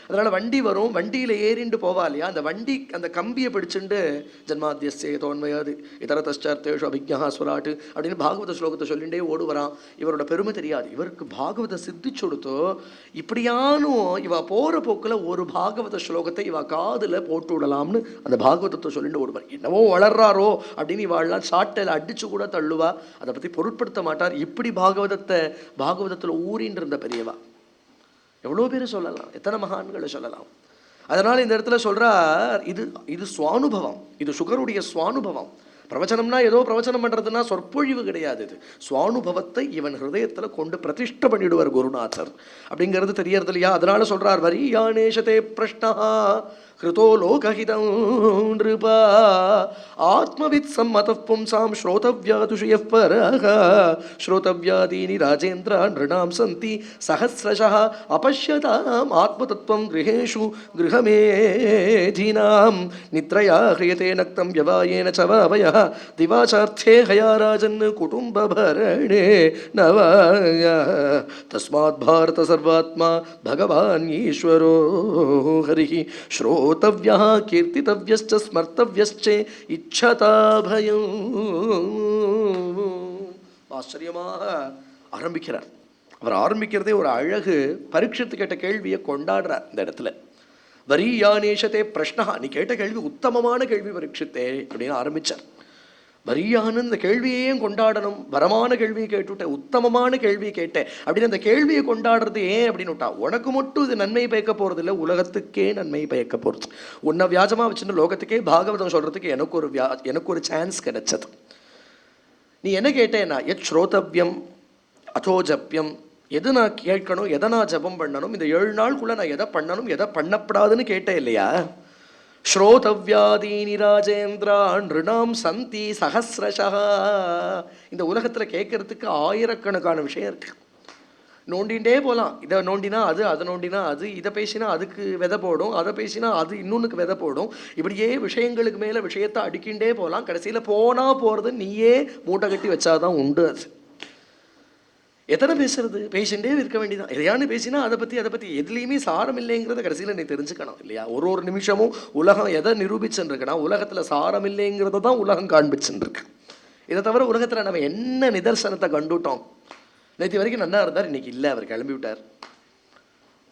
அதனால வண்டி வரும், வண்டியில ஏறிண்டு போவா இல்லையா, அந்த வண்டி அந்த கம்பியை பிடிச்சுண்டு ஜன்மாத்தியஸ்ய தோன்மயாது இதரதஷ்டார்த்தேஷு அபிஜ்ஞா ஸ்வராட்டு அப்படின்னு பாகவத ஸ்லோகத்தை சொல்லிண்டே ஓடுவரான். இவரோட பெருமை தெரியாது, இவருக்கு பாகவத சித்திச்சு கொடுத்தோ. இப்படியானும் இவ போற போக்குல ஒரு பாகவத ஸ்லோகத்தை இவ காதுல போட்டு விடலாம்னு அந்த பாகவதத்தை சொல்லிட்டு ஓடுவார். என்னவோ வளர்றாரோ அப்படின்னு இவாள்லாம் சாட்டையில அடிச்சு கூட தள்ளுவா, அதை பத்தி பொருட்படுத்த மாட்டார். இப்படி பாகவதத்துல ஊறின்னு இருந்த பெரியவா எவ்வளோ பேர் சொல்லலாம், எத்தனை மகான்களை சொல்லலாம். அதனால் இந்த இடத்துல சொல்கிறார், இது சுவானுபவம், இது சுகருடைய சுவானுபவம். பிரவச்சனம்னா ஏதோ பிரவச்சனம் பண்ணுறதுன்னா சொற்பொழிவு கிடையாது, இது சுவானுபவத்தை இவன் ஹிருதயத்தில் கொண்டு பிரதிஷ்ட பண்ணிவிடுவார் குருநாதர் அப்படிங்கிறது தெரியறது இல்லையா. அதனால சொல்கிறார், வரியானேஷதே பிரஷ்னா கிருதோ லோகஹிதம் நிருபா ஆத்மவித் சம்மதः பும்சாம் ஸ்ரோதவ்யாதுஷயः பரஹ ஸ்ரோதவ்யாதீனி ராஜேந்திர நிருணாம் சந்தி சஹஸ்ரஷः அபஷ்யதாம் ஆத்மதத்துவம் கிருஹேஷு கிருஹமேதினாம் நித்ரயா ஹ்ரியதே நக்தம் யவாயேன ச வாவயः திவாசார்த்தே ஹயாராஜன் குடும்பபரணே நவாய தஸ்மாத் பாரத சர்வாத்மா பகவான் ஈஸ்வரோ ஹரிஹி ஸ்ரோதவ்யः கீர்த்திதவ்யஸ்ச ஸ்மர்த்தவ்யஸ்சே இச்சதா பயம். ஆச்சரியமாக ஆரம்பிக்கிறார். அவர் ஆரம்பிக்கிறதே ஒரு அழகு. பரீட்சித்து கேட்ட கேள்வியை கொண்டாடுறார் இந்த இடத்துல. வரியானேஷதே பிரஷ்னா, நீ கேட்ட கேள்வி உத்தமமான கேள்வி பரீட்சித்தே அப்படின்னு ஆரம்பிச்சார். வரியான இந்த கேள்வியையும் கொண்டாடணும், வரமான கேள்வியை கேட்டுவிட்ட, உத்தமமான கேள்வியை கேட்டேன் அப்படின்னு அந்த கேள்வியை கொண்டாடுறது ஏன் அப்படின்னு விட்டா, உனக்கு மட்டும் இது நன்மை பயக்க போறது இல்லை, உலகத்துக்கே நன்மை பயக்க போறது. உன்னை வியாஜமா வச்சுன்னு லோகத்துக்கே பாகவதம் சொல்றதுக்கு எனக்கு ஒரு சான்ஸ் கிடைச்சது. நீ என்ன கேட்டேன்னா, எத் ஸ்ரோதவ்யம் அதோ ஜப்யம், எது நான் கேட்கணும், எதை நான் ஜபம் பண்ணணும், இந்த 7 நாளுக்குள்ள நான் எதை பண்ணணும் எதை பண்ணப்படாதுன்னு கேட்டேன் இல்லையா. ஸ்ரோதவ்யாதீனி ராஜேந்திரா நிருணாம் சந்தி சஹஸ்ரஷா, இந்த உலகத்தில் கேட்கறதுக்கு ஆயிரக்கணக்கான விஷயம் இருக்கு. நோண்டிகிட்டே போகலாம். இதை நோண்டினா அது, அதை நோண்டினா அது, இதை பேசினா அதுக்கு விதை போடும், அதை பேசினா அது இன்னொன்றுக்கு விதை போடும். இப்படியே விஷயங்களுக்கு மேலே விஷயத்தை அடிக்கின்றே போகலாம். கடைசியில் போகிறது நீயே மூட்டை கட்டி வச்சாதான் உண்டு. அது எத்தனை பேசுறது, பேசிகிட்டே இருக்க வேண்டியதான். எதையானு பேசினா அதை பற்றி எதுலேயுமே சாரம் இல்லைங்கிறத கடைசியில் நீ தெரிஞ்சுக்கணும் இல்லையா. ஒரு நிமிஷமும் உலகம் எதை நிரூபிச்சுருக்குன்னா, உலகத்தில் சாரம் இல்லைங்கிறத தான் உலகம் காண்பிச்சுருக்கு. இதை தவிர உலகத்தில் நம்ம என்ன நிதர்சனத்தை கண்டுட்டோம். நேற்று வரைக்கும் நல்லா இருந்தார், இன்னைக்கு இல்லை, அவர் கிளம்பி விட்டார்.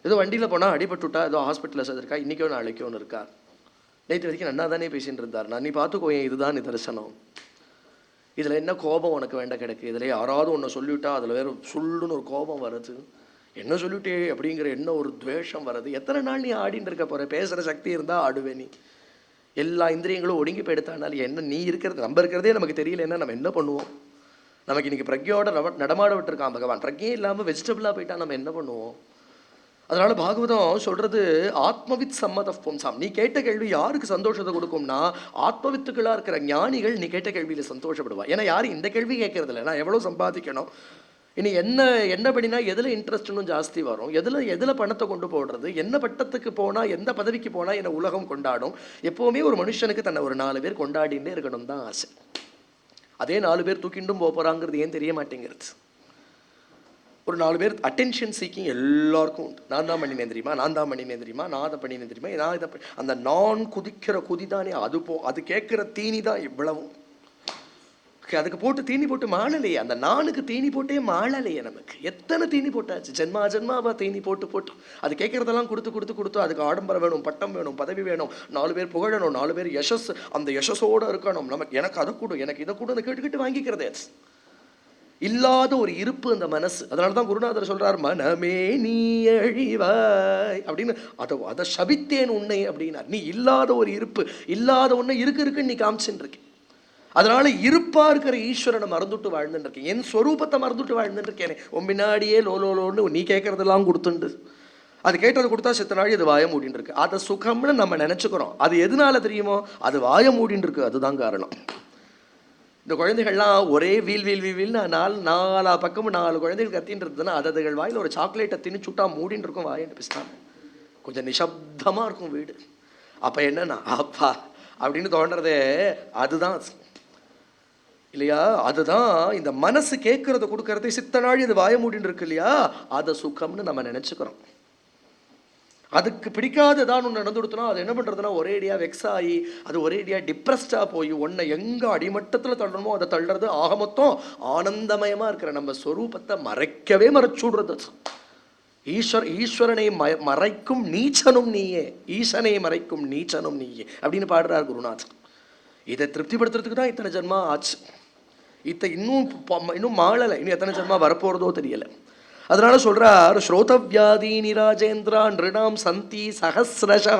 ஏதோ வண்டியில் போனால் அடிபட்டு விட்டா, ஏதோ ஹாஸ்பிட்டலில் சேர்ந்துருக்கா, இன்றைக்கோ நாளைக்கோ ஒன்று இருக்கார். நேற்று வரைக்கும் நல்லா தானே பேசிகிட்டு இருந்தார். நான் நீ பார்த்துக்கோயேன், இதுதான் நிதர்சனம். இதில் என்ன கோபம் உனக்கு வேண்ட கிடக்கு, இதில் யாராவது ஒன்று சொல்லிவிட்டா அதில் வேறு சொல்லுன்னு ஒரு கோபம் வருது, என்ன சொல்லிவிட்டே அப்படிங்கிற என்ன ஒரு துவேஷம் வருது. எத்தனை நாள் நீ ஆடின்னு இருக்க போகிற. பேசுகிற சக்தி இருந்தால் ஆடுவே நீ. எல்லா இந்திரியங்களும் ஒடுங்கி போயிடுத்தானால என்ன நீ இருக்கிறது, நம்ம இருக்கிறதே நமக்கு தெரியலன்னா நம்ம என்ன பண்ணுவோம். நமக்கு இன்றைக்கி பிரக்யோட நடமாட விட்டுருக்கான் பகவான். பிரக்யே இல்லாமல் வெஜிடபிளாக போயிட்டா நம்ம என்ன பண்ணுவோம். அதனால பாகவதம் சொல்றது, ஆத்மவித் சம்மத பும்சாம், நீ கேட்ட கேள்வி யாருக்கு சந்தோஷத்தை கொடுக்கும்னா, ஆத்மவித்துக்களா இருக்கிற ஞானிகள் நீ கேட்ட கேள்வியில சந்தோஷப்படுவா. ஏன்னா யாரும் இந்த கேள்வி கேட்கறது இல்லை, நான் எவ்வளவு சம்பாதிக்கணும், இனி என்ன பண்ணினா எதுல இன்ட்ரெஸ்ட்னும் ஜாஸ்தி வரும், எதுல பணத்தை கொண்டு போடுறது, என்ன பட்டத்துக்கு போனா எந்த பதவிக்கு போனா என்ன உலகம் கொண்டாடும். எப்பவுமே ஒரு மனுஷனுக்கு தன்னை ஒரு 4 பேர் கொண்டாடிட்டே இருக்கணும் தான் ஆசை. அதே 4 பேர் தூக்கிண்டும் போறாங்கிறது ஏன் தெரிய மாட்டேங்கிறது. ஒரு 4 பேர் அட்டென்ஷன் சீக்கிங் எல்லாருக்கும் உண்டு. நான் தான் பண்ணினேன் தெரியுமா, நான் தான் பண்ணினேன் தெரியுமா, நான் அதை பண்ணினேன் தெரியுமா, நான் இதை அந்த நான் குதிக்கிற குதிதானே அது கேட்குற தீனி தான் இவ்வளவும். அதுக்கு போட்டு தீனி போட்டு மாளலையே, அந்த நானுக்கு தீனி போட்டே மாளலையே. நமக்கு எத்தனை தீனி போட்டாச்சு, ஜென்மாவா தீனி போட்டு அது கேட்கறதெல்லாம் கொடுத்து அதுக்கு ஆடம்பரம் வேணும், பட்டம் வேணும், பதவி வேணும், 4 பேர் புகழணும், 4 பேர் யசஸ், அந்த யசஸோடு இருக்கணும். எனக்கு அதை கொடு, எனக்கு இதை கொடு, கேட்டுக்கிட்டு வாங்கிக்கிறதே. இல்லாத ஒரு இருப்பு அந்த மனசு. அதனால தான் குருநாதர் சொல்றார், மனமே நீ அழிவாய் அப்படின்னு. அதை சபித்தேன் உன்னை அப்படின்னார். நீ இல்லாத ஒரு இருப்பு, இல்லாத ஒன்று இருக்குன்னு நீ காமிச்சுட்டு இருக்க. அதனால இருப்பா இருக்கிற ஈஸ்வரனை மறந்துட்டு வாழ்ந்துட்டு இருக்கேன், என் ஸ்வரூபத்தை மறந்துட்டு வாழ்ந்துட்டு இருக்கேனே. உன் பின்னாடியே லோலோன்னு நீ கேட்கறதெல்லாம் கொடுத்துண்டு, அது கேட்டதை கொடுத்தா செத்த நாள் அது வாய மூடின்னு இருக்கு. அதை சுகம்னு நம்ம நினைச்சுக்கிறோம். அது எதனால தெரியுமோ, அது வாய மூடின்னு இருக்கு, அதுதான் காரணம். இந்த குழந்தைகள்லாம் ஒரே வீல்னு 4 பக்கமும் 4 குழந்தைகள் கத்தின்னு இருந்ததுன்னா, அதுகள் வாயில் ஒரு சாக்லேட்டை தின்னு சுட்டா மூடின்னு இருக்கும் வாயின்னு பேசினா. கொஞ்சம் நிசப்தமாக இருக்கும் வீடு. அப்போ என்னன்னா அப்பா அப்படின்னு தோன்றதே அதுதான் இல்லையா. அதுதான் இந்த மனசு கேட்கறத கொடுக்கறதே சித்த நாள் இது வாய மூடின்னு இருக்கு இல்லையா, அதை சுகம்னு நம்ம நினைச்சுக்கிறோம். அதுக்கு பிடிக்காததான் ஒன்று நடந்துடுத்துனா அது என்ன பண்ணுறதுனா ஒரேடியாக வெக்ஸ் ஆகி அது ஒரேடியாக டிப்ரெஸ்டாக போய் ஒன்றை எங்கே அடிமட்டத்தில் தள்ளணுமோ அதை தள்ளுறது. ஆக மொத்தம் ஆனந்தமயமாக இருக்கிற நம்ம ஸ்வரூபத்தை மறைக்கவே மறைச்சுடுறது. ஈஸ்வரனை மறைக்கும் நீச்சனும் நீயே, ஈசனை மறைக்கும் நீச்சனும் நீயே அப்படின்னு பாடுறார் குருநாத். இதை திருப்திப்படுத்துறதுக்கு தான் இத்தனை ஜென்மா ஆச்சு. இன்னும் மாளலை, இன்னும் எத்தனை ஜென்மா வரப்போகிறதோ தெரியலை. அதனால சொல்றார், ஸ்ரோதவ்யாதீனி ராஜேந்திரா நிருணாம் சந்தி சஹஸ்ரஷா.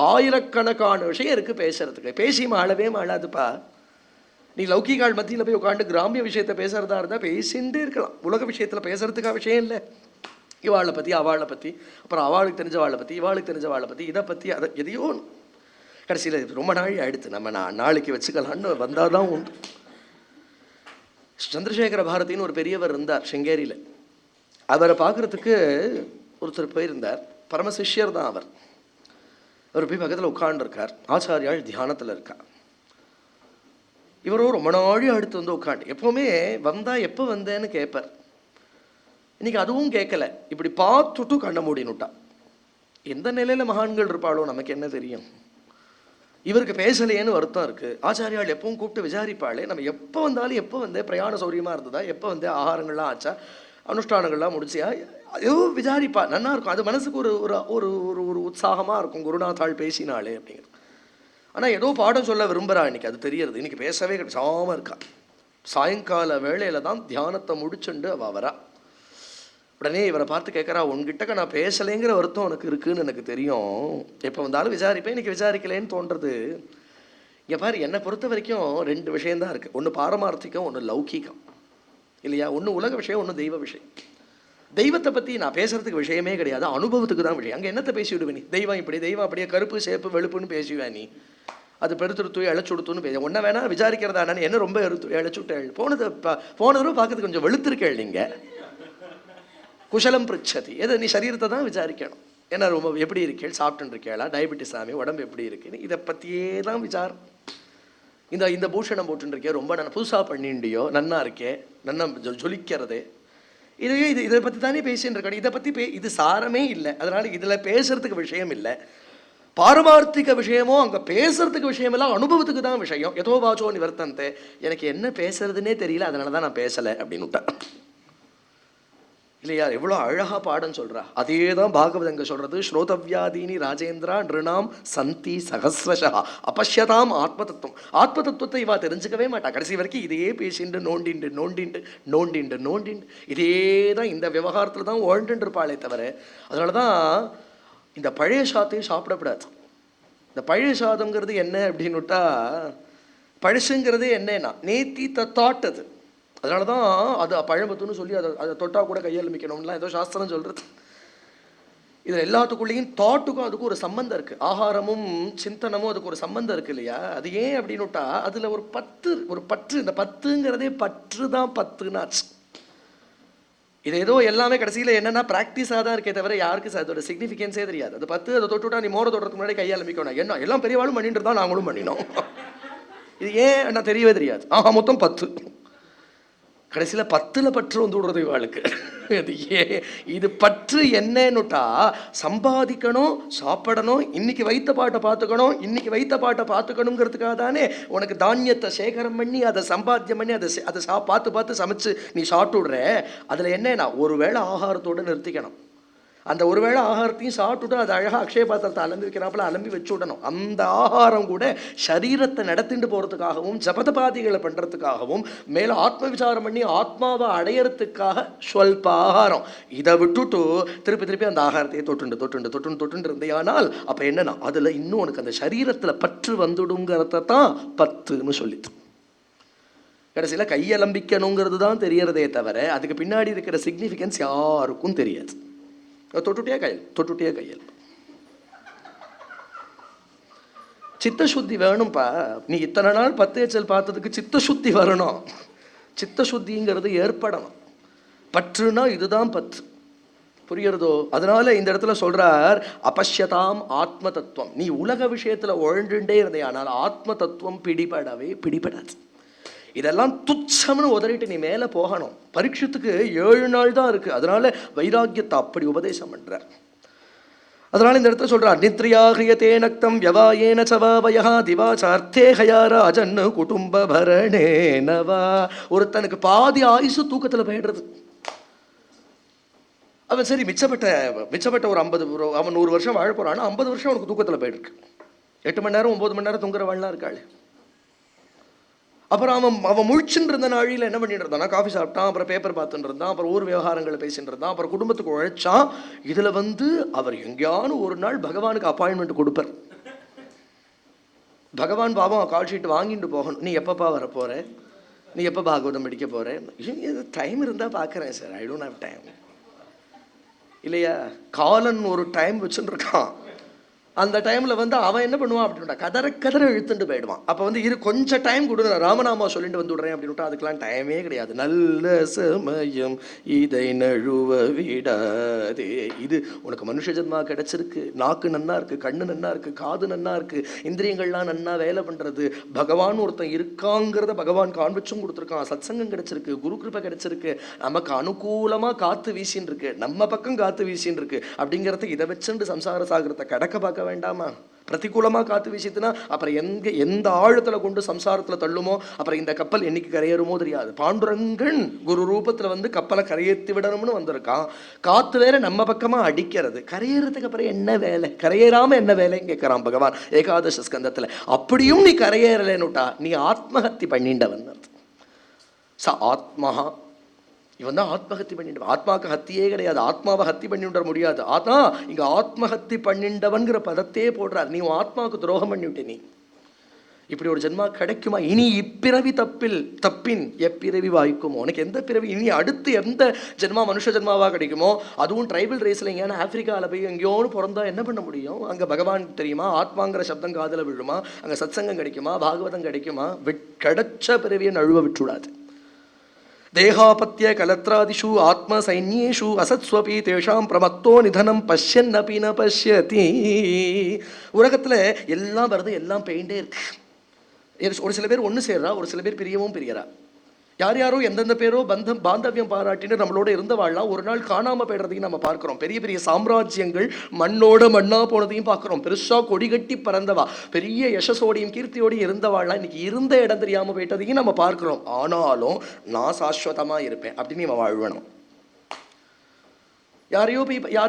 ஆயிரக்கணக்கான விஷயம் இருக்கு பேசுறதுக்கு. பேசி மாளவே மாளாதுப்பா. நீ லௌகிகால் மத்தியில் போய் உட்காந்து கிராமிய விஷயத்த பேசுறதா இருந்தால் பேசிகிட்டே இருக்கலாம். உலக விஷயத்தில் பேசுறதுக்காக விஷயம் இல்லை. இவாளை பற்றி அவளை பற்றி, அப்புறம் அவளுக்கு தெரிஞ்சவாளை பற்றி இவாளுக்கு தெரிஞ்சவாளை பற்றி இதை பற்றி அதை எதையோ கடைசியில் ரொம்ப நாள் ஆயிடுத்து. நம்ம நாளைக்கு வச்சுக்கலான்னு வந்தால் தான் உண்டு. சந்திரசேகர பாரதின்னு ஒரு பெரியவர் இருந்தார் சிங்கேரியில். அவரை பார்க்குறதுக்கு ஒருத்தர் போயிருந்தார். பரமசிஷ்யர் தான் அவர். அவர் போய் பக்கத்தில் உட்காண்டிருக்கார். ஆச்சாரியால் தியானத்தில் இருக்கா. இவரோ ரொம்ப நாளி அடுத்து வந்து உட்காந்து எப்போவுமே வந்தால் எப்போ வந்தேன்னு கேட்பார். இன்னைக்கு அதுவும் கேட்கல. இப்படி பார்த்துட்டு கண்ண மூடினுட்டா. எந்த நிலையில் மகான்கள் இருப்பாளோ நமக்கு என்ன தெரியும். இவருக்கு பேசலையேன்னு வருத்தம் இருக்குது. ஆச்சாரியால் எப்பவும் கூப்பிட்டு விசாரிப்பாளே, நம்ம எப்போ வந்தாலும் எப்போ வந்தே பிரயாண சௌரியமாக இருந்ததா, எப்போ வந்தே ஆகாரங்கள்லாம் ஆச்சா, அனுஷ்டானங்கள்லாம் முடிச்சியா, ஏதோ விசாரிப்பா. நல்லா இருக்கும். அது மனசுக்கு ஒரு ஒரு ஒரு உற்சாகமாக இருக்கும். குருநாத்தாள் பேசினாளே அப்படிங்கிறது. ஆனால் ஏதோ பாடம் சொல்ல விரும்புகிறா இன்னைக்கு. அது தெரியறது. இன்னைக்கு பேசவே கிடைச்சாமல் இருக்கா. சாயங்கால வேளையில் தான் தியானத்தை முடிச்சுண்டு அவள் வரா. உடனே இவரை பார்த்து கேட்குறா, உன்கிட்ட நான் பேசலைங்கிற வருத்தம் உனக்கு இருக்குன்னு எனக்கு தெரியும். எப்போ வந்தாலும் விசாரிப்பேன், இன்னைக்கு விசாரிக்கலேன்னு தோன்றது. இங்கே பாரு, என்னை பொறுத்த வரைக்கும் 2 விஷயம்தான் இருக்குது. ஒன்று பாரமார்த்திகம், ஒன்று லௌகிகம் இல்லையா. ஒன்று உலக விஷயம், ஒன்று தெய்வ விஷயம். தெய்வத்தை பற்றி நான் பேசுறதுக்கு விஷயமே கிடையாது, அனுபவத்துக்கு தான் விஷயம். அங்கே என்னத்தை பேசி விடுவேன் நீ? தெய்வம் இப்படி, தெய்வம் அப்படியே, கருப்பு சேப்பு வெளுப்புன்னு பேசுவேன் நீ. அது பெருத்துருத்து இழைச்சுடுத்துன்னு பேச ஒன்றை வேணா விசாரிக்கிறதா. நான் என்ன ரொம்ப இழைச்சுட்டேள். போனதும் பார்க்கறதுக்கு கொஞ்சம் வெளுத்திருக்கேள். நீங்கள் குஷலம் பிரிச்சதி. எதை நீ சரீரத்தை தான் விசாரிக்கணும். ஏன்னா ரொம்ப எப்படி இருக்கேள், சாப்பிட்டுன்னு இருக்கேளா, டயபெட்டிஸ் ஆமி, உடம்பு எப்படி இருக்குன்னு இதை பற்றியே தான் விசாரம். இந்த பூஷணம் போட்டுருக்கே, ரொம்ப நான் புதுசாக பண்ணிண்டியோ, நன்னா இருக்கே, நன்னா ஜொலிக்கிறதே, இதை பற்றி தானே பேசின்னு இருக்கணும். இதை பற்றி இது சாரமே இல்லை. அதனால இதில் பேசுறதுக்கு விஷயம் இல்லை. பாரமார்த்திக விஷயமோ அங்கே பேசுறதுக்கு விஷயம் எல்லாம் அனுபவத்துக்கு தான் விஷயம். எதோ வாச்சோ நிவர்த்தந்தே. எனக்கு என்ன பேசுறதுன்னே தெரியல, அதனால தான் நான் பேசலை அப்படின்னு விட்டேன் இல்லையா. எவ்வளோ அழகா பாடம் சொல்றா. அதே தான் பாகவத் அங்க சொல்றது. ஸ்ரோதவ்யாதீனி ராஜேந்திரா நிருணாம் சந்தி சகஸ்ரஷா அபஷ்யதாம் ஆத்ம தத்துவம். ஆத்ம தத்துவத்தை இவா தெரிஞ்சுக்கவே மாட்டா. கடைசி வரைக்கும் இதையே பேசிட்டு நோண்டிண்டு இதே தான் இந்த விவகாரத்தில் தான் ஓழ்ந்துட்டு இருப்பாளே தவிர. அதனால தான் இந்த பழைய சாத்தையும் சாப்பிடக்கூடாது. இந்த பழைய சாதம்ங்கிறது என்ன அப்படின்னுட்டா, பழசுங்கிறது என்னன்னா நேத்தி தாட்டது. அதனால தான் அது பழம்பத்துன்னு சொல்லி அதை தொட்டா கூட கையால் மிக்கணும்லாம் ஏதோ சாஸ்திரம் சொல்கிறது. இதில் எல்லாத்துக்குள்ளேயும் தாட்டுக்கும் அதுக்கும் ஒரு சம்பந்தம் இருக்குது. ஆகாரமும் சிந்தனமும் அதுக்கு ஒரு சம்பந்தம் இருக்குது இல்லையா. அது ஏன் அப்படின்னுட்டா, அதில் ஒரு பற்று. இந்த பத்துங்கிறதே பற்று தான் பத்துனாச்சு. இது ஏதோ எல்லாமே கடைசியில் என்னென்னா ப்ராக்டிஸாக தான் இருக்கே தவிர யாருக்கு அதோட சிக்னிஃபிகன்ஸே தெரியாது. அது பத்து, அதை தொட்டுவிட்டா நீ மோர தொடுறதுக்கு முன்னாடி கையால் மிக்கணும். என்ன எல்லாம் பெரியவாளும் பண்ணிட்டு இருந்தால் நாங்களும் பண்ணினோம். இது ஏன் நான் தெரியவே தெரியாது. மொத்தம் 10. கடைசியில் 10ல் பற்று வந்து விடுறது இவாளுக்கு. அது இது பற்று என்னன்னுட்டா, சம்பாதிக்கணும், சாப்பிடணும், இன்னைக்கு வைத்த பாட்டை பார்த்துக்கணுங்கிறதுக்காக தானே உனக்கு தானியத்தை சேகரம் பண்ணி அதை சம்பாத்தியம் பண்ணி அதை பார்த்து சமைச்சு நீ சாப்பிட்டு விடுற. அதில் என்னன்னா, ஒரு வேளை ஆகாரத்தோடு நிறுத்திக்கணும். அந்த ஒரு வேளை ஆகாரத்தையும் சாப்பிட்டுட்டு அதை அழகாக அக்ஷய பாத்திரத்தை அலம்பி வைக்கிறாப்புல அலம்பி வச்சு விடணும். அந்த ஆகாரம் கூட சரீரத்தை நடத்திட்டு போகிறதுக்காகவும் ஜபதபாதிகளை பண்ணுறதுக்காகவும் மேலே ஆத்ம விசாரம் பண்ணி ஆத்மாவை அடையிறதுக்காக ஸ்வல்ப ஆகாரம். இதை விட்டுட்டு திருப்பி அந்த ஆகாரத்தையே தொட்டுண்டு இருந்தேயானால் அப்போ என்னன்னா, அதில் இன்னும் உனக்கு அந்த சரீரத்தில் பற்று வந்துடுங்கிறத தான் 10ன்னு சொல்லிட்டு கடைசியில் கையலம்பிக்கணுங்கிறது தான் தெரியறதே தவிர அதுக்கு பின்னாடி இருக்கிற சிக்னிஃபிகன்ஸ் யாருக்கும் தெரியாது. தொட்டுட்டியா கையல். சித்தசுத்தி வேணும்ப்பா. நீ இத்தனை நாள் 10 எச்சல் பார்த்ததுக்கு சித்தசுத்தி வரணும். சித்தசுத்திங்கிறது ஏற்படணும். பற்றுனா இதுதான் பற்று. புரியுறதோ? அதனால இந்த இடத்துல சொல்றார், அபஷ்யதாம் ஆத்ம தத்துவம். நீ உலக விஷயத்துல உழண்டுண்டே இருந்தே, ஆனால் ஆத்ம தத்துவம் பிடிபடாது. இதெல்லாம் துச்சம்னு உதறிட்டு நீ மேலே போகணும். பரீட்சத்துக்கு 7 நாள் தான் இருக்குது. அதனால வைராக்கியத்தை அப்படி உபதேசம் பண்ணுறார். அதனால இந்த இடத்துல சொல்றார், நித்ரியா ஹிரியதே நக்தம் யவாயேன சவாவயா திவாச்சார்த்தே ஹயாராஜன் குடும்ப பரணேனவா. ஒருத்தனுக்கு பாதி ஆயுசு தூக்கத்துல போயிடுறது. அவன் சரி மிச்சப்பட்ட ஒரு 50, அவன் 100 வருஷம் வாழ போறான்னா 50 வருஷம் அவனுக்கு தூக்கத்துல போயிருக்கு. 8 மணி நேரம் 9 மணி நேரம் தூங்குறவாள்லாம் இருக்காள். அப்புறம் அவன் முழிச்சுட்டு இருந்த நாழியில் என்ன பண்ணிட்டு இருந்தானா, காஃபி சாப்பிட்டான், அப்புறம் பேப்பர் பார்த்துட்டு இருந்தான், அப்புறம் ஊர் விவகாரங்களை பேசிட்டு இருந்தான், அப்புறம் குடும்பத்துக்கு உழைச்சான். இதுல அவர் எங்கேயானு ஒரு நாள் பகவானுக்கு அப்பாயின்மெண்ட் கொடுப்பார். பகவான் பாவம் கால் ஷீட் வாங்கிட்டு போகணும். நீ எப்பப்பா வரப்போற, நீ எப்போ பாகவதம் படிக்க போற? டைம் இருந்தா பார்க்குறேன் sir, I don't have time. இல்லையா, காலன் ஒரு டைம் வச்சுட்டு இருக்கான். அந்த டைம்ல அவன் என்ன பண்ணுவான் அப்படின்னா கதற இழுத்துட்டு போயிடுவான். அப்போ கொஞ்சம் டைம் கொடுங்க, ராமநாமா சொல்லிட்டு வந்து விடுறேன் அப்படின்னு. அதுக்கெல்லாம் டைமே கிடையாது. நல்ல சமயம் இதை நழுவ விடாதே. இது உனக்கு மனுஷ ஜென்மா கிடைச்சிருக்கு. நாக்கு நன்னா இருக்கு, கண்ணு நன்னா இருக்கு, காது நன்னா இருக்கு, இந்திரியங்கள்லாம் நன்னா வேலை பண்றது. பகவான் ஒருத்தன் இருக்காங்கிறத பகவான் காண்பிச்சும் கொடுத்துருக்கான். சத்சங்கம் கிடைச்சிருக்கு, குரு கிருபை கிடைச்சிருக்கு, நமக்கு அனுகூலமா காத்து வீசின்னு இருக்கு, நம்ம பக்கம் காத்து வீசின்னு இருக்கு. அப்படிங்கிறத இதை வச்சுட்டு சம்சார சாகரத்தை கடக்க பார்க்க வேண்டாமா? பிரதிகூலமா காத்து வீசித்துனா அப்புறம் எந்த ஆழத்துல கொண்டு சம்சாரத்துல தள்ளுமோ. அப்புறம் இந்த கப்பல் என்னைக்கு கரையேறுமோ தெரியாது. பாண்டுரங்கன் குரு ரூபத்துல கப்பலை கரையேற்றி விடணும்னு வந்திருக்கான். காத்து வேற நம்ம பக்கமா அடிக்கிறது. கரையேறதுக்கு அப்புறம் என்ன வேலை, கரையேறாம என்ன வேலைன்னு கேட்கிறான் பகவான் ஏகாதச ஸ்கந்தத்துல. அப்படியும் நீ கரையேறலைன்னுட்டா நீ ஆத்மஹத்தி பண்ணிண்டவன். ச ஆத்மஹா, இவன் தான் ஆத்மஹத்தி பண்ணிட்டு. ஆத்மாவுக்கு ஹத்தியே கிடையாது, ஆத்மாவை ஹத்தி பண்ணிவிட முடியாது. ஆத்மா இங்க ஆத்மஹத்தி பண்ணிண்டவன்கிற பதத்தையே போடுறார். நீ ஆத்மாவுக்கு துரோகம் பண்ணிவிட்ட. நீ இப்படி ஒரு ஜென்மா கிடைக்குமா? இனி இப்பிறவி தப்பின் எப்பிறவி வாய்க்குமோ. உனக்கு எந்த பிறவி, இனி அடுத்து எந்த ஜென்மா மனுஷ ஜென்மாவா கிடைக்குமோ, அதுவும் ட்ரைபல் ரேஸ்ல எங்கேயான ஆப்பிரிக்காவில் போய் எங்கேயோன்னு பிறந்தா என்ன பண்ண முடியும்? அங்க பகவான் தெரியுமா? ஆத்மாங்கிற சப்தம் காதல விழுமா? அங்க சத்சங்கம் கிடைக்குமா? பாகவதம் கிடைக்குமா? கிடைச்ச பிறவியை நழுவ விட்டுடாது. தேகாபத்திய கலத்ராதிஷு ஆத்ம சைன்யேஷு அசத்ஸ்வபி தேஷாம் பிரமத்தோ நிதனம் பஷ்யன்னபி ந பஷ்யதி. உலகத்துல எல்லாம் வருது, எல்லாம் பெயிண்டே இருக்கு. ஒரு சில பேர் ஒன்று சேர்றா, ஒரு சில பேர் பிரியவும் பிரியறா. யாரோ எந்தெந்த பேரோ பாந்தவியம் பாராட்டின்னு நம்மளோட இருந்தவாழ்லாம் ஒரு நாள் காணாம போயிடுறதையும் நம்ம பார்க்கிறோம். பெரிய பெரிய சாம்ராஜ்யங்கள் மண்ணோட மண்ணா போனதையும் பார்க்கிறோம். பெருசா கொடி கட்டி பறந்தவா, பெரிய யசஸோடையும் கீர்த்தியோடையும் இருந்தவாழ்லாம் இன்னைக்கு இருந்த இடம் தெரியாம போயிட்டதையும் நம்ம பார்க்கிறோம். ஆனாலும் நான் சாஸ்வதமா இருப்பேன் அப்படின்னு இவன் வாழ்வணும்.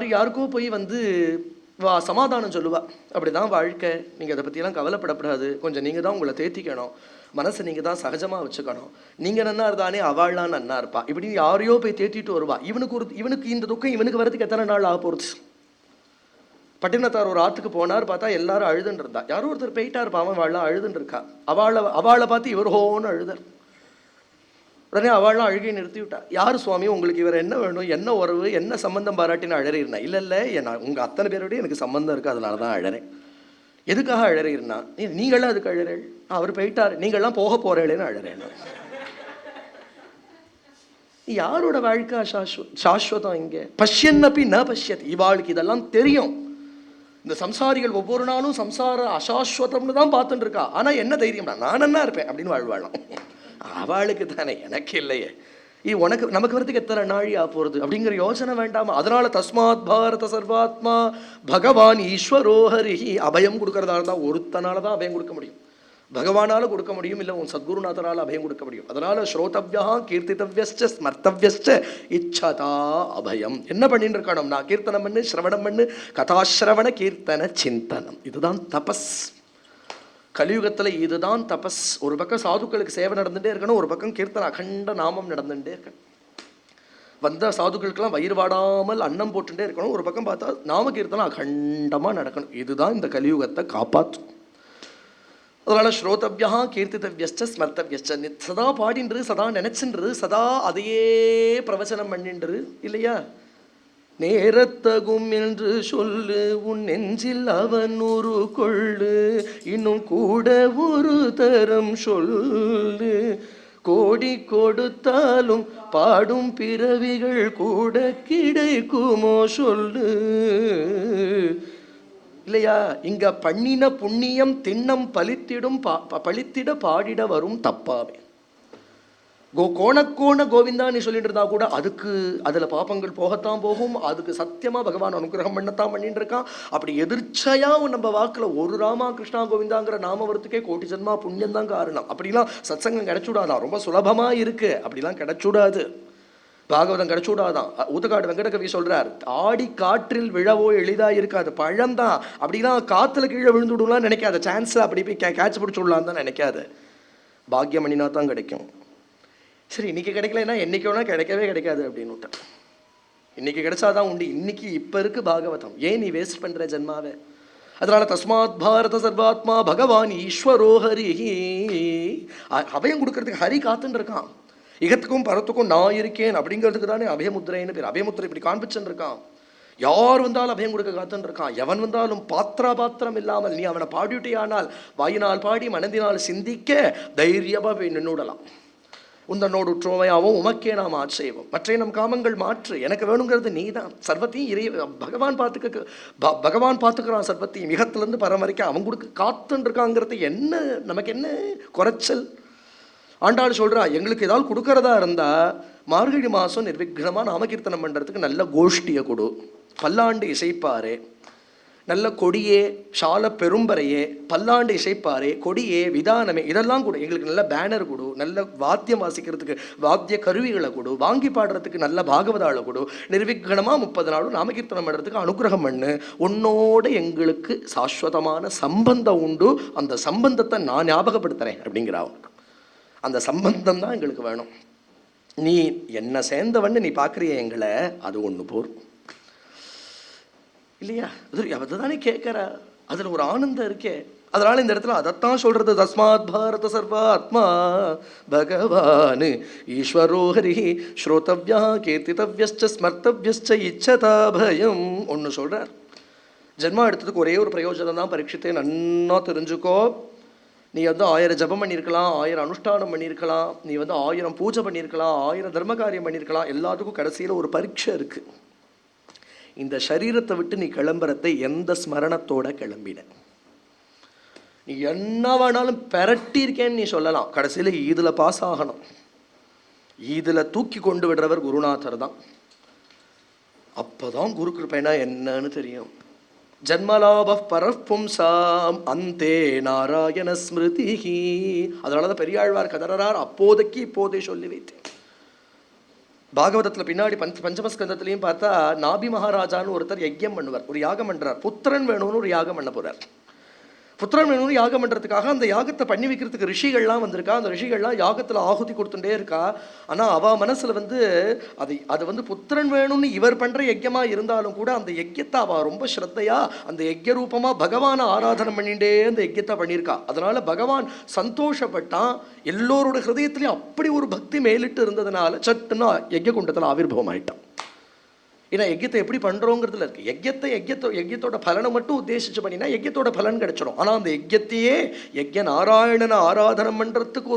யாருக்கோ போய் சமாதானம் சொல்லுவா, அப்படிதான் வாழ்க்கை, நீங்க அதை பத்தியெல்லாம் கவலைப்படப்படாது, கொஞ்சம் நீங்க தான் உங்களை தேத்திக்கணும், மனசை நீங்க தான் சகஜமா வச்சுக்கணும், நீங்க நன்னா இருந்தானே அவள்லாம் நன்னா இருப்பா, இப்படின்னு யாரையோ போய் தேத்திட்டு வருவா. இவனுக்கு இந்த துக்கம் இவனுக்கு வரதுக்கு எத்தனை நாள் ஆக போறது? பட்டினத்தார் ஒரு ஆத்துக்கு போனார், பார்த்தா எல்லாரும் அழுதுன்னு இருந்தா. யாரோ ஒருத்தர் போயிட்டா இருப்பா, அவன் வாழலாம் அழுதுன்னு இருக்கா. அவளை பார்த்து இவர் ஹோன்னு அழுதர். உடனே அவள்லாம் அழுகையை நிறுத்தி விட்டா. யார் சுவாமி, உங்களுக்கு இவர் என்ன வேணும், என்ன உறவு, என்ன சம்பந்தம் பாராட்டின்னு அழறினா? இல்லை உங்க அத்தனை பேரோடய எனக்கு சம்பந்தம் இருக்கு, அதனால தான் அழறேன். எதுக்காக அழறினா? நீங்களாம் அதுக்கு அழறேள், அவர் போயிட்டார், நீங்கள்லாம் போக போறேன்னு அழறேன். யாரோட வாழ்க்கை சாஸ்வதம்? இங்கே பஷ்யன்னப்பி ந பஷ்யத். இவாளுக்கு இதெல்லாம் தெரியும். இந்த சம்சாரிகள் ஒவ்வொரு நாளும் சம்சார அசாஸ்வதம்னு தான் பார்த்துட்டு இருக்கா. ஆனா என்ன தைரியம்னா நான் என்ன இருப்பேன் அப்படின்னு வாழ்வாளாம். அவளுக்கு தானே, எனக்கு இல்லையே. உனக்கு நமக்கு வரதுக்கு எத்தனை நாழி ஆ போறது அப்படிங்கிற யோசனை வேண்டாமா? அதனால தஸ்மாத் பாரத சர்வாத்மா பகவான் ஈஸ்வரோ ஹரிஹி. அபயம் கொடுக்கறதா இருந்தால் ஒருத்தனால தான் அபயம் கொடுக்க முடியும். பகவானால கொடுக்க முடியும், இல்லை உன் சத்குருநாதரால் அபயம் கொடுக்க முடியும். அதனால ஸ்ரோதவ்யா கீர்த்தித்தவ்யஸ்ச ஸ்மர்த்தவ்யஸ்ச இச்சதா அபயம். என்ன பண்ணிட்டு இருக்கணும்? நான் கீர்த்தனம் பண்ணு, சிரவணம் பண்ணு, கதாசிரவண கீர்த்தன சிந்தனம். இதுதான் தபஸ். கலியுகத்தில் இதுதான் தபஸ். ஒரு பக்கம் சாதுக்களுக்கு சேவை நடந்துகிட்டே இருக்கணும், ஒரு பக்கம் கீர்த்தன அகண்ட நாமம் நடந்துகிட்டே இருக்கணும். வந்த சாதுக்களுக்கெல்லாம் வயிறு வாடாமல் அன்னம் போட்டுட்டே இருக்கணும், ஒரு பக்கம் பார்த்தா நாம கீர்த்தனம் அகண்டமாக நடக்கணும். இதுதான் இந்த கலியுகத்தை காப்பாற்றும். அதனால ஸ்ரோதவ்யா கீர்த்தித்தவ்யஸ்ச ஸ்மர்த்தவ்யஸ்ச. சதா பாடின்றது, சதா நினைச்சுன்றது, சதா அதையே பிரவச்சனம் பண்ணின்றது இல்லையா? நேரத்தகும் என்று சொல்லு, உன் நெஞ்சில் அவன் ஒரு கொள்ளு, இன்னும் கூட ஒரு தரம் சொல்லு, கோடி கொடுத்தாலும் பாடும் பிறவிகள் கூட கிடைக்குமோ சொல்லு இல்லையா? இங்க பண்ணின புண்ணியம் திண்ணம் பலித்திட பாடிட வரும் தப்பாவே. கோண கோவிந்தா நீ சொல்லிட்டு இருந்தா கூட அதுக்கு அதுல பாப்பங்கள் போகத்தான் போகும். அதுக்கு சத்தியமா பகவான் அனுகிரகம் பண்ணத்தான் பண்ணிட்டு இருக்கான். அப்படி எதிர்ச்சையா நம்ம வாக்குல ஒரு ராமா கிருஷ்ணா கோவிந்தாங்கிற நாம வரத்துக்கே கோடி ஜென்மா புண்ணியம் தான் காரணம். அப்படிலாம் சத்சங்கம் கிடைச்சுடாதான், ரொம்ப சுலபமா இருக்கு, அப்படிலாம் கிடைச்சுடாது. பாகவதம் கிடைச்சுடாதான். ஊத்தக்காடு வெங்கடகவி சொல்றார், ஆடி காற்றில் விழவோ எளிதா இருக்காது, பழம்தான். அப்படிலாம் காத்துல கீழே விழுந்து விடுலாம் நினைக்காத, சான்ஸ் அப்படி போய் கேட்ச் பிடிச்சு விடலாம் தான் நினைக்காது. பாக்கியம் பண்ணினா தான் கிடைக்கும். சரி, இன்னைக்கு கிடைக்கலன்னா என்னைக்கு வேணா கிடைக்கவே கிடைக்காது அப்படின்னு விட்டேன். இன்னைக்கு கிடைச்சாதான் உண்டு. இன்னைக்கு இப்ப இருக்கு பாகவதம், ஏன் நீ வேஸ்ட் பண்ற ஜென்மாவை? அதனால தஸ்மாத் பாரத சர்வாத்மா பகவான் ஈஸ்வரோ ஹரி. அபயம் கொடுக்கறதுக்கு ஹரி காத்துன்னு இருக்கான். இகத்துக்கும் பரத்துக்கும் நான் இருக்கேன் அப்படிங்கிறதுக்கு தானே அபயமுத்திரைன்னு பேர். அபயமுத்திரை இப்படி காண்பிச்சுன்னு இருக்கான். யார் வந்தாலும் அபயம் கொடுக்க காத்துன்னு இருக்கான். எவன் வந்தாலும் பாத்திரம் இல்லாமல் நீ அவனை பாடிட்டே ஆனால் வாயினால் பாடி மனதினால் சிந்திக்க தைரியமா போய் நின்றுடலாம். உந்தனோடு உற்றோமையாவும் உமக்கே நாம் ஆட்சேவோம், மற்ற நம் காமங்கள் மாற்று, எனக்கு வேணுங்கிறது நீ தான். சர்வத்தையும் இறை பகவான் பார்த்துக்கிறான். சர்வத்தையும் மிகத்திலேருந்து பரம் வரைக்கும் அவன் கொடுக்க காத்துன்னு இருக்காங்கிறது என்ன நமக்கு என்ன குறைச்சல்? ஆண்டாள் சொல்றா, எங்களுக்கு ஏதாவது கொடுக்கறதா இருந்தா மார்கழி மாதம் நிர்விக்னமாக நாமகீர்த்தனம் பண்ணுறதுக்கு நல்ல கோஷ்டியை கொடு, பல்லாண்டு இசைப்பாரே, நல்ல கொடியே சால பெரும்பறையே, பல்லாண்டு இசைப்பாரே, கொடியே விதானமே, இதெல்லாம் கொடு. எங்களுக்கு நல்ல பேனர் கொடு, நல்ல வாத்தியம் வாசிக்கிறதுக்கு வாத்திய கருவிகளை கொடு, வாங்கி பாடுறதுக்கு நல்ல பாகவதாளை கொடு, நிர்விக்னமாக 30 நாளும் நாமகீர்த்தனம் பண்ணுறதுக்கு அனுகிரகம் பண்ணு. உன்னோட எங்களுக்கு சாஸ்வதமான சம்பந்தம் உண்டு, அந்த சம்பந்தத்தை நான் ஞாபகப்படுத்துகிறேன் அப்படிங்கிறா. அந்த சம்பந்தம் தான் எங்களுக்கு வேணும். நீ என்ன சேர்ந்தவன்னு நீ பார்க்குறிய எங்களை, அது ஒன்று போர் இல்லையா? அது தானே கேட்குற, அதில் ஒரு ஆனந்தம் இருக்கே. அதனால இந்த இடத்துல அதைத்தான் சொல்றது, தஸ்மாத் பாரத சர்வாத்மா பகவான் ஈஸ்வரோ ஹரி ஸ்ரோதவ்யா கீர்த்திதவ்யஸ்ச ஸ்மர்த்தவ்யஸ்ச இச்சதா பயம். ஒன்று சொல்றார், ஜென்மா எடுத்ததுக்கு ஒரே ஒரு பிரயோஜனம் தான், பரீட்சித்தே நன்னா தெரிஞ்சுக்கோ. நீ 1000 ஜபம் பண்ணியிருக்கலாம், 1000 அனுஷ்டானம் பண்ணியிருக்கலாம், நீ 1000 பூஜை பண்ணியிருக்கலாம், 1000 தர்ம காரியம் பண்ணியிருக்கலாம், எல்லாத்துக்கும் கடைசியில் ஒரு பரீட்சை இருக்கு. இந்த சரீரத்தை விட்டு நீ கிளம்புறதை எந்த ஸ்மரணத்தோட கிளம்பின? நீ என்ன வேணாலும் பெரட்டி இருக்கேன்னு நீ சொல்லலாம், கடைசியில் இதில் பாஸ் ஆகணும். இதில் தூக்கி கொண்டு விடுறவர் குருநாதர் தான். அப்போதான் குரு கிருபைனா என்னன்னு தெரியும். ஜன்மலாப பரப்பும்சாம் அந்தே நாராயண ஸ்மிருதிஹி. அதனாலதான் பெரியாழ்வார் கதறார், அப்போதைக்கு இப்போதே சொல்லி வைத்தேன். பாகவதத்துல பின்னாடி பஞ்சமஸ்கந்தத்திலையும் பார்த்தா நாபி மகாராஜான்னு ஒருத்தர் யஜ்யம் பண்ணுவார், ஒரு யாகம் பண்றார். புத்திரன் வேணும்னு ஒரு யாகம் பண்ண போறார். புத்திரன் வேணும்னு யாகம் பண்ணுறதுக்காக அந்த யாகத்தை பண்ணி வைக்கிறதுக்கு ரிஷிகள்லாம் வந்திருக்கா. அந்த ரிஷிகள்லாம் யாகத்தில் ஆகுதி கொடுத்துட்டே இருக்கா. ஆனால் அவள் மனசில் அது புத்திரன் வேணும்னு இவர் பண்ணுற யஜ்யமாக இருந்தாலும் கூட அந்த யஜ்யத்தை அவள் ரொம்ப ஸ்ரத்தையாக அந்த யஜ்ய ரூபமாக பகவானை ஆராதனை பண்ணிகிட்டே அந்த யஜ்யத்தை பண்ணியிருக்கா. அதனால் பகவான் சந்தோஷப்பட்டான். எல்லோரோட ஹிருதயத்துலேயும் அப்படி ஒரு பக்தி மேலிட்டு இருந்ததுனால சட்டுன்னு யஜ்ய குண்டத்தில் ஆவிர்வம் ஆயிட்டான். ஏன்னா யஜ்யத்தை எப்படி பண்ணுறோங்கிறதுல இருக்குது. யஜ்யத்தோட பலனை மட்டும் உத்தேசிச்சு பண்ணினா யஜ்யத்தோட பலன் கிடைச்சிடும். ஆனால் அந்த யஜ்யத்தையே யஜ்ய நாராயணனை ஆராதனம் பண்ணுறதுக்கு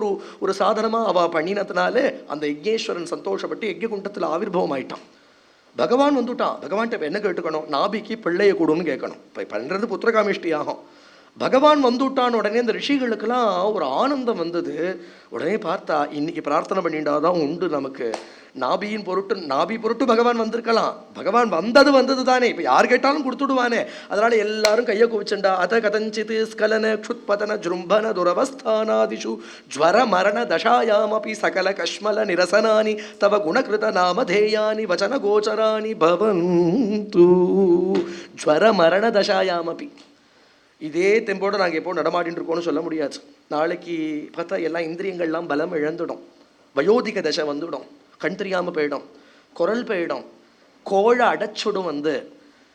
ஒரு சாதனமாக அவள் பண்ணினதுனால அந்த யஜ்யேஸ்வரன் சந்தோஷப்பட்டு யஜ்ய குண்டத்தில் ஆவிர்வம் ஆயிட்டான். பகவான் வந்துட்டான். பகவான்கிட்ட என்ன கேட்டுக்கணும்? நாபிக்கு பிள்ளையை கொடுன்னு கேட்கணும். இப்போ பண்ணுறது புத்திரகாமிஷ்டி ஆகும். பகவான் வந்துட்டான். உடனே இந்த ரிஷிகளுக்கெல்லாம் ஒரு ஆனந்தம் வந்தது. உடனே பார்த்தா இன்னைக்கு பிரார்த்தனை பண்ணிட்டாதான் உண்டு நமக்கு. நாபி பொருட்டு பகவான் வந்திருக்கலாம். பகவான் வந்தது தானே, இப்போ யார் கேட்டாலும் கொடுத்துடுவானே. அதனால எல்லாரும் கையை குவிச்சண்டா. அத கதஞ்சித் ஸ்கலன க்ஷுத்பதன ஜும்பன துரவஸ்தானாதிஷு ஜ்வர மரண தசாயாமபி சகல கஷ்மல நிரசனானி தவ குணகிருத நாமதேயானி வச்சன கோச்சராணி பவந்து. ஜ்வர மரண தசாயாமபி. இதே தெம்போடு நாங்கள் எப்போ நடமாடின்னு இருக்கோம்னு சொல்ல முடியாது. நாளைக்கு பார்த்தா எல்லாம் இந்திரியங்கள்லாம் பலம் இழந்துடும். வயோதிக தசை வந்துடும். கண் தெரியாமல் போயிடும், குரல் போயிடும், கோழை அடைச்சுடும்,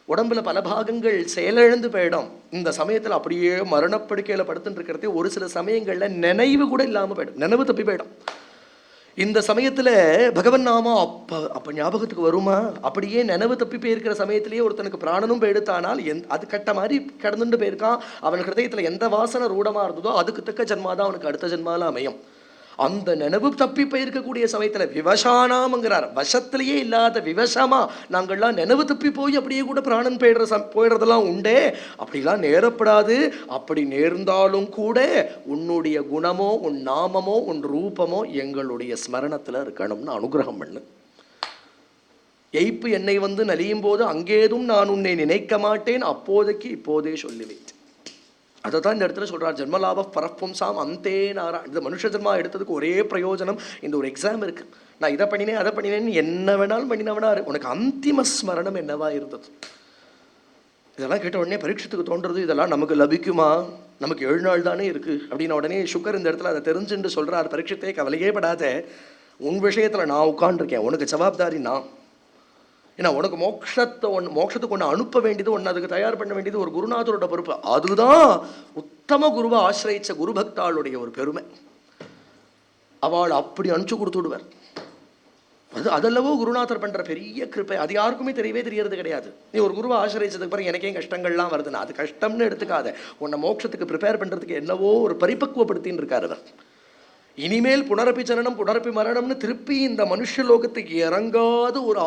உடம்புல பல பாகங்கள் செயலிழந்து போயிடும். இந்த சமயத்தில் அப்படியே மரணப்படுக்கையில் படுத்துட்டு இருக்கிறதே ஒரு சில சமயங்களில் நினைவு கூட இல்லாமல் போயிடும், நினைவு தப்பி போயிடும். இந்த சமயத்தில் பகவன் நாமா அப்போ ஞாபகத்துக்கு வருமா? அப்படியே நினைவு தப்பி போயிருக்கிற சமயத்திலேயே ஒருத்தனுக்கு பிராணனும் போயிடுத்தானால் அது கட்ட மாதிரி கடந்துட்டு போயிருக்கான். அவன் ஹிருதயத்தில் எந்த வாசனை ரூடமாக இருந்ததோ அதுக்கு தக்க ஜென்மாதான் அவனுக்கு அடுத்த ஜென்மால அமையும். அந்த நினைவு தப்பி போயிருக்கக்கூடிய சமயத்தில் விவசானாம்ங்கிறார். வசத்திலேயே இல்லாத விவசமா நாங்கள்லாம் நினைவு தப்பி போய் அப்படியே கூட பிராணன் போயிடுறதெல்லாம் உண்டே. அப்படிலாம் நேரப்படாது. அப்படி நேர்ந்தாலும் கூட உன்னுடைய குணமோ உன் நாமமோ உன் ரூபமோ எங்களுடைய ஸ்மரணத்தில் இருக்கணும்னு அனுகிரகம் பண்ணு. எய்ப்பு என்னை வந்து நலியும் போது அங்கேதும் நான் உன்னை நினைக்க மாட்டேன், அப்போதைக்கு இப்போதே சொல்லுவேன். அதை தான் இந்த இடத்துல சொல்கிறார். ஜென்மலாப பரப்பும்சாம் அந்தே நாரா. இந்த மனுஷ ஜென்மா எடுத்ததுக்கு ஒரே பிரயோஜனம், இந்த ஒரு எக்ஸாம் இருக்கு. நான் இதை பண்ணினேன் அதை பண்ணினேன்னு என்ன வேணாலும் பண்ணினவனா உனக்கு அந்திம ஸ்மரணம் என்னவா இருந்தது? இதெல்லாம் கேட்ட உடனே பரீட்சத்துக்கு தோன்றது, இதெல்லாம் நமக்கு லபிக்குமா? நமக்கு 7 நாள் தானே இருக்கு அப்படின்ன உடனே சுகர் இந்த இடத்துல அதை தெரிஞ்சுட்டு சொல்றார், பரீட்சத்தை கவலையே படாத, உன் விஷயத்துல நான் உட்காண்டிருக்கேன், உனக்கு ஜவாப்தாரி நான். ஏன்னா உனக்கு மோட்சத்துக்கு ஒன்று அனுப்ப வேண்டியது, ஒன்று அதுக்கு தயார் பண்ண வேண்டியது ஒரு குருநாதரோட பொறுப்பு. அதுதான் உத்தம குருவை ஆசிரியிச்ச குரு பக்தாளுடைய ஒரு பெருமை. அவள் அப்படி அனுப்பிச்சு கொடுத்து விடுவார். அதல்லவோ குருநாதர் பண்ற பெரிய கிருப்பை. அது யாருக்குமே தெரியவே தெரியறது கிடையாது. நீ ஒரு குருவை ஆசிரியச்சதுக்கு பிறகு எனக்கே கஷ்டங்கள்லாம் வருதுன்னா அது கஷ்டம்னு எடுத்துக்காத. உன்னை மோட்சத்துக்கு ப்ரிப்பேர் பண்றதுக்கு என்னவோ ஒரு பரிபக்குவப்படுத்தின்னு இருக்காரு அவர். இனிமேல் புனரப்பி ஜனனம் புனரப்பி மரணம்னு திருப்பி இந்த மனுஷலோகத்துக்கு இறங்காத ஒரு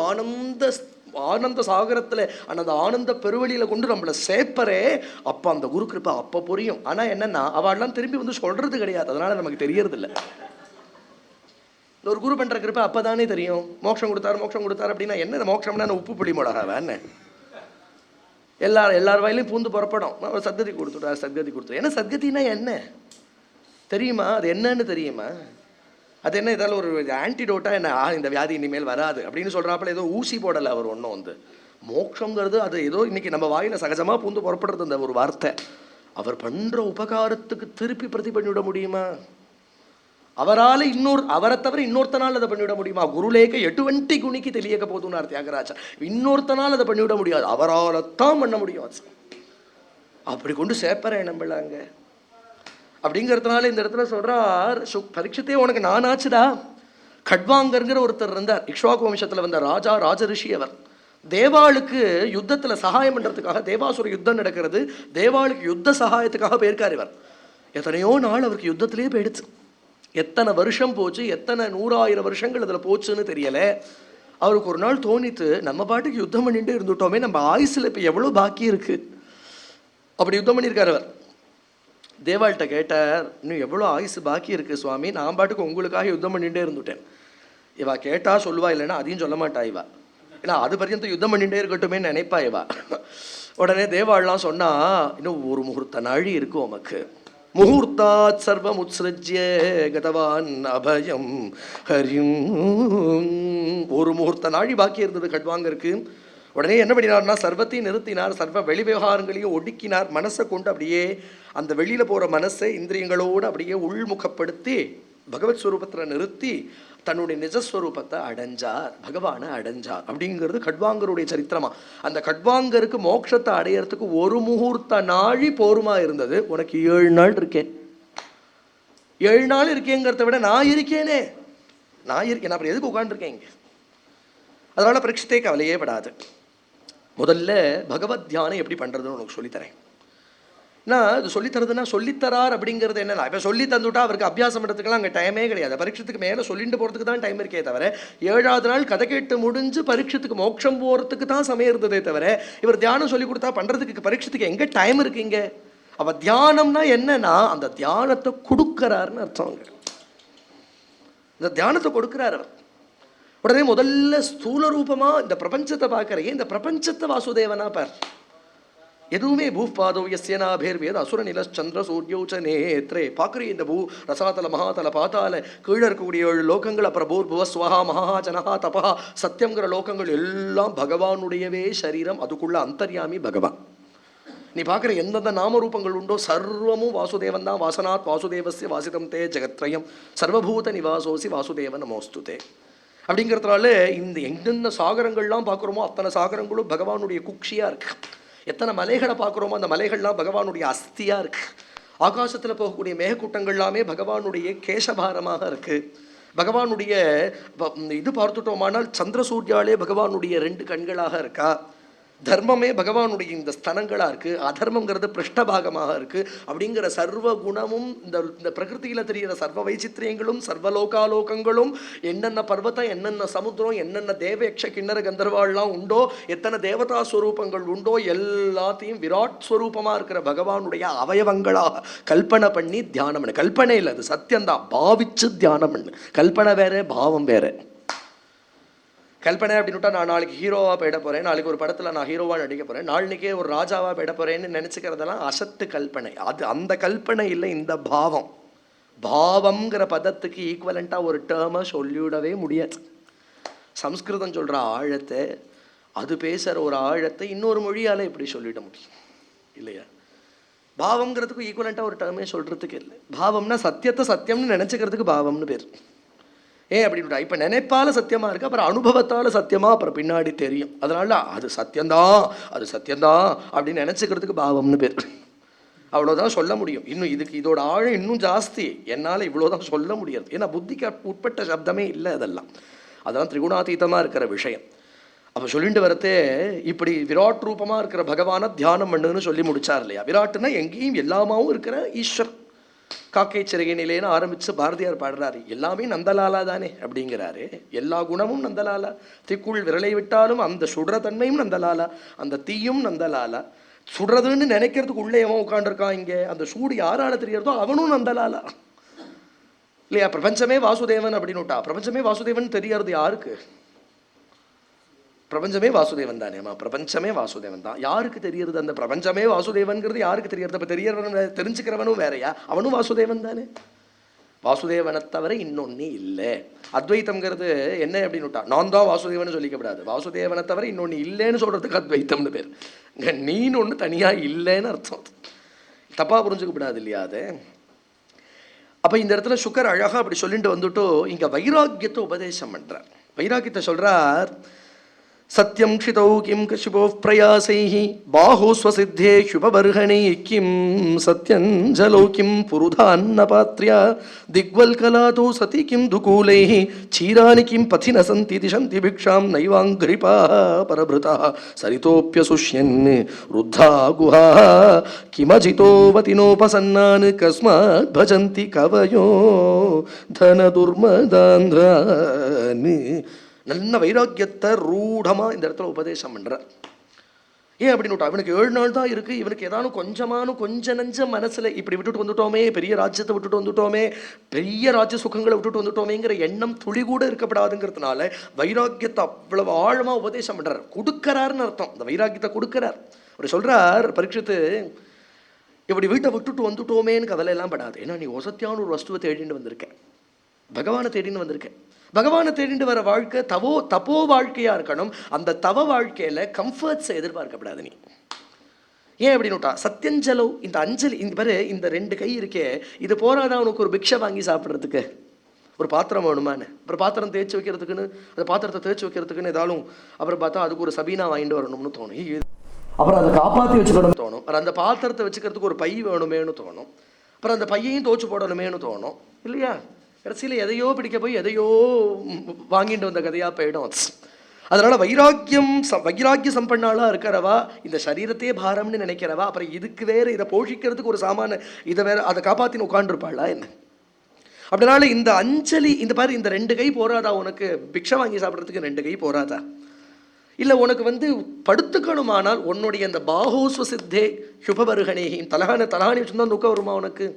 ஆனந்த சாகரத்துல அந்த ஆனந்த பெருவழியில கொண்டு நம்மளை சேர்ப்பரே. அப்ப அந்த குரு கிருப்பை அப்ப புரியும். ஆனா என்னன்னா அவெல்லாம் திரும்பி வந்து சொல்றது கிடையாது, அதனால நமக்கு தெரியறது இல்லை. ஒரு குரு பண்ற கிருப்பை அப்பதானே தெரியும். மோட்சம் கொடுத்தாரு அப்படின்னா என்ன மோட்சம்னா உப்பு புளி மிளகாவா என்ன? எல்லார் வாயிலையும் பூந்து புறப்படும். சத்கதி கொடுத்துட்டார். ஏன்னா சத்கதினா என்ன தெரியுமா? அது என்னன்னு தெரியுமா? அது என்ன ஏதாவது ஒரு ஆன்டிடோட்டா என்ன இந்த வியாதி இனிமேல் வராது அப்படின்னு சொல்றாப்புல ஏதோ ஊசி போடலை அவர் ஒன்றும் வந்து. மோட்சங்கிறது அது ஏதோ இன்னைக்கு நம்ம வாயில சகஜமா பூந்து புறப்படுறது அந்த ஒரு வார்த்தை. அவர் பண்ற உபகாரத்துக்கு திருப்பி பிரதி பண்ணிவிட முடியுமா? அவரால் அவரை தவிர இன்னொருத்தனால் அதை பண்ணிவிட முடியுமா? குருலேக்க 8 குணிக்கு தெரியக்க போதும்னார் தியாகராஜர். இன்னொருத்தனால் அதை பண்ணிவிட முடியாது, அவரால் தான் பண்ண முடியும். அப்படி கொண்டு சேர்ப்பறேன் நம்மளாங்க அப்படிங்கிறதுனால இந்த இடத்துல சொல்றார், பரீட்சத்தே உனக்கு நான் ஆச்சுடா. கட்வாங்கர்ங்கிற ஒருத்தர் இருந்தார், இக்ஷ்வாகு வம்சத்துல வந்த ராஜ ரிஷி. அவர் தேவாளுக்கு யுத்தத்துல சகாயம் பண்றதுக்காக, தேவாசுர யுத்தம் நடக்கிறது, தேவாளுக்கு யுத்த சகாயத்துக்காக போயிருக்கார் இவர். எத்தனையோ நாள் அவருக்கு யுத்தத்திலேயே போயிடுச்சு. எத்தனை வருஷம் போச்சு, எத்தனை 100,000 வருஷங்கள் அதுல போச்சுன்னு தெரியல. அவருக்கு ஒரு நாள் தோணித்து, நம்ம பாட்டுக்கு யுத்தம் பண்ணிட்டு இருந்துட்டோமே, நம்ம ஆயுசுல இப்ப எவ்வளவு பாக்கி இருக்கு. அப்படி யுத்தம் பண்ணியிருக்காரு அவர். தேவாள்கிட்ட கேட்டார், இன்னும் எவ்வளோ ஆயுசு பாக்கி இருக்கு சுவாமி, நான் பாட்டுக்கு உங்களுக்காக யுத்தம் பண்ணிட்டே இருந்துட்டேன். இவா கேட்டா சொல்லுவா, இல்லைன்னா அதையும் சொல்ல மாட்டா இவா. ஏன்னா அது பர்யந்தம் யுத்தம் பண்ணிட்டே இருக்கட்டுமே நினைப்பா இவா. உடனே தேவாள்லாம் சொன்னா, இன்னும் ஒரு முகூர்த்த நாழி இருக்கும் உமக்கு. முகூர்த்தாத் சர்வம் உத்ஸ்ருஜ்ய கதவான் அபயம் ஹரிம். ஒரு முகூர்த்த நாழி பாக்கி இருந்தது கட்வாங்கருக்கு. உடனே என்ன பண்ணினார்னா சர்வத்தையும் நிறுத்தினார், சர்வ வெளி விவகாரங்களையும் ஒடுக்கினார். மனசை கொண்டு அப்படியே அந்த வெளியில போற மனசை இந்திரியங்களோடு அப்படியே உள்முகப்படுத்தி பகவத் ஸ்வரூபத்தில் நிறுத்தி தன்னுடைய நிஜஸ்வரூபத்தை அடைஞ்சார், பகவானை அடைஞ்சார். அப்படிங்கிறது கட்வாங்கருடைய சரித்திரமா. அந்த கட்வாங்கருக்கு மோட்சத்தை அடையறதுக்கு ஒரு முகூர்த்த நாழி போருமா இருந்தது. உனக்கு 7 நாள் இருக்கேன். 7 நாள் இருக்கேங்கிறத விட நான் இருக்கேனே, நான் இருக்கேன், அப்புறம் எதுக்கு உட்காந்துருக்கேன் இங்க? அதனால பரீட்சத்தை கவலையே படாது. முதல்ல பகவத் தியானம் எப்படி பண்றதுன்னு உனக்கு சொல்லித்தரேன். நான் இது சொல்லித்தரதுன்னா சொல்லித்தரார் அப்படிங்கிறது என்னன்னா, இப்போ சொல்லி தந்துட்டா அவருக்கு அபியாசம் பண்ணுறதுக்கெல்லாம் அங்கே டைமே கிடையாது. பரீட்சத்துக்கு மேலே சொல்லிட்டு போகிறதுக்கு தான் டைம் இருக்கே தவிர, 7ஆவது நாள் கதை கேட்டு முடிஞ்சு பரீட்சத்துக்கு மோட்சம் போகிறதுக்கு தான் சமயம் இருந்ததே தவிர, இவர் தியானம் சொல்லி கொடுத்தா பண்ணுறதுக்கு பரீட்சத்துக்கு எங்கே டைம் இருக்குங்க? அவ தியானம்னா என்னன்னா அந்த தியானத்தை கொடுக்கறாருன்னு அர்த்தம். இந்த தியானத்தை கொடுக்கிறார் அவர். உடனே முதல்ல ஸ்தூல ரூபமா இந்த பிரபஞ்சத்தை பார்க்கறே, இந்த பிரபஞ்சத்தை வாசுதேவனா பார். எதுவுமே பூபாதோ யஸ்யனாபேர் வேத அசுர நில சந்திர சூரியோச்ச நேத்ரே பார்க்குறீ. இந்த பூ ரசாதல மகாதல பாத்தால கீழே இருக்கக்கூடிய 7 லோகங்கள், அப்புறம் பூர் புவ ஸ்வஹா மகா ஜனஹா தபஹா சத்தியங்கிற லோகங்கள் எல்லாம் பகவானுடையவே சரீரம். அதுக்குள்ள அந்தர்யாமி பகவான். நீ பார்க்குற எந்தெந்த நாமரூபங்கள் உண்டோ சர்வமும் வாசுதேவன் தான். வாசனாத் வாசுதேவஸ்ய வாசிதம் தே ஜெகத்ரயம் சர்வபூத நிவாசோசி வாசுதேவ நமோஸ்துதே. அப்படிங்கிறதுனால இந்த எந்தெந்த சாகரங்கள்லாம் பார்க்குறோமோ அத்தனை சாகரங்களும் பகவானுடைய குக்ஷியாக இருக்கு. எத்தனை மலைகளை பார்க்குறோமோ அந்த மலைகள்லாம் பகவானுடைய அஸ்தியாக இருக்கு. ஆகாசத்தில் போகக்கூடிய மேகக்கூட்டங்கள் எல்லாமே பகவானுடைய கேசபாரமாக இருக்கு. பகவானுடைய இது பார்த்துட்டோமானால் சந்திரசூர்யாலே பகவானுடைய 2 கண்களாக இருக்கா. தர்மமே பகவானுடைய இந்த ஸ்தனங்களா இருக்கு, அதர்மங்கிறது பிருஷ்டபாகமாக இருக்கு. அப்படிங்கிற சர்வ குணமும் இந்த பிரகிருதியில தெரிகிற சர்வ வைச்சித்திரியங்களும் சர்வலோகாலோகங்களும் என்னென்ன பர்வத்தம், என்னென்ன சமுத்திரம், என்னென்ன தேவயக்ஷ கிண்ணற கந்தர்வாள்லாம் உண்டோ, எத்தனை தேவதா ஸ்வரூபங்கள் உண்டோ, எல்லாத்தையும் விராட் ஸ்வரூபமா இருக்கிற பகவானுடைய அவயவங்களாக கல்பனை பண்ணி தியானம் பண்ணு. கல்பனை இல்லை, அது சத்தியம்தான். பாவிச்சு தியானம் பண்ணு. கல்பனை வேற, பாவம் வேற. கல்பனை அப்படின்னுட்டா நான் நாளைக்கு ஹீரோவாக போயிட போகிறேன், நாளைக்கு ஒரு படத்தில் நான் ஹீரோவாக நடிக்க போகிறேன், நாளைக்கே ஒரு ராஜாவாக போயிட போகிறேன்னு நினச்சிக்கிறதெல்லாம் அசட்டு கல்பனை. அது அந்த கல்பனை இல்லை, இந்த பாவம். பாவம்ங்கிற பதத்துக்கு ஈக்குவலண்ட்டாக ஒரு டேர்மை சொல்லிவிடவே முடியாது. சம்ஸ்கிருதம் சொல்கிற ஆழத்தை, அது பேசுகிற ஒரு ஆழத்தை இன்னொரு மொழியால் எப்படி சொல்லிட முடியும் இல்லையா? பாவம்ங்கிறதுக்கு ஈக்குவலண்ட்டாக ஒரு டேர்மே சொல்கிறதுக்கு இல்லை. பாவம்னா சத்தியத்தை சத்தியம்னு நினச்சிக்கிறதுக்கு பாவம்னு பேர். ஏன் அப்படின்ட்டா, இப்போ நினைப்பால சத்தியமாக இருக்குது, அப்புறம் அனுபவத்தால் சத்தியமாக அப்புறம் பின்னாடி தெரியும். அதனால அது சத்தியம்தான், அது சத்தியம்தான் அப்படின்னு நினச்சிக்கிறதுக்கு பாவம்னு பேர். அவ்வளோதான் சொல்ல முடியும். இன்னும் இதுக்கு இதோட ஆழம் இன்னும் ஜாஸ்தி. என்னால் இவ்வளோதான் சொல்ல முடியாது. ஏன்னா புத்திக்கு உட்பட்ட சப்தமே இல்லை அதெல்லாம். அதெல்லாம் திரிகுணாதீதமாக இருக்கிற விஷயம். அப்போ சொல்லிட்டு வரத்தே இப்படி விராட் ரூபமாக இருக்கிற பகவானை தியானம் பண்ணுன்னு சொல்லி முடிச்சார் இல்லையா? விராட்டுனா எங்கேயும் எல்லாமாவும் இருக்கிற ஈஸ்வர். காக்கை சிறகை நிலைன்னு ஆரம்பித்து பாரதியார் பாடுறாரு, எல்லாமே நந்தலாலா தானே அப்படிங்கிறாரு. எல்லா குணமும் நந்தலாலா, தீக்குள் விரலை விட்டாலும் அந்த சுடுற தன்மையும் நந்தலாலா, அந்த தீயும் நந்தலாலா. சுடுறதுன்னு நினைக்கிறதுக்கு உள்ளே எவன் உட்காந்துருக்கான் இங்கே, அந்த சூடு யாரால தெரியறதோ அவனும் நந்தலாலா இல்லையா? பிரபஞ்சமே வாசுதேவன் அப்படின்னு விட்டா, பிரபஞ்சமே வாசுதேவன் தெரியறது யாருக்கு? பிரபஞ்சமே வாசுதேவன் தானேம்மா, பிரபஞ்சமே வாசுதேவன் தான். யாருக்கு தெரியறது அந்த பிரபஞ்சமே வாசுதேவன்கிறது? யாருக்கு தெரியறது? அப்போ தெரியறவன் தெரிஞ்சுக்கிறவனும் வேறையா? அவனும் வாசுதேவன் தானே. வாசுதேவனை தவிர இன்னொன்னு இல்லை. அத்வைத்தம்ங்கிறது என்ன அப்படின்னு விட்டா, நான் தான் வாசுதேவன் சொல்லிக்கப்படாது. வாசுதேவனை தவிர இன்னொன்று இல்லைன்னு சொல்றதுக்கு அத்வைத்தம்னு பேர். நீன்னு ஒன்று தனியாக இல்லைன்னு அர்த்தம். தப்பா புரிஞ்சுக்கப்படாது இல்லையா அது? அப்போ இந்த இடத்துல சுக்கர் அழகா அப்படி சொல்லிட்டு வந்துட்டோ இங்க வைராக்கியத்தை உபதேசம் பண்றார். வைராக்கியத்தை சொல்றார், சத்யம் க்ஷிதௌ கிம் கஷிபோ பிரயாசைஹ பாஹோ ஸ்வசித்தே சுபபர்ஹணை கிம் சத்யஞ்சலோ கிம் புருதான்ன பாத்ர்யா திக்வல்கலாதோ சதி கிம் துகூலைஹ சீராணி கிம் பதின சந்தி திஷந்தி பிக்ஷாம் நைவாங்கிரிபா பரபிருதா சரிதோப்யசுஷ்யன் ருத்தா குஹா கிமஜிதோவதினோபசன்னான் கஸ்மாத் பஜந்தி கவயோ தனதுர்மதாந்த்ரான். நல்ல வைராக்கியத்தை ரூಢமாக இந்த இடத்துல உபதேசம் பண்ணுறார். ஏன் அப்படின்னு விட்டா, இவனுக்கு 7 நாள் தான் இருக்குது, இவனுக்கு ஏதானும் கொஞ்ச நஞ்ச மனசில் இப்படி விட்டுட்டு வந்துட்டோமே, பெரிய ராஜ்யத்தை விட்டுட்டு வந்துட்டோமே, பெரிய ராஜ்ய சுகங்களை விட்டுட்டு வந்துட்டோமேங்கிற எண்ணம் துளி கூட இருக்கப்படாதுங்கிறதுனால வைராக்கியத்தை அவ்வளவு ஆழமாக உபதேசம் பண்ணுறார். கொடுக்கறாருன்னு அர்த்தம். இந்த வைராக்கியத்தை கொடுக்குறார். அவர் சொல்கிறார், பரீட்சித்து இப்படி வீட்டை விட்டுட்டு வந்துட்டோமேன்னு கவலையெல்லாம் படாது. ஏன்னா நீ வசத்தியான ஒரு வஸ்துவை தேடிட்டு வந்திருக்கேன், பகவானை தேடின்னு வந்திருக்கேன். பகவானை தேடிட்டு வர வாழ்க்கை தப்போ வாழ்க்கையாக இருக்கணும். அந்த தவ வாழ்க்கையில் கம்ஃபர்ட்ஸை எதிர்பார்க்கப்படாது நீ. ஏன் அப்படின்னு விட்டா, சத்யஞ்சலோ இந்த அஞ்சலி, இந்த பாரு, இந்த 2 கை இருக்கே, இது போராதான் உனக்கு ஒரு பிக்ஷை வாங்கி சாப்பிட்றதுக்கு. ஒரு பாத்திரம் வேணுமான்னு, அப்புறம் பாத்திரம் தேய்ச்சி வைக்கிறதுக்குன்னு, அந்த பாத்திரத்தை தேய்ச்சி வைக்கிறதுக்குன்னு ஏதாலும் அப்புறம் பார்த்தா அதுக்கு ஒரு சபீனா வாங்கிட்டு வரணும்னு தோணும். அப்புறம் அதை காப்பாற்றி வச்சுக்கணும்னு தோணும். அப்புறம் அந்த பாத்திரத்தை வச்சுக்கிறதுக்கு ஒரு பை வேணுமேனு தோணும். அப்புறம் அந்த பையையும் தோச்சு போடணுமேனு தோணும் இல்லையா? கடைசியில் எதையோ பிடிக்க போய் எதையோ வாங்கிட்டு வந்த கதையாக போயிடும். அதனால் வைராக்கிய சம்பன்னாளாக இருக்கிறவா, இந்த சரீரத்தையே பாரம்னு நினைக்கிறவா, அப்புறம் இதுக்கு வேறு இதை போஷிக்கிறதுக்கு ஒரு சாமான இதை வேறு அதை காப்பாற்றின்னு உட்காந்துருப்பாளா என்ன? அப்படினால இந்த அஞ்சலி, இந்த பாரு, இந்த 2 கை போராதா உனக்கு? பிக்ஷை வாங்கி சாப்பிட்றதுக்கு 2 கை போராதா? இல்லை உனக்கு படுத்துக்கணுமானால் உன்னுடைய இந்த பாஹோஸ்வ சித்தே சுபபருகனேகி தலகாணி வச்சுருந்தா தூக்கம் வருமா உனக்கு?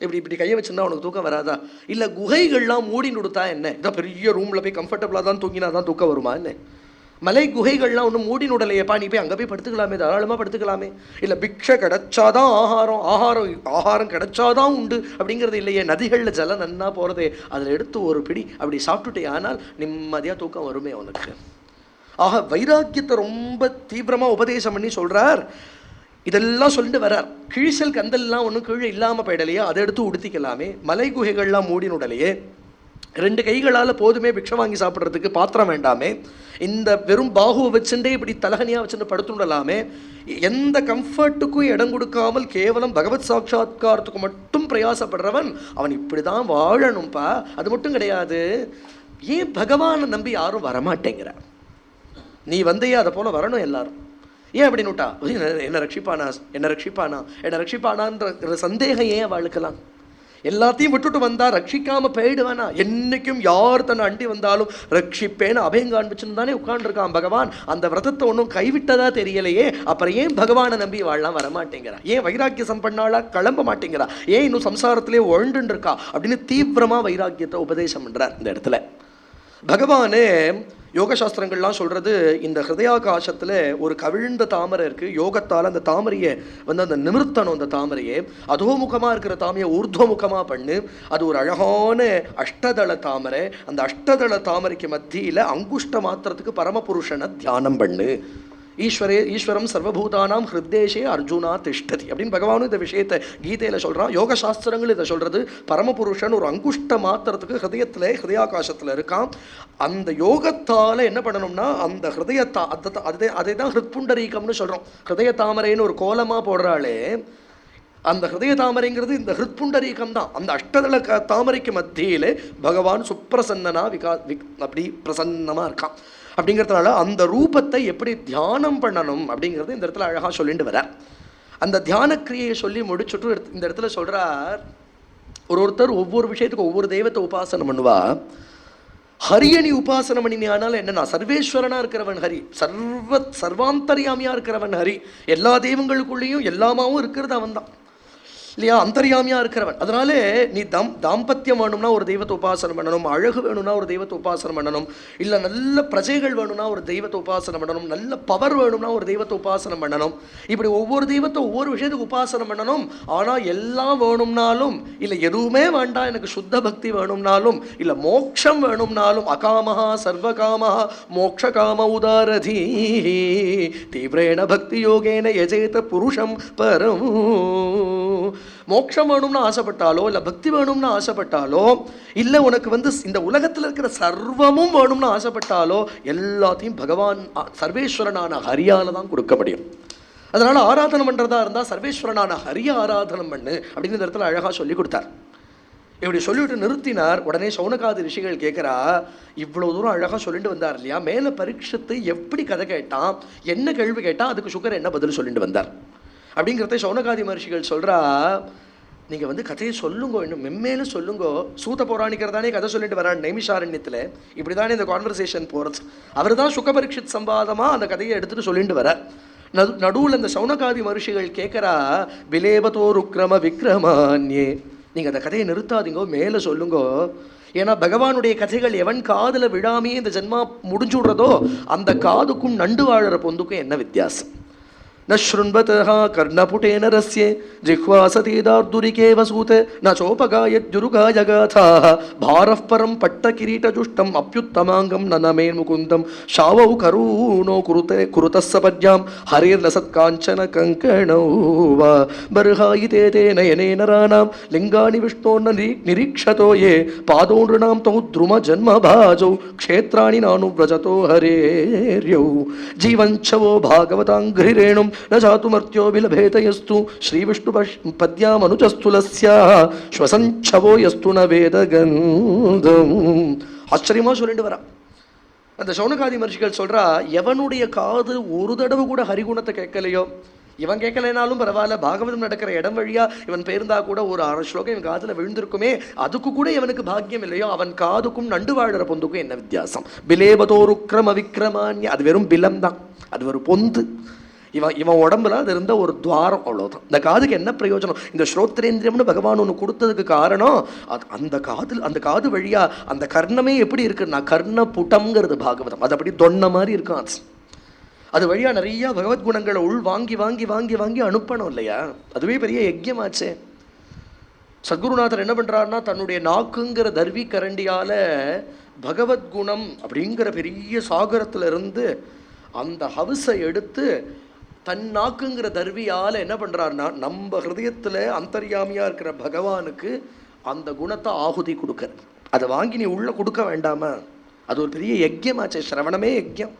இப்படி கையை வச்சுருந்தா உனக்கு தூக்கம் வராதா? இல்லை குகைகள்லாம் மூடின்னு கொடுத்தா என்ன? இதான் பெரிய ரூமில் போய் கம்ஃபர்டபுளாக தான் தூங்கினா தான் தூக்கம் வருமா என்ன? மலை குகைகள்லாம் ஒன்றும் மூடி நுடலையப்பா, நீ போய் அங்கே போய் படுத்துக்கலாமே, தாராளமாக படுத்துக்கலாமே. இல்லை பிக்ஷை கிடைச்சாதான் ஆகாரம் கிடைச்சாதான் உண்டு அப்படிங்கிறது இல்லையே. நதிகளில் ஜலம் நன்னா போகிறதே, அதில் எடுத்து ஒரு பிடி அப்படி சாப்பிட்டுட்டே ஆனால் நிம்மதியாக தூக்கம் வருமே உனக்கு. ஆக வைராக்கியத்தை ரொம்ப தீவிரமாக உபதேசம் பண்ணி சொல்கிறார். இதெல்லாம் சொல்லிட்டு வரார். கிழிசல் கந்தல்லாம் ஒன்றும் கீழே இல்லாமல் போயிடலையே, அதை எடுத்து உடுத்திக்கலாமே. மலை குகைகள்லாம் மூடினுடலையே, 2 கைகளால் போதுமே பிக்ஷை வாங்கி சாப்பிட்றதுக்கு பாத்திரம் வேண்டாமே. இந்த வெறும் பாகுவை வச்சுட்டே இப்படி தலகனியாக வச்சுட்டு படுத்துடலாமே. எந்த கம்ஃபர்ட்டுக்கும் இடம் கொடுக்காமல் கேவலம் பகவத் சாட்சாத்காரத்துக்கு மட்டும் பிரயாசப்படுறவன் அவன் இப்படி தான் வாழணும்ப்பா. அது மட்டும் கிடையாது, ஏன் பகவானை நம்பி யாரும் வரமாட்டேங்கிற? நீ வந்தையே அதை போல வரணும் எல்லாரும். ஏன் அப்படின்னு விட்டா, என்ன ரட்சிப்பானா என்ன ரட்சிப்பானா என்ன ரட்சிப்பானான்ற சந்தேகம் ஏன் அவளுக்கலாம்? எல்லாத்தையும் விட்டுட்டு வந்தா ரட்சிக்காம போயிடுவானா? என்னைக்கும் யார் தன்னை அண்டி வந்தாலும் ரட்சிப்பேன்னு அபயம் காண்பிச்சுன்னு தானே உட்கார்ந்துருக்கான் பகவான். அந்த விரதத்தை ஒன்றும் கைவிட்டதா தெரியலையே. அப்புறம் ஏன் பகவானை நம்பி வாழலாம் வரமாட்டேங்கிறா? ஏன் வைராக்கிய சம்பன்னாளா கிளம்ப மாட்டேங்கிறா? ஏன் இன்னும் சம்சாரத்திலே ஒழுண்டுன்னு இருக்கா அப்படின்னு தீவிரமா வைராக்கியத்தை உபதேசம் பண்றார் இந்த இடத்துல பகவானே. யோகசாஸ்திரங்கள்லாம் சொல்றது, இந்த ஹிருதயாகாசத்துல ஒரு கவிழ்ந்த தாமரை இருக்கு. யோகத்தால் அந்த தாமரையை அந்த நிமிர்த்தணும். அந்த தாமரையை அதோமுகமா இருக்கிற தாமரையை ஊர்துவமுகமா பண்ணு. அது ஒரு அழகான அஷ்டதள தாமரை. அந்த அஷ்டதள தாமரைக்கு மத்தியில அங்குஷ்ட மாத்திரத்துக்கு பரமபுருஷனை தியானம் பண்ணு. ஈஸ்வரம் சர்வபூதானாம் ஹிருத்தேஷே அர்ஜுனா திஷ்டதி அப்படின்னு பகவானும் இந்த விஷயத்தை கீதையில சொல்றான். யோக சாஸ்திரங்கள் இதை சொல்றது. பரமபுருஷன் ஒரு அங்குஷ்ட மாத்திரத்துக்கு ஹிருதயத்துல ஹிருதயாகாசத்துல இருக்கான். அந்த யோகத்தால என்ன பண்ணணும்னா அந்த ஹிருதயத்தா அதை தான் ஹிருத்புண்டரீகம்னு சொல்றோம். ஹிருதய தாமரைன்னு ஒரு கோலமா போடுறாளே, அந்த ஹிருதய தாமரைங்கிறது இந்த ஹிருத்புண்டரீகம் தான். அந்த அஷ்டதள தாமரைக்கு மத்தியிலே பகவான் சுப்பிரசன்னனா அப்படி பிரசன்னமா இருக்கான். அப்படிங்கிறதுனால அந்த ரூபத்தை எப்படி தியானம் பண்ணணும் அப்படிங்கிறது இந்த இடத்துல அழகாக சொல்லிட்டு வர. அந்த தியான கிரியை சொல்லி முடிச்சுட்டு இந்த இடத்துல சொல்றார், ஒருத்தர் ஒவ்வொரு விஷயத்துக்கு ஒவ்வொரு தெய்வத்தை உபாசனம் பண்ணுவா. ஹரியணி உபாசனம் பண்ணினால என்னன்னா, சர்வேஸ்வரனா இருக்கிறவன் ஹரி, சர்வாந்தரியாமியா இருக்கிறவன் ஹரி, எல்லா தெய்வங்களுக்குள்ளேயும் எல்லாமாவும் இருக்கிறது அவன் தான் இல்லையா, அந்தர்யாமியா இருக்கிறவன். அதனால நீ தாம்பத்தியம் வேணும்னா ஒரு தெய்வத்தை உபாசனம் பண்ணணும், அழகு வேணும்னா ஒரு தெய்வத்தை உபாசனம் பண்ணணும், இல்லை நல்ல பிரஜைகள் வேணும்னா ஒரு தெய்வத்தை உபாசனம் பண்ணணும், நல்ல பவர் வேணும்னா ஒரு தெய்வத்தை உபாசனம் பண்ணணும். இப்படி ஒவ்வொரு தெய்வத்தை ஒவ்வொரு விஷயத்துக்கு உபாசனம் பண்ணணும். ஆனால் எல்லாம் வேணும்னாலும், இல்லை எதுவுமே வேண்டாம் எனக்கு சுத்த பக்தி வேணும்னாலும், இல்லை மோட்சம் வேணும்னாலும், அகாமஹா சர்வகாமஹா மோட்ச காம உதாரதி தீவிரேண பக்தி யோகேன யஜேத புருஷம் பரம். மோட்சம் வேணும்னு ஆசைப்பட்டாலோ, இல்லை பக்தி வேணும்னு ஆசைப்பட்டாலோ, இல்லை உனக்கு இந்த உலகத்தில் இருக்கிற சர்வமும் வேணும்னு ஆசைப்பட்டாலோ, எல்லாத்தையும் பகவான் சர்வேஸ்வரனான ஹரியால தான் கொடுக்க முடியும். அதனால ஆராதனை பண்றதா இருந்தால் சர்வேஸ்வரனான ஹரிய ஆராதனம் பண்ணு அப்படின்னு இந்த இடத்துல அழகா சொல்லி கொடுத்தார். இப்படி சொல்லிவிட்டு நிறுத்தினார். உடனே சௌனகாதி ரிஷிகள் கேட்கிறா, இவ்வளவு தூரம் அழகா சொல்லிட்டு வந்தார் இல்லையா, மேல பரீட்சித்து எப்படி கதை கேட்டான், என்ன கேள்வி கேட்டான், அதுக்கு சுகர் என்ன பதில் சொல்லிட்டு வந்தார் அப்படிங்கிறத சௌனகாதி மகர்ஷிகள் சொல்றா. நீங்கள் கதையை சொல்லுங்கோ, இன்னும் மென்மேலும் சொல்லுங்கோ. சூத பௌராணிகர் தானே கதை சொல்லிட்டு வரான் நைமிஷாரண்யத்தில். இப்படி தானே இந்த கான்வர்சேஷன் போகிறது. அவர் தான் சுகபரீட்சித் சம்பாதமாக அந்த கதையை எடுத்துகிட்டு சொல்லிட்டு வர. நடுவில் இந்த சௌனகாதி மகர்ஷிகள் கேட்குறா, விலேபதோருக்ரம விக்ரமான்யே, நீங்கள் அந்த கதையை நிறுத்தாதீங்கோ, மேலே சொல்லுங்கோ. ஏன்னா பகவானுடைய கதைகள் எவன் காதில் விழாமையே இந்த ஜென்மா முடிஞ்சு விடுறதோ அந்த காதுக்கும் நண்டு வாழற பொந்துக்கும் என்ன வித்தியாசம்? न शृण्वतः कर्णपुटेन रस्ये जिह्वा सतीदार्दुरिके वसूते न चोपगायद्युरुगायगाथाः भारः परं पट्टकिरीटजुष्टम् अप्युत्तमाङ्गं ननमेन्मुकुन्दं शावौ करूणो कुरुतः सपद्यां हरेर्लसत्काञ्चन कङ्कणौ वा बर्हायिते ते नयनेन राणां लिङ्गानि विष्णोर्न निरीक्षतो ये पादो नृणां तौ द्रुमजन्मभाजौ क्षेत्राणि नानुव्रजतो हरेर्यौ जीवञ्छवो भागवताङ्घ्रिरेणुं न जातुमर्त्यो विलभेतयस्तु श्रीविष्णु पद्यामनुजस्तुलस्याः श्वसञ्छवो यस्तु न वेदगन्धम्. ஆச்சரியமா சொல்லிட்டு வரா. அந்த சௌனகாதி மகர்ஷிகள் சொல்றா, எவனுடைய காது ஒரு தடவை கூட ஹரிகுணத்தை கேட்கலையோ, இவன் கேட்கலைனாலும் பரவாயில்ல, பாகவதம் நடக்கிற இடம் வழியா இவன் பேர்ந்தா கூட ஒரு 6 ஸ்லோகம் இவன் காதுல விழுந்திருக்குமே, அதுக்கு கூட இவனுக்கு பாக்கியம் இல்லையோ, அவன் காதுக்கும் நண்டு வாழற பொந்துக்கும் என்ன வித்தியாசம்? பிலேபதோருக்ரம விக்ரமான்ய, அது வெறும் பிலம் தான், அது ஒரு பொந்து. இவன் உடம்புல அது இருந்த ஒரு துவாரம், அவ்வளோதான். இந்த காதுக்கு என்ன பிரயோஜனம்? இந்த ஸ்ரோத்ரேந்திரியம்னு பகவான் ஒன்று கொடுத்ததுக்கு காரணம் அந்த காது வழியா அந்த கர்ணமே எப்படி இருக்குன்னா, கர்ண புட்டம்ங்கிறது பாகவதம், அது அப்படி தொன்ன மாதிரி இருக்கும். அது வழியா நிறைய பகவத்குணங்களை உள் வாங்கி வாங்கி வாங்கி வாங்கி அனுப்பணும் இல்லையா? அதுவே பெரிய யஜ்யமாச்சே. சத்குருநாதர் என்ன பண்றாருன்னா, தன்னுடைய நாக்குங்கிற தர்வி கரண்டியால பகவத்குணம் அப்படிங்கிற பெரிய சாகரத்துல இருந்து அந்த ஹவுஸை எடுத்து தன் நாக்குங்கிற தர்வியால் என்ன பண்ணுறாருன்னா, நம்ம ஹிருதயத்தில் அந்தர்யாமியாக இருக்கிற பகவானுக்கு அந்த குணத்தை ஆகுதி கொடுக்க, அதை வாங்கி நீ உள்ளே கொடுக்க வேண்டாமா? அது ஒரு பெரிய யஜ்யமாச்சே. சிரவணமே யஜ்யம்.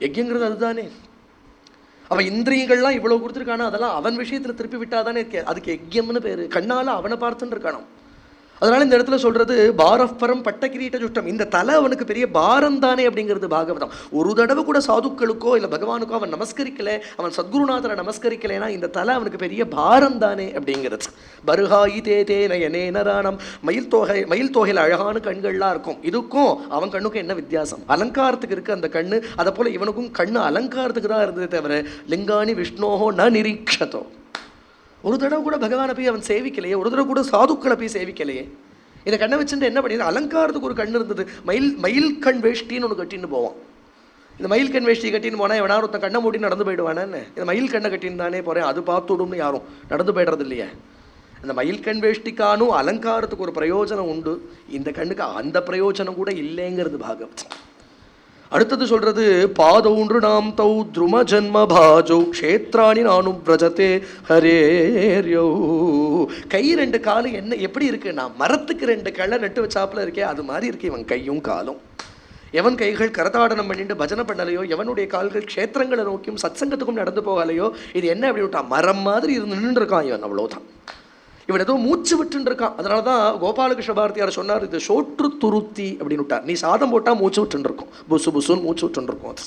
யஜ்யங்கிறது அதுதானே. அவன் இந்திரியங்கள்லாம் இவ்வளோ கொடுத்துருக்கானா, அதெல்லாம் அவன் விஷயத்தில் திருப்பி விட்டாதானே அதுக்கு யஜ்யம்னு பேர். கண்ணால் அவனை பார்த்துன்னு இருக்கானோ, அதனால இந்த இடத்துல சொல்றது பாரப்பரம் பட்ட கிரீட்ட சுட்டம், இந்த தலை அவனுக்கு பெரிய பாரம் தானே அப்படிங்கிறது பாகவதம். ஒரு தடவை கூட சாதுக்களுக்கோ இல்லை பகவானுக்கோ அவன் நமஸ்கரிக்கல, அவன் சத்குருநாதரை நமஸ்கரிக்கலைன்னா இந்த தலை அவனுக்கு பெரிய பாரம் தானே அப்படிங்கிறது. பருகாயி தே தே நயனேனரானம், மயில் தொகையில் அழகான கண்கள்லாம் இருக்கும், இதுக்கும் அவன் கண்ணுக்கும் என்ன வித்தியாசம்? அலங்காரத்துக்கு இருக்கு அந்த கண்ணு, அதை போல இவனுக்கும் கண்ணு அலங்காரத்துக்கு தான் இருந்ததே தவிர லிங்கானி விஷ்ணோஹோ ந நிரீக்ஷதோ. ஒரு தடவை கூட பகவானை போய் அவன் சேவிக்கலையே, ஒரு தடவை கூட சாதுக்களை போய் சேவிக்கலையே. இதை கண்ணை வச்சுட்டு என்ன பண்ணிடுது? அலங்காரத்துக்கு ஒரு கண் இருந்தது, மயில் கண் வேஷ்டின்னு ஒன்று கட்டின்னு போவான். இந்த மயில் கண் வேஷ்டி கட்டின்னு போனால் எவனா ஒருத்தன் கண்ணை மூட்டி நடந்து போயிடுவானே, இந்த மயில் கண்ணை கட்டின்னு தானே போகிறேன், அது பார்த்துடும்னு யாரும் நடந்து போய்டுறது இல்லையே. அந்த மயில் கண் வேஷ்டிக்கானும் அலங்காரத்துக்கு ஒரு பிரயோஜனம் உண்டு, இந்த கண்ணுக்கு அந்த பிரயோஜனம் கூட இல்லைங்கிறது பாகம். அடுத்தது சொல்றது பாதவுன்று நாம் தௌ துரும ஜன்ம பாஜௌ க்ஷேத்ராணி நானும் பிரஜதே ஹரேர்யோ. கை ரெண்டு காலும் என்ன எப்படி இருக்கு? நான் மரத்துக்கு ரெண்டு களை நட்டு வச்சாப்புல இருக்கே, அது மாதிரி இருக்கு இவன் கையும் காலும். எவன் கைகள் கரதாடனம் பண்ணிட்டு பஜனை பண்ணலையோ, எவனுடைய கால்கள் க்ஷேத்திரங்களை நோக்கியும் சத்சங்கத்துக்கும் நடந்து போகலையோ, இது என்ன அப்படி விட்டான்? மரம் மாதிரி இருந்து நின்று இருக்கான் இவன், அவ்வளவுதான். இவன் ஏதோ மூச்சு விட்டுன்னு இருக்கான். அதனால தான் கோபாலகிருஷ்ண பாரதியார் சொன்னார், இது சோற்று துருத்தி அப்படின்னு விட்டார். நீ சாதம் போட்டால் மூச்சு விட்டுன்னு இருக்கும், புசு புசுன்னு மூச்சு விட்டுன்னு இருக்கும். அது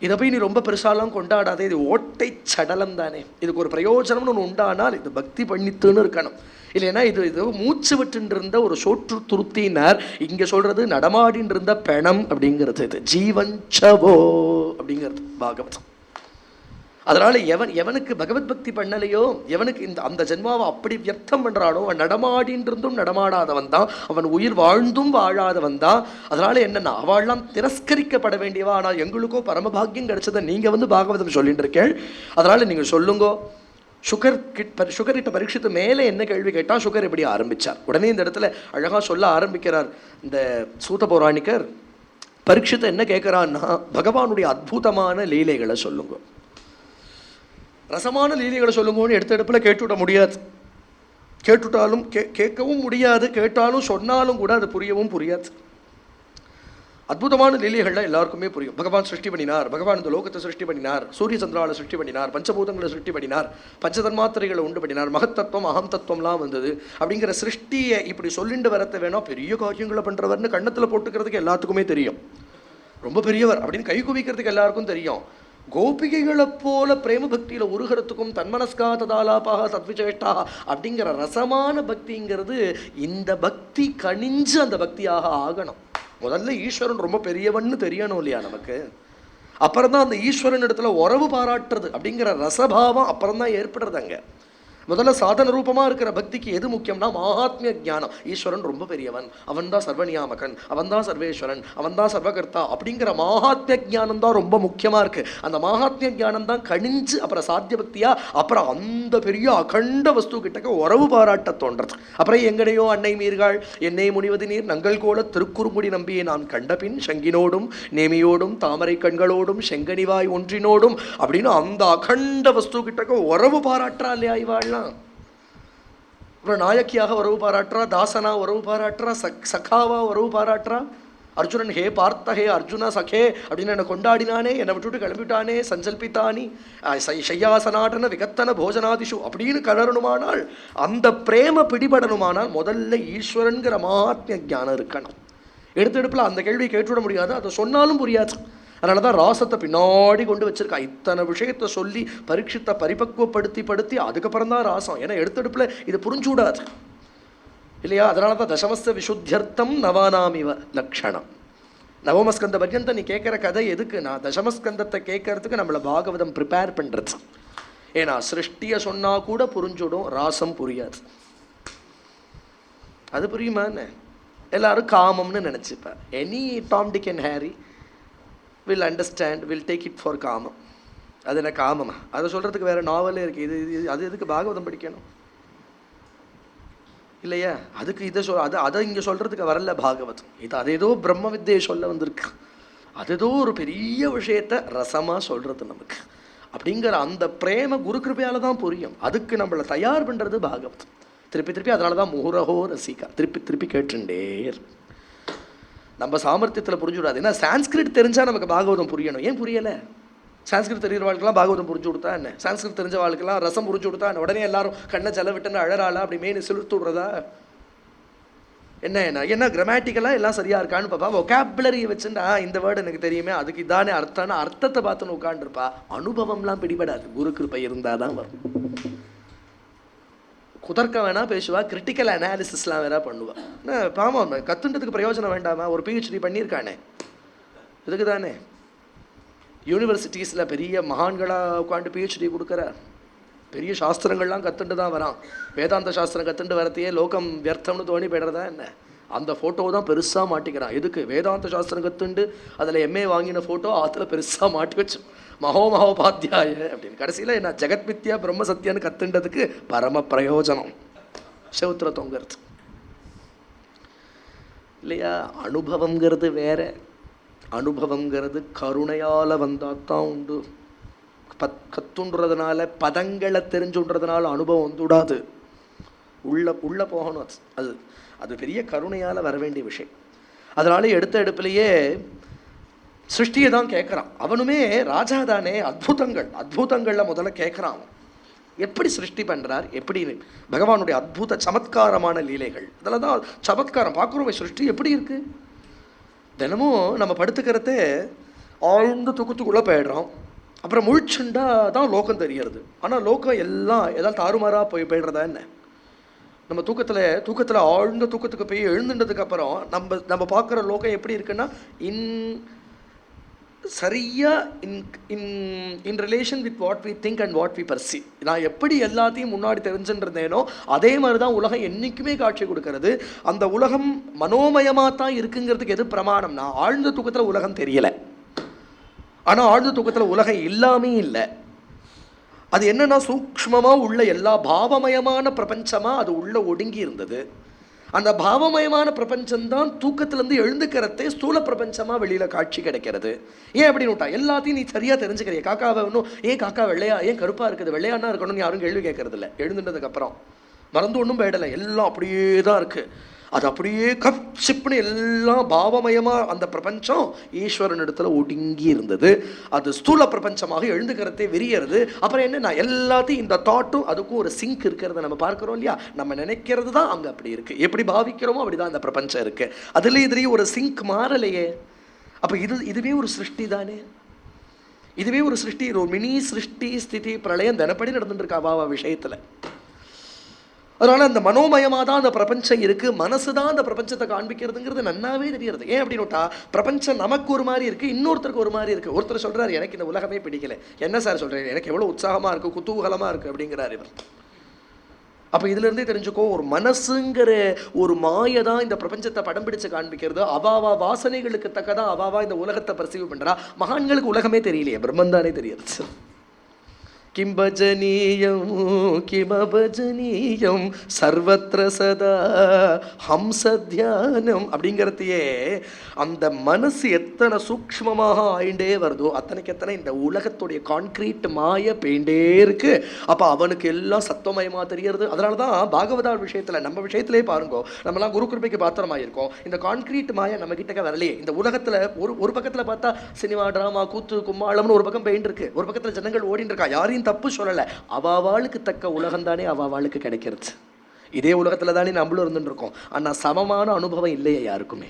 இதை போய் நீ ரொம்ப பெருசாலாம் கொண்டாடாதே, இது ஓட்டை சடலம் தானே, இதுக்கு ஒரு பிரயோஜனம்னு ஒன்று உண்டானால் இது பக்தி பண்ணித்துன்னு இருக்கணும். இல்லைன்னா இது மூச்சு விட்டுன்னு இருந்த ஒரு சோற்று துருத்தினார். இங்கே சொல்றது நடமாடின்னு இருந்த பெணம் அப்படிங்கிறது, இது ஜீவஞ்சவோ அப்படிங்கிறது பாகவதம். அதனால எவனுக்கு பகவத் பக்தி பண்ணலையோ, எவனுக்கு அந்த ஜென்மாவை அப்படி வியர்த்தம் பண்றானோ, அவன் நடமாடின்றிருந்தும் நடமாடாதவன் தான், அவன் உயிர் வாழ்ந்தும் வாழாதவன் தான். அதனால என்னன்னா அவள்லாம் திரஸ்கரிக்கப்பட வேண்டியவா. ஆனால் எங்களுக்கோ பரமபாகியம் கிடைச்சதை நீங்க பாகவதம் சொல்லிட்டு இருக்கேன். அதனால நீங்க சொல்லுங்கோ. சுகர்கிட்ட பரீட்சித்து மேலே என்ன கேள்வி கேட்டால் சுகர் எப்படி ஆரம்பிச்சார்? உடனே இந்த இடத்துல அழகா சொல்ல ஆரம்பிக்கிறார் இந்த சூத பௌராணிகர். பரீட்சித்தை என்ன கேட்கிறான்னா, பகவானுடைய அற்புதமான லீலைகளை சொல்லுங்க, ரசமான லீலைகளை சொல்லுங்கன்னு எடுப்பில் கேட்டுவிட முடியாது. கேட்டுட்டாலும் கேட்கவும் முடியாது, கேட்டாலும் சொன்னாலும் கூட அது புரியவும் புரியாது. அற்புதமான லீலைகள்லாம் எல்லாருக்குமே புரியும். பகவான் சிருஷ்டி பண்ணினார், பகவான் இந்த லோகத்தை சிருஷ்டி பண்ணினார், சூரிய சந்திராவை சிருஷ்டி பண்ணினார், பஞ்சபூதங்களை சிருஷ்டி பண்ணினார், பஞ்சதன்மாத்திரைகளை உண்டு பண்ணினார், மகத்தத்துவம் அகம் தத்துவம்லாம் வந்தது அப்படிங்கிற சிருஷ்டியை இப்படி சொல்லிட்டு வரத்த வேணா பெரிய காரியங்களை பண்ணுறவர்னு கண்ணத்தில் போட்டுக்கிறதுக்கு எல்லாத்துக்குமே தெரியும். ரொம்ப பெரியவர் அப்படின்னு கை குவிக்கிறதுக்கு எல்லாருக்கும் தெரியும். கோபிகைகளை போல பிரேம பக்தியில உருகிறதுக்கும் தன்மனஸ்கா ததாலாபாக சத்விசேஷ்டா அப்படிங்கிற ரசமான பக்திங்கிறது, இந்த பக்தி கணிஞ்சு அந்த பக்தியாக ஆகணும். முதல்ல ஈஸ்வரன் ரொம்ப பெரியவன்னு தெரியணும் இல்லையா நமக்கு. அப்புறம் தான் அந்த ஈஸ்வரன் இடத்துல உறவு பாராட்டுறது அப்படிங்கிற ரசபாவம் அப்புறம் தான் ஏற்படுறது. அங்க முதல்ல சாதன ரூபமாக இருக்கிற பக்திக்கு எது முக்கியம்னா மகாத்மிய ஜானம். ஈஸ்வரன் ரொம்ப பெரியவன், அவன் தான் சர்வநியாமகன், அவன் தான் சர்வேஸ்வரன், அவன் தான் சர்வகர்த்தா அப்படிங்கிற மகாத்மிய ஜானம் தான் ரொம்ப முக்கியமாக இருக்கு. அந்த மகாத்மிய ஜானம் தான் கணிஞ்சு அப்புறம் சாத்திய பக்தியா, அப்புறம் அந்த பெரிய அகண்ட வஸ்து கிட்டக்க உறவு பாராட்ட தோன்றது. அப்புறம் எங்கனையோ அன்னை மீர்கள் என்னை முனிவது நீர் நங்கள் கோல திருக்குறுங்குடி நம்பியை நான் கண்டபின் சங்கினோடும் நேமியோடும் தாமரை கண்களோடும் செங்கனிவாய் ஒன்றினோடும் அப்படின்னு அந்த அகண்ட வஸ்து கிட்டக்க உறவு பாராட்டுறா இல்லையா இவாள். அப்புறம் நாயக்கியாக உறவு பாராட்டுறா, தாசனா உறவு பாராட்டுறா, சகாவா உறவு பாராட்டுறா. அர்ஜுனன் ஹே பார்த்த ஹே அர்ஜுனா சகே அப்படின்னு என்னை கொண்டாடினானே, என்னை விட்டுட்டு கிளம்பிட்டானே, சஞ்சல்பித்தானி சையாசனாடன விகத்தன போஜனாதிஷு அப்படின்னு கலரணுமானால், அந்த பிரேம பிடிபடணுமானால் முதல்ல ஈஸ்வரன்கிற மகாத்மிய ஞானம் இருக்கணும். எடுத்தெடுப்பில் அந்த கேள்வி கேட்டுவிட முடியாது, அதை சொன்னாலும் புரியாது. அதனால தான் ராசத்தை பின்னாடி கொண்டு வச்சிருக்கா. இத்தனை விஷயத்தை சொல்லி பரீட்சித்தை பரிபக்குவப்படுத்தி அதுக்கப்புறம் தான் ராசம். ஏன்னா எடுத்தெடுப்பில் இது புரிஞ்சு விடாது இல்லையா. அதனால தான் தசமஸ்த விசுத்தியர்த்தம் நவானாமிவ லக்ஷணம். நவமஸ்கந்த பர்யந்த நீ கேட்குற கதை எதுக்கு? நான் தசமஸ்கந்தத்தை கேட்கறதுக்கு நம்மளை பாகவதம் ப்ரிப்பேர் பண்ணுறது. ஏன்னா சிருஷ்டியை சொன்னால் கூட புரிஞ்சுடும், ராசம் புரியாது. அது புரியுமா? எல்லாரும் காமம்னு நினச்சிப்பேன். Any Tom Dick and Harry will understand, will take it for காமம். அது என்ன காமமா? அதை சொல்கிறதுக்கு வேறு நாவலே இருக்குது. இது அது எதுக்கு பாகவதம் படிக்கணும் இல்லையா? அதுக்கு இதை அதை இங்கே சொல்கிறதுக்கு வரல பாகவதம். இது அதேதோ பிரம்ம வித்தியை சொல்ல வந்திருக்கு. அதேதோ ஒரு பெரிய விஷயத்தை ரசமாக சொல்கிறது நமக்கு அப்படிங்கிற அந்த பிரேம குரு கிருபையால் தான் புரியும். அதுக்கு நம்மளை தயார் பண்ணுறது பாகவதம். திருப்பி அதனால தான் முகுரஹோ ரசிகா திருப்பி கேட்டுண்டே நம்ம சாமர்த்தியத்தில் புரிஞ்சுவிடாது. ஏன்னா சான்ஸ்கிரிட் தெரிஞ்சால் நமக்கு பாகவதம் புரியணும். ஏன் புரியலை? சான்ஸ்கிரிட் தெரிகிற வாழ்க்கெல்லாம் பாகவதம் புரிஞ்சு கொடுத்தா என்ன? சான்ஸ்கிரிட் தெரிஞ்ச வாழ்க்கெல்லாம் ரசம் புரிஞ்சு கொடுத்தா என்ன? உடனே எல்லாரும் கண்ணை செலவிட்டுன்னு அழறாளா, அப்படி மெயின் செலுத்து விடுறதா? என்ன கிராமட்டிக்கலாக எல்லாம் சரியாக இருக்கான்னு பார்ப்பா. ஒகாபுலரியை வச்சுட்டா இந்த வேர்டு எனக்கு தெரியுமே அதுக்கு இதானே அர்த்தம்னு அர்த்தத்தை பார்த்துன்னு உட்காந்துருப்பா. அனுபவம்லாம் பிடிபடாது. குரு கிருபை இருந்தால் தான் வரும். குதர்க்க வேணா பேசுவா, கிரிட்டிக்கல் அனாலிசிஸ்லாம் வேணா பண்ணுவா. பாவம் கத்துன்றதுக்கு பிரயோஜனம் வேண்டாமா? ஒரு PhD பண்ணியிருக்கானே இதுக்கு தானே. யூனிவர்சிட்டிஸில் பெரிய மகான்களாக உட்காந்து PhD கொடுக்குறார். பெரிய சாஸ்திரங்கள்லாம் கற்றுண்டு தான் வரான். வேதாந்த சாஸ்திரம் கற்றுண்டு வரத்தையே லோகம் வியர்த்தம்னு தோணி போய்டுறதா என்ன? அந்த ஃபோட்டோ தான் பெருசாக மாட்டிக்கிறான். எதுக்கு? வேதாந்த சாஸ்திரம் கற்றுண்டு அதில் MA வாங்கின ஃபோட்டோ அதில் பெருசாக மாட்டி வச்சு மகோபாத்தியாய அப்படின்னு. கடைசியில் என்ன ஜெகத்மித்யா பிரம்ம சத்தியான்னு கற்றுண்டதுக்கு பரம பிரயோஜனம் செவுத்துல தொங்கிறது இல்லையா? அனுபவங்கிறது வேற. அனுபவங்கிறது கருணையால் வந்தால் தான் உண்டு. கத்துன்றதுனால பதங்களை தெரிஞ்சுன்றதுனால அனுபவம் வந்துடாது. உள்ள போகணும். அது அது பெரிய கருணையால் வர வேண்டிய விஷயம். அதனால எடுத்த எடுப்பிலேயே சிருஷ்டியை தான் கேட்குறான். அவனுமே ராஜா தானே. அத்புதங்களில் முதல்ல கேட்குறான். எப்படி சிருஷ்டி பண்ணுறார், எப்படி பகவானுடைய அத்புத சமத்காரமான லீலைகள், அதில் தான் சமத்காரம் பார்க்குறோம். சிருஷ்டி எப்படி இருக்குது? தினமும் நம்ம படுத்துக்கிறதே ஆழ்ந்து தூக்கத்துக்குள்ளே போயிடுறோம். அப்புறம் முழிச்சுண்டா தான் லோகம் தெரியறது. ஆனால் லோகம் எல்லாம் ஏதாவது தாறுமாறாக போயிடுறதா என்ன? நம்ம தூக்கத்தில் ஆழ்ந்த தூக்கத்துக்கு போய் எழுந்துட்டதுக்கப்புறம் நம்ம பார்க்குற லோகம் எப்படி இருக்குன்னா சரியாக in relation with what we think and what we perceive. நான் எப்படி எல்லாத்தையும் முன்னாடி தெரிஞ்சுருந்தேனோ அதே மாதிரி தான் உலகம் என்றைக்குமே காட்சி கொடுக்கறது. அந்த உலகம் மனோமயமாக தான் இருக்குங்கிறதுக்கு எது பிரமாணம்னா, ஆழ்ந்த தூக்கத்தில் உலகம் தெரியலை, ஆனால் ஆழ்ந்த தூக்கத்தில் உலகம் இல்லாமே இல்லை. அது என்னன்னா சூக்ஷ்மமாக உள்ள எல்லா பாவமயமான பிரபஞ்சமாக அது உள்ள ஒடுங்கி இருந்தது. அந்த பாவமயமான பிரபஞ்சம்தான் தூக்கத்திலேருந்து எழுந்துக்கிறதே ஸ்தூல பிரபஞ்சமாக வெளியில் காட்சி கிடைக்கிறது. ஏன் அப்படின்னு விட்டா எல்லாத்தையும் நீ சரியாக தெரிஞ்சுக்கிறிய. காக்காவை இன்னும் ஏன் காக்கா வெள்ளையா, ஏன் கருப்பாக இருக்குது, வெள்ளையானா இருக்கணும்னு யாரும் கேள்வி கேட்கறது இல்லை. எழுந்துட்டதுக்கப்புறம் மறந்து ஒன்றும் போயிடலை, எல்லாம் அப்படியே தான் இருக்குது. அது அப்படியே கப்சிப்னு எல்லாம் பாவமயமாக அந்த பிரபஞ்சம் ஈஸ்வரன் இடத்துல ஒடுங்கி இருந்தது. அது ஸ்தூல பிரபஞ்சமாக எழுந்துக்கிறதே விரியறது. அப்புறம் என்ன, நான் எல்லாத்தையும் இந்த தாட்டும் அதுக்கும் ஒரு சிங்க் இருக்கிறத நம்ம பார்க்குறோம் இல்லையா? நம்ம நினைக்கிறது தான் அங்கே அப்படி இருக்குது. எப்படி பாவிக்கிறோமோ அப்படி தான் அந்த பிரபஞ்சம் இருக்குது. அதுலேயே இதுலேயே ஒரு சிங்க் மாறலையே. அப்போ இதுவே ஒரு சிருஷ்டி தானே. இதுவே ஒரு சிருஷ்டி, ஒரு மினி சிருஷ்டி ஸ்திதி பிரளயம் தினப்படி நடந்துட்டு இருக்கா பாவா விஷயத்தில். அதனால் அந்த மனோமயமாக தான் அந்த பிரபஞ்சம் இருக்குது. மனசு தான் அந்த பிரபஞ்சத்தை காண்பிக்கிறதுங்கிறது நன்னாவே தெரியறது. ஏன் அப்படின்னுட்டா பிரபஞ்சம் நமக்கு ஒரு மாதிரி இருக்குது, இன்னொருத்தருக்கு ஒரு மாதிரி இருக்குது. ஒருத்தர் சொல்கிறார் எனக்கு இந்த உலகமே பிடிக்கல. என்ன சார் சொல்கிறேன், எனக்கு எவ்வளோ உற்சாகமாக இருக்குது, குதூகலமாக இருக்குது அப்படிங்கிறார் இவர். அப்போ இதுலேருந்தே தெரிஞ்சுக்கோ, ஒரு மனசுங்கிற ஒரு மாயை தான் இந்த பிரபஞ்சத்தை படம் பிடிச்சு காண்பிக்கிறது. அவாவா வாசனைகளுக்கு தக்கதான் அவாவா இந்த உலகத்தை பர்சீவ் பண்ணுறா. மகான்களுக்கு உலகமே தெரியலையே, பிரம்மந்தானே தெரியுது. கிம்பஜனீயம் கிமபஜனீயம் சர்வத்ர சதா ஹம்சத்யானம் அப்படிங்கிறதையே அந்த மனசு எத்தனை சூக்ஷ்மமாக ஆயிண்டே வருதோ அத்தனைக்கு எத்தனை இந்த உலகத்துடைய கான்கிரீட் மாய பெயிண்டே இருக்கு. அப்போ அவனுக்கு எல்லாம் சத்தமயமாக தெரியறது. அதனால தான் பாகவதா விஷயத்தில் நம்ம விஷயத்திலே பாருங்கோ, நம்மலாம் குரு கிருபைக்கு பாத்திரமாக இருக்கோம். இந்த கான்கிரீட் மாய நம்ம கிட்டக்க வரலையே. இந்த உலகத்தில் ஒரு பக்கத்தில் பார்த்தா சினிமா டிராமா கூத்து கும்மாளம்னு ஒரு பக்கம் பெயிண்ட் இருக்கு, ஒரு பக்கத்தில் ஜனங்கள் ஓடிட்டு இருக்கா. யாரையும் தப்பு சொல்லலை. அவாவாளுக்கு தக்க உலகம் தானே அவாவாளுக்கு கிடைக்கிறது. இதே உலகத்தில் தானே நம்மளும் இருந்துட்டு இருக்கோம். ஆனால் சமமான அனுபவம் இல்லையே யாருக்குமே.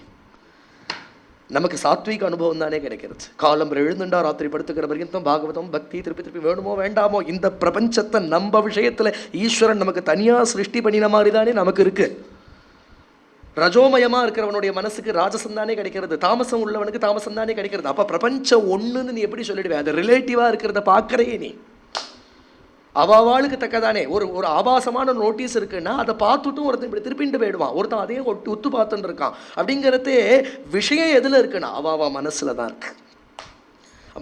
நமக்கு சாத்விக அனுபவம் தானே கிடைக்கிறது. காலம் எழுந்துண்டா ராத்திரி படுத்துக்கிற வரைக்கும் பாகவதம் பக்தி திருப்பி வேணுமோ வேண்டாமோ இந்த பிரபஞ்சத்தை நம்ம விஷயத்தில் ஈஸ்வரன் நமக்கு தனியாக சிருஷ்டி பண்ணின மாதிரி தானே நமக்கு இருக்கு. ரஜோமயமாக இருக்கிறவனுடைய மனசுக்கு ராஜசம் தானே கிடைக்கிறது, தாமசம் உள்ளவனுக்கு தாமசம் தானே கிடைக்கிறது. அப்போ பிரபஞ்சம் ஒன்றுன்னு நீ எப்படி சொல்லிடுவேன்? அது ரிலேட்டிவாக இருக்கிறத பார்க்குறையே நீ. அவாவாளுக்கு தக்கதானே. ஒரு ஆபாசமான நோட்டீஸ் இருக்குன்னா அதை பார்த்துட்டும் ஒருத்தன் இப்படி திருப்பிண்டு போயிடுவான், ஒருத்தன் அதையும் ஒத்து பார்த்துட்டு இருக்கான். அப்படிங்கிறதே விஷயம் எதில் இருக்குன்னா அவாவா மனசில் தான் இருக்கு.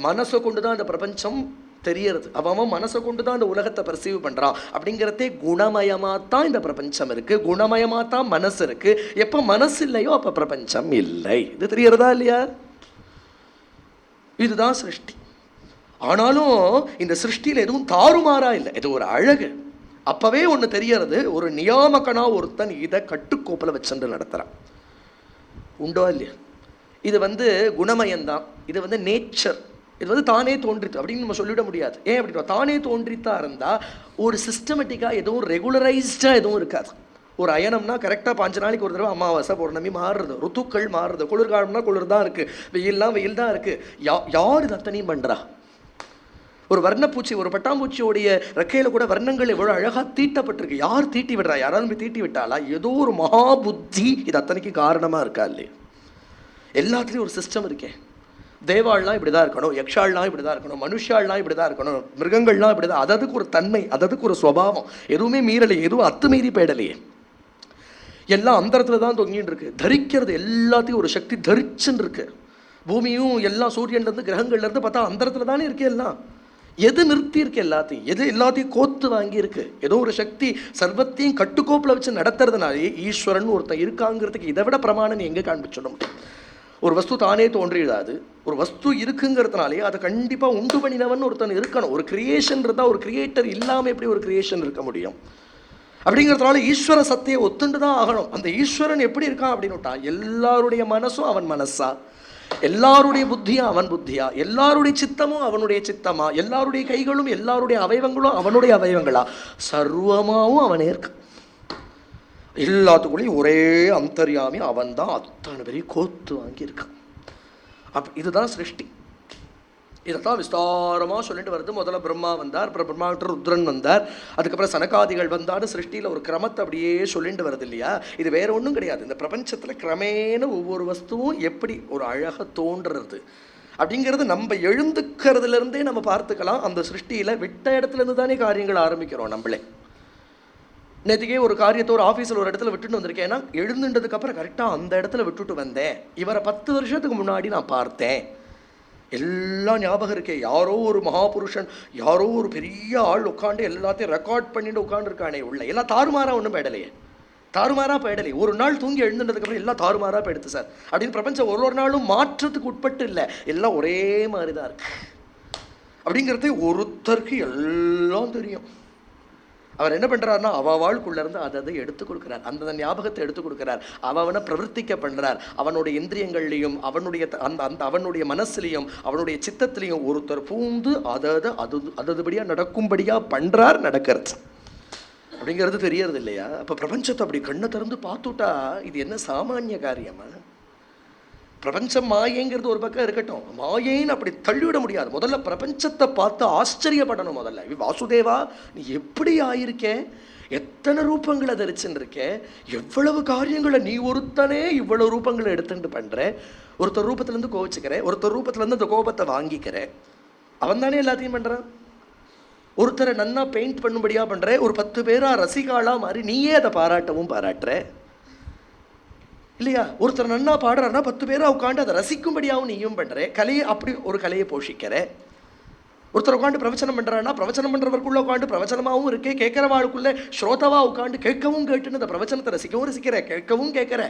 மனசை கொண்டு தான் அந்த பிரபஞ்சம் தெரியறது. அவன் மனசை கொண்டு தான் அந்த உலகத்தை பர்சீவ் பண்ணுறான். அப்படிங்கிறதே குணமயமாக தான் இந்த பிரபஞ்சம் இருக்குது, குணமயமாக தான் மனசு இருக்குது. எப்போ மனசு இல்லையோ அப்போ பிரபஞ்சம் இல்லை. இது தெரியறதா இல்லையா? இதுதான் சிருஷ்டி. ஆனாலும் இந்த சிருஷ்டியில் எதுவும் தாறுமாறா இல்லை, இது ஒரு அழகு. அப்பவே ஒன்று தெரியறது, ஒரு நியாமகனா ஒருத்தன் இதை கட்டுக்கோப்பில் வச்சுட்டு நடத்துகிறான். உண்டோ இல்லையா? இது குணமயம்தான், இது நேச்சர், இது தானே தோன்றித்து அப்படின்னு நம்ம சொல்லிவிட முடியாது. ஏன் அப்படின்னா தானே தோன்றித்தா இருந்தால் ஒரு சிஸ்டமேட்டிக்காக எதுவும் ரெகுலரைஸ்டாக எதுவும் இருக்காது. ஒரு அயனம்னா கரெக்டாக 5 நாளைக்கு ஒரு தடவை அமாவாசை பௌர்ணமி மாறுறது, ருத்துக்கள் மாறுறது, குளிர்காலம்னா குளிர் தான் இருக்குது, வெயில்னா வெயில் தான் இருக்குது. யார் இது அத்தனையும் பண்ணுறா? ஒரு வர்ணப்பூச்சி, ஒரு பட்டாம்பூச்சியோடைய ரெக்கையில் கூட வர்ணங்கள் எவ்வளோ அழகாக தீட்டப்பட்டிருக்கு. யார் தீட்டி விடுறா? யாராலும் போய் தீட்டி விட்டாளா? ஏதோ ஒரு மகா புத்தி இது அத்தனைக்கு காரணமாக இருக்கா இல்லையா? எல்லாத்துலேயும் ஒரு சிஸ்டம் இருக்கேன். தேவாள்லாம் இப்படி தான் இருக்கணும், யக்ஷாள்லாம் இப்படி தான் இருக்கணும், மனுஷாள்லாம் இப்படி தான் இருக்கணும், மிருகங்கள்லாம் இப்படி தான். அதுக்கு ஒரு தன்மை, அதுக்கு ஒரு சுபாவம். எதுவுமே மீறலையே, எதுவும் அத்துமீறி போயிடலையே. எல்லாம் அந்தரத்தில் தான் தொங்கின்னு இருக்கு. தரிக்கிறது எல்லாத்தையும் ஒரு சக்தி தரிச்சுன்னு இருக்கு. பூமியும் எல்லாம் சூரியன்லேருந்து கிரகங்கள்லேருந்து பார்த்தா அந்தரத்தில் தானே இருக்கு எல்லாம். எது நிறுத்தி இருக்கு எல்லாத்தையும்? எது எல்லாத்தையும் கோத்து வாங்கி இருக்கு? ஏதோ ஒரு சக்தி சர்வத்தையும் கட்டுக்கோப்பில் வச்சு நடத்துறதுனாலே ஈஸ்வரன் ஒருத்தன் இருக்காங்கிறதுக்கு இதை விட பிரமாணம் எங்கே காண்பிச்சிட முடியும்? ஒரு வஸ்து தானே தோன்றிடாது. ஒரு வஸ்து இருக்குங்கிறதுனாலே அதை கண்டிப்பாக உண்டு பண்ணினவன் ஒருத்தன் இருக்கணும். ஒரு கிரியேஷன் இருந்தால், ஒரு கிரியேட்டர் இல்லாமல் எப்படி ஒரு கிரியேஷன் இருக்க முடியும்? அப்படிங்கிறதுனால ஈஸ்வர சத்தியை ஒத்துண்டு தான் ஆகணும். அந்த ஈஸ்வரன் எப்படி இருக்கான் அப்படின்னுட்டா, எல்லாருடைய மனசும் அவன் மனசா, எல்லாருடைய புத்தியும் அவன் புத்தியா, எல்லாருடைய சித்தமும் அவனுடைய சித்தமா, எல்லாருடைய கைகளும் எல்லாருடைய அவயவங்களும் அவனுடைய அவயவங்களா, சர்வமாவும் அவனே இருக்கு. எல்லாத்துக்குள்ளேயும் ஒரே அந்தர்யாமி அவன் தான் அத்தனை பெரிய கோத்து வாங்கியிருக்கான். இதுதான் சிருஷ்டி. இதைத்தான் விஸ்தாரமாக சொல்லிட்டு வருது. முதல்ல பிரம்மா வந்தார், அப்புறம் பிரம்மாவிட்ட ருத்ரன் வந்தார், அதுக்கப்புறம் சனகாதிகள் வந்தார். சிருஷ்டியில் ஒரு கிரமத்தை அப்படியே சொல்லிட்டு வருது இல்லையா? இது வேற ஒன்றும் கிடையாது. இந்த பிரபஞ்சத்தில் கிரமேண ஒவ்வொரு வஸ்துவும் எப்படி ஒரு அழகாக தோன்றுறது அப்படிங்கிறது நம்ம எழுந்துக்கிறதுலேருந்தே நம்ம பார்த்துக்கலாம். அந்த சிருஷ்டியில் விட்ட இடத்துலேருந்து தானே காரியங்கள் ஆரம்பிக்கிறோம் நம்மளே. நேற்றுக்கே ஒரு காரியத்தை ஒரு ஆஃபீஸில் ஒரு இடத்துல விட்டுட்டு வந்திருக்கேன். ஏன்னா எழுந்துட்டதுக்கப்புறம் கரெக்டாக அந்த இடத்துல விட்டுட்டு வந்தேன். இவரை 10 வருஷத்துக்கு முன்னாடி நான் பார்த்தேன். எல்லாம் ஞாபகம் இருக்கே. யாரோ ஒரு மகாபுருஷன், யாரோ ஒரு பெரிய ஆள் உட்காந்து எல்லாத்தையும் ரெக்கார்ட் பண்ணிட்டு உட்காந்துருக்கானே உள்ள. எல்லாம் தாறுமாறாக ஒன்றும் போயிடலையே, தாறுமாறாக போயிடலை. ஒரு நாள் தூங்கி எழுந்துட்டதுக்கப்புறம் எல்லாம் தாறுமாறாக போயிடுது சார் அப்படின்னு பிரபஞ்சம் ஒரு நாளும் மாற்றத்துக்கு உட்பட்டு இல்லை, எல்லாம் ஒரே மாதிரி தான் இருக்கு அப்படிங்கிறது ஒருத்தருக்கு எல்லாம் தெரியும். அவர் என்ன பண்ணுறாருன்னா, வாழ்க்குள்ளேருந்து அதை எடுத்து கொடுக்குறார், அந்த ஞாபகத்தை எடுத்து கொடுக்குறார். அவனை பிரவர்த்திக்க பண்ணுறார். அவனுடைய இந்திரியங்கள்லையும் அவனுடைய அவனுடைய மனசுலையும் அவனுடைய சித்தத்திலையும் ஒருத்தர் பூந்து அதுபடியாக நடக்கும்படியாக பண்ணுறார், நடக்கிறது அப்படிங்கிறது தெரியறது இல்லையா? அப்போ பிரபஞ்சத்தை அப்படி கண்ணை திறந்து பார்த்துட்டா இது என்ன சாமானிய காரியமா? பிரபஞ்சம் மாயைங்கிறது ஒரு பக்கம் இருக்கட்டும், மாயைன்னு அப்படி தள்ளிவிட முடியாது. முதல்ல பிரபஞ்சத்தை பார்த்து ஆச்சரியப்படணும். முதல்ல வாசுதேவா நீ எப்படி ஆயிருக்கே, எத்தனை ரூபங்களை தரிச்சுன்னு இருக்கே, எவ்வளவு காரியங்களை நீ ஒருத்தனே இவ்வளவு ரூபங்களை எடுத்துட்டு பண்ற. ஒருத்தர் ரூபத்திலேருந்து கோவிச்சுக்கிற, ஒருத்தர் ரூபத்திலேருந்து அந்த கோபத்தை வாங்கிக்கிற, அவன் தானே எல்லாத்தையும் பண்றான். ஒருத்தரை நன்னா பெயிண்ட் பண்ணும்படியா பண்ற, ஒரு 10 பேரா ரசிகாலா மாதிரி நீயே அதை பாராட்டவும் பாராட்டுற இல்லையா? ஒருத்தர் நன்னா பாடுறாருன்னா 10 பேரா உட்காந்து அதை ரசிக்கும்படியாகவும் நீயும் பண்ற, கலையை அப்படி ஒரு கலையை போஷிக்கிற. ஒருத்தர் உட்காந்து பிரவச்சனம் பண்ணுறான்னா பிரவச்சனம் பண்ணுறவருக்குள்ள உட்காந்து பிரவச்சனமாகவும் இருக்கே, கேட்குறவாளுக்குள்ள ஸ்ரோதவா உட்காந்து கேட்கவும் கேட்டுன்னு அந்த பிரவச்சனத்தை ரசிக்கவும் ரசிக்கிற, கேட்கவும் கேட்குற,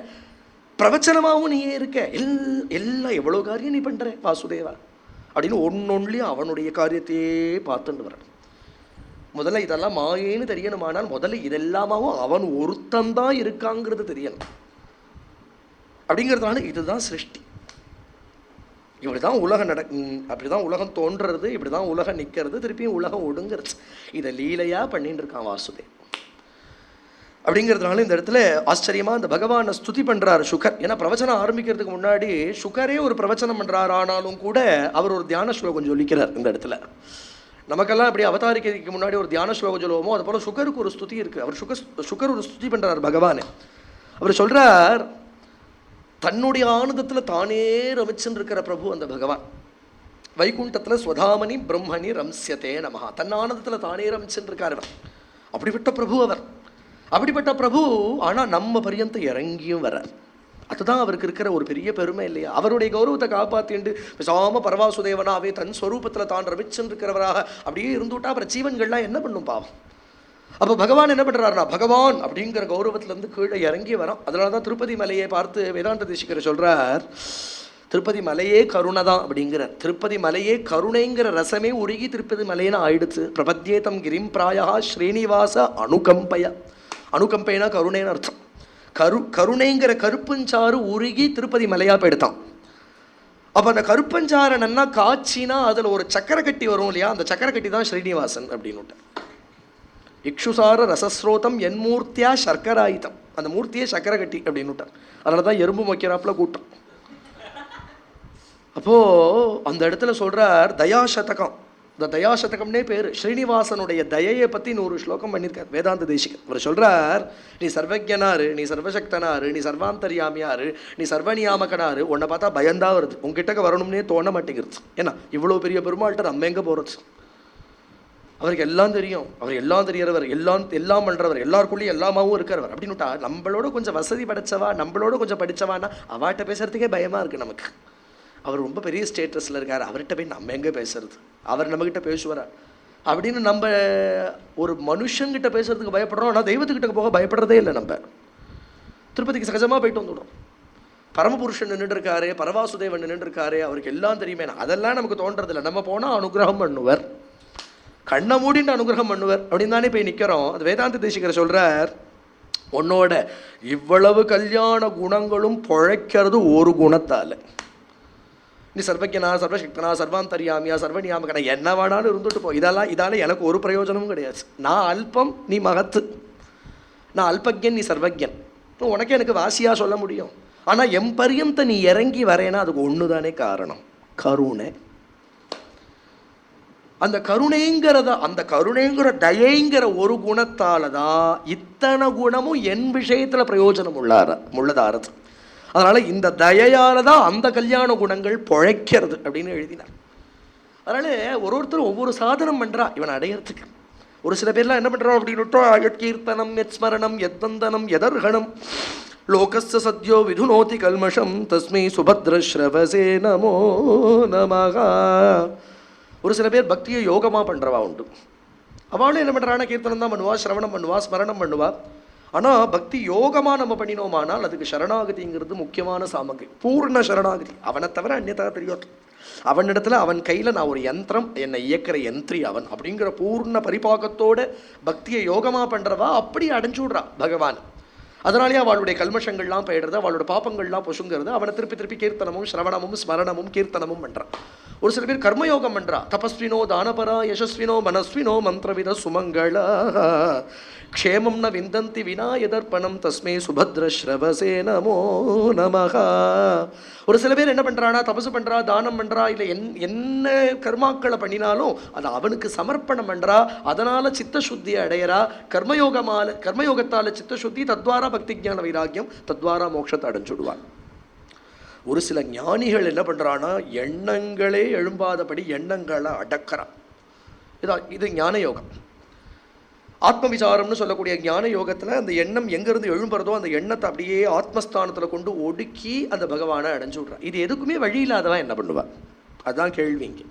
பிரவச்சனமாகவும் நீயே இருக்க. எல்லாம் எவ்வளோ காரியம் நீ பண்ணுற வாசுதேவா அப்படின்னு ஒன்னொன்னுலையும் அவனுடைய காரியத்தையே பார்த்துட்டு வரணும். முதல்ல இதெல்லாம் மாயேன்னு தெரியணுமானால் முதல்ல இதெல்லாமாவும் அவன் ஒருத்தந்தான் இருக்காங்கிறது தெரியணும். அப்படிங்கிறதுனால இதுதான் சிருஷ்டி. இப்படிதான் உலகம் அப்படிதான் உலகம் தோன்றுறது, இப்படிதான் உலகம் நிற்கிறது, திருப்பியும் உலகம் ஒடுங்கிறது. இதை லீலையா பண்ணிட்டு இருக்கான் வாசுதேவ். அப்படிங்கிறதுனால இந்த இடத்துல ஆச்சரியமா இந்த பகவானை ஸ்துதி பண்றாரு சுகர். ஏன்னா பிரவச்சனம் ஆரம்பிக்கிறதுக்கு முன்னாடி சுகரே ஒரு பிரவச்சனம் பண்றாரு. ஆனாலும் கூட அவர் ஒரு தியான ஸ்லோகம் சொல்லிக்கிறார் இந்த இடத்துல. நமக்கெல்லாம் இப்படி அவதாரிக்கிறதுக்கு முன்னாடி ஒரு தியான ஸ்லோகம் சொல்லுவோமோ அது போல சுகருக்கு ஒரு ஸ்துதி இருக்கு. அவர் சுகர் ஒரு ஸ்துதி பண்றார் பகவான். அவர் சொல்றார், தன்னுடைய ஆனந்தத்தில் தானே ரமிச்சுன்னு இருக்கிற பிரபு அந்த பகவான். வைகுண்டத்தில் ஸ்வதாமணி பிரம்மணி ரம்சியத்தே நமஹா. தன் ஆனந்தத்தில் தானே ரமிச்சுன்னு இருக்கார் அவர். அப்படிப்பட்ட பிரபு அவர். அப்படிப்பட்ட பிரபு ஆனால் நம்ம பரியந்த இறங்கியும் வரார். அதுதான் அவருக்கு இருக்கிற ஒரு பெரிய பெருமை இல்லையா? அவருடைய கௌரவத்தை காப்பாற்றிண்டு பேசாம பரவாசுதேவனாவே தன் ஸ்வரூபத்தில் தான் ரமிச்சுன்னு இருக்கிறவராக அப்படியே இருந்துவிட்டா அப்புறம் ஜீவன்கள்லாம் என்ன பண்ணும் பாவம்? அப்போ பகவான் என்ன பண்ணுறாருனா, பகவான் அப்படிங்கிற கௌரவத்திலேருந்து கீழே இறங்கி வரோம். அதனால தான் திருப்பதி மலையை பார்த்து வேதாந்த தேசிகர் சொல்கிறார், திருப்பதி மலையே கருணை தான் அப்படிங்கிறார். திருப்பதி மலையே கருணைங்கிற ரசமே உருகி திருப்பதி மலைன்னு ஆயிடுச்சு. பிரபத்யேதம் கிரிம் பிராயா ஸ்ரீனிவாச அனுகம்பய. அனுகம்பைனா கருணைன்னு அர்த்தம். கருணைங்கிற கருப்பஞ்சாறு உருகி திருப்பதி மலையா போயிடுத்தான். அப்போ அந்த கருப்பஞ்சாரை நன்னா காய்ச்சினா அதில் ஒரு சக்கரை கட்டி வரும் இல்லையா, அந்த சக்கரை கட்டி தான் ஸ்ரீனிவாசன் அப்படின்னு. இக்ஷுசார ரசஸ்ரோதம் என் மூர்த்தியா சர்க்கராயுதம். அந்த மூர்த்தியே சக்கரை கட்டி அப்படின்னு விட்டார். அதனால தான் எறும்பு மொக்கிறாப்புல கூட்டம். அப்போது அந்த இடத்துல சொல்கிறார் தயாசதகம். இந்த தயாசதகம்னே பேர். ஸ்ரீனிவாசனுடைய தயையை பற்றி 100 ஸ்லோகம் பண்ணியிருக்கார் வேதாந்த தேசிகர். அவர் சொல்கிறார், நீ சர்வஜனாரு, நீ சர்வசக்தனாரு, நீ சர்வாந்தரியாமியாரு, நீ சர்வநியாமகனாரு, உன்னை பார்த்தா பயந்தான் வருது, உங்ககிட்டக்க வரணும்னே தோண மாட்டேங்கிறது. ஏன்னா இவ்வளோ பெரிய பெருமாள்கிட்ட நம்ம எங்கே போகிறது? அவருக்கு எல்லாம் தெரியும், அவர் எல்லாம் தெரியறவர், எல்லாம் பண்ணுறவர், எல்லாருக்குள்ளேயும் எல்லாமாவும் இருக்கிறவர் அப்படின்னுட்டா நம்மளோட கொஞ்சம் வசதி படைச்சவா, நம்மளோட கொஞ்சம் படித்தவான்னா அவாட்ட பேசுறதுக்கே பயமாக இருக்குது நமக்கு. அவர் ரொம்ப பெரிய ஸ்டேட்டஸில் இருக்கார், அவர்கிட்ட போய் நம்ம எங்கே பேசுறது, அவர் நம்மக்கிட்ட பேசுவாரா அப்படின்னு நம்ம ஒரு மனுஷங்கிட்ட பேசுறதுக்கு பயப்படுறோம். ஆனால் தெய்வத்துக்கிட்ட போக பயப்படுறதே இல்லை. நம்ம திருப்பதிக்கு சகஜமாக போயிட்டு வந்துவிடும். பரமபுருஷன் நின்றுருக்காரு, பரவாசுதேவன் நின்றுருக்காரு, அவருக்கு எல்லாம் தெரியுமே. அதெல்லாம் நமக்கு தோன்றதில்லை. நம்ம போனால் அனுகிரகம் பண்ணுவர், கண்ணை மூடிட்டு அனுகிரகம் பண்ணுவர் அப்படின்னு தானே போய் நிற்கிறோம். அது வேதாந்த தேசிகர் சொல்கிறார், உன்னோட இவ்வளவு கல்யாண குணங்களும் பொழைக்கிறது ஒரு குணத்தால். நீ சர்வஜனா, சர்வசக்தனா, சர்வாந்தரியாமியா, சர்வநியாமகனா, என்ன வேணாலும் இருந்துட்டு போ. இதால் எனக்கு ஒரு பிரயோஜனமும் கிடையாது. நான் அல்பம், நீ மகத்து. நான் அல்பஜன், நீ சர்வஜன். உனக்கே எனக்கு வாசியாக சொல்ல முடியும். ஆனால் எம்பரியந்த நீ இறங்கி வரேன்னா அதுக்கு ஒன்று தானே காரணம், கருணை. அந்த கருணைங்கிற தயைங்கிற ஒரு குணத்தால் தான் இத்தனை குணமும் என் விஷயத்தில் பிரயோஜனம் உள்ளதாரது. அதனால் இந்த தயையால் தான் அந்த கல்யாண குணங்கள் பொழைக்கிறது அப்படின்னு எழுதினார். அதனால் ஒருத்தரும் ஒவ்வொரு சாதனம் பண்ணுறா இவன் அடையிறதுக்கு. ஒரு சில பேர்லாம் என்ன பண்ணுறோம் அப்படின்னுட்டோ கீர்த்தனம், எத்ஸ்மரணம், எத்வந்தனம், எதர்கணம், லோகஸ்ய சத்யோ விதுனோதி கல்மஷம் தஸ்மை சுபத்ரஸ்ரவசே நமோ நமஹ. ஒரு சில பேர் பக்தியை யோகமாக பண்ணுறவா உண்டு. அவளும் என்ன பண்ணுறான்னா கீர்த்தனம் தான் பண்ணுவா, சிரவணம் பண்ணுவா, ஸ்மரணம் பண்ணுவா. ஆனால் பக்தி யோகமாக நம்ம பண்ணினோமானால் அதுக்கு சரணாகதிங்கிறது முக்கியமான சாமகிரி, பூர்ண சரணாகதி. அவனை தவிர அந்நியதா தெரியும். அவனிடத்துல அவன் கையில் நான் ஒரு யந்திரம், என்னை இயக்கிற யந்திரி அவன் அப்படிங்கிற பூர்ண பரிபாகத்தோட பக்தியை யோகமாக பண்ணுறவா அப்படி அடைஞ்சு விட்றா பகவான். அதனாலேயே அவளுடைய கல்மஷங்கள்லாம் போயிடுறது, அவளோட பாப்பங்கள்லாம் பொசுங்கிறது. அவனை திருப்பி திருப்பி கீர்த்தனமும் சிரவணமும் ஸ்மரணமும் கீர்த்தனமும் பண்ணுறான். ஒரு சில பேர் கர்மயோகம் பண்ணுறா. தபஸ்வினோ தானபரா யசஸ்வினோ மனஸ்வினோ மந்திரவித சுமங்களா க்ஷேமம் ந விந்தந்தி வினா எதர்ப்பணம் தஸ்மே சுபத்ரஸ்ரவசே நமோ நமஹ. ஒரு சில பேர் என்ன பண்ணுறானா, தபசு பண்ணுறா, தானம் பண்ணுறா, இல்லை என்ன கர்மாக்களை பண்ணினாலும் அதை அவனுக்கு சமர்ப்பணம் பண்ணுறா. அதனால் சித்தசுத்தியை அடையிறா. கர்மயோகத்தால் சித்தசுத்தி, தத்வாரா பக்தி ஞான வைராக்கியம், தத்வாரா மோட்சத்தை அடைஞ்சுடுவான். ஒரு சில ஞானிகள் என்ன பண்ணுறான்னா எண்ணங்களே எழும்பாதபடி எண்ணங்களை அடக்கிறான். இது ஞான யோகம். ஆத்ம விசாரம்னு சொல்லக்கூடிய ஞான யோகத்தில் அந்த எண்ணம் எங்கேருந்து எழும்புறதோ அந்த எண்ணத்தை அப்படியே ஆத்மஸ்தானத்தில் கொண்டு ஒடுக்கி அந்த பகவானை அடைஞ்சு விட்றான். இது எதுக்குமே வழி இல்லாதவன் என்ன பண்ணுவான், அதுதான் கேள்வி இங்கே.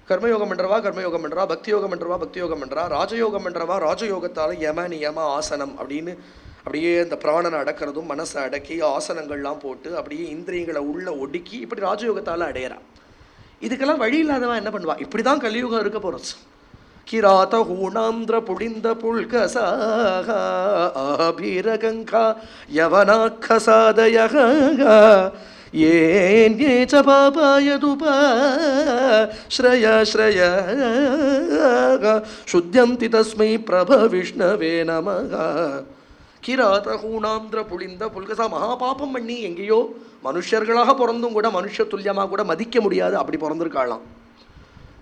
கர்மயோகம் பண்ணுறவா கர்மயோகம் பண்ணுறா, பக்தி யோகம் பண்ணுறவா பக்தி யோகம் பண்ணுறா, ராஜயோகம் பண்ணுறவா ராஜயோகத்தால் யம நியம ஆசனம் அப்படின்னு அப்படியே அந்த பிராணனை அடக்கிறதும் மனசை அடக்கி ஆசனங்கள்லாம் போட்டு அப்படியே இந்திரியங்களை உள்ள ஒடுக்கி இப்படி ராஜயோகத்தால் அடையிறான். இதுக்கெல்லாம் வழி இல்லாதவன் என்ன பண்ணுவான், இப்படி தான் கலியுகம் இருக்க போகிறது. கிராத ஹூணாந்திர புளிந்த புல்கசாக ஆபீரகங்கா யவனாக்கசாதயக ஏன்யே ச பாபாயதுப ஸ்ரய ஸ்ரய சுத்யந்தி தஸ்மை பிரப விஷ்ணவே நமக. கிராத ஹூணாந்திர புளிந்த புல்கசா, மகாபாபம் பண்ணி எங்கேயோ மனுஷர்களாக பிறந்தும் கூட மனுஷ துல்லியமாக கூட மதிக்க முடியாது அப்படி பிறந்திருக்காளாம்.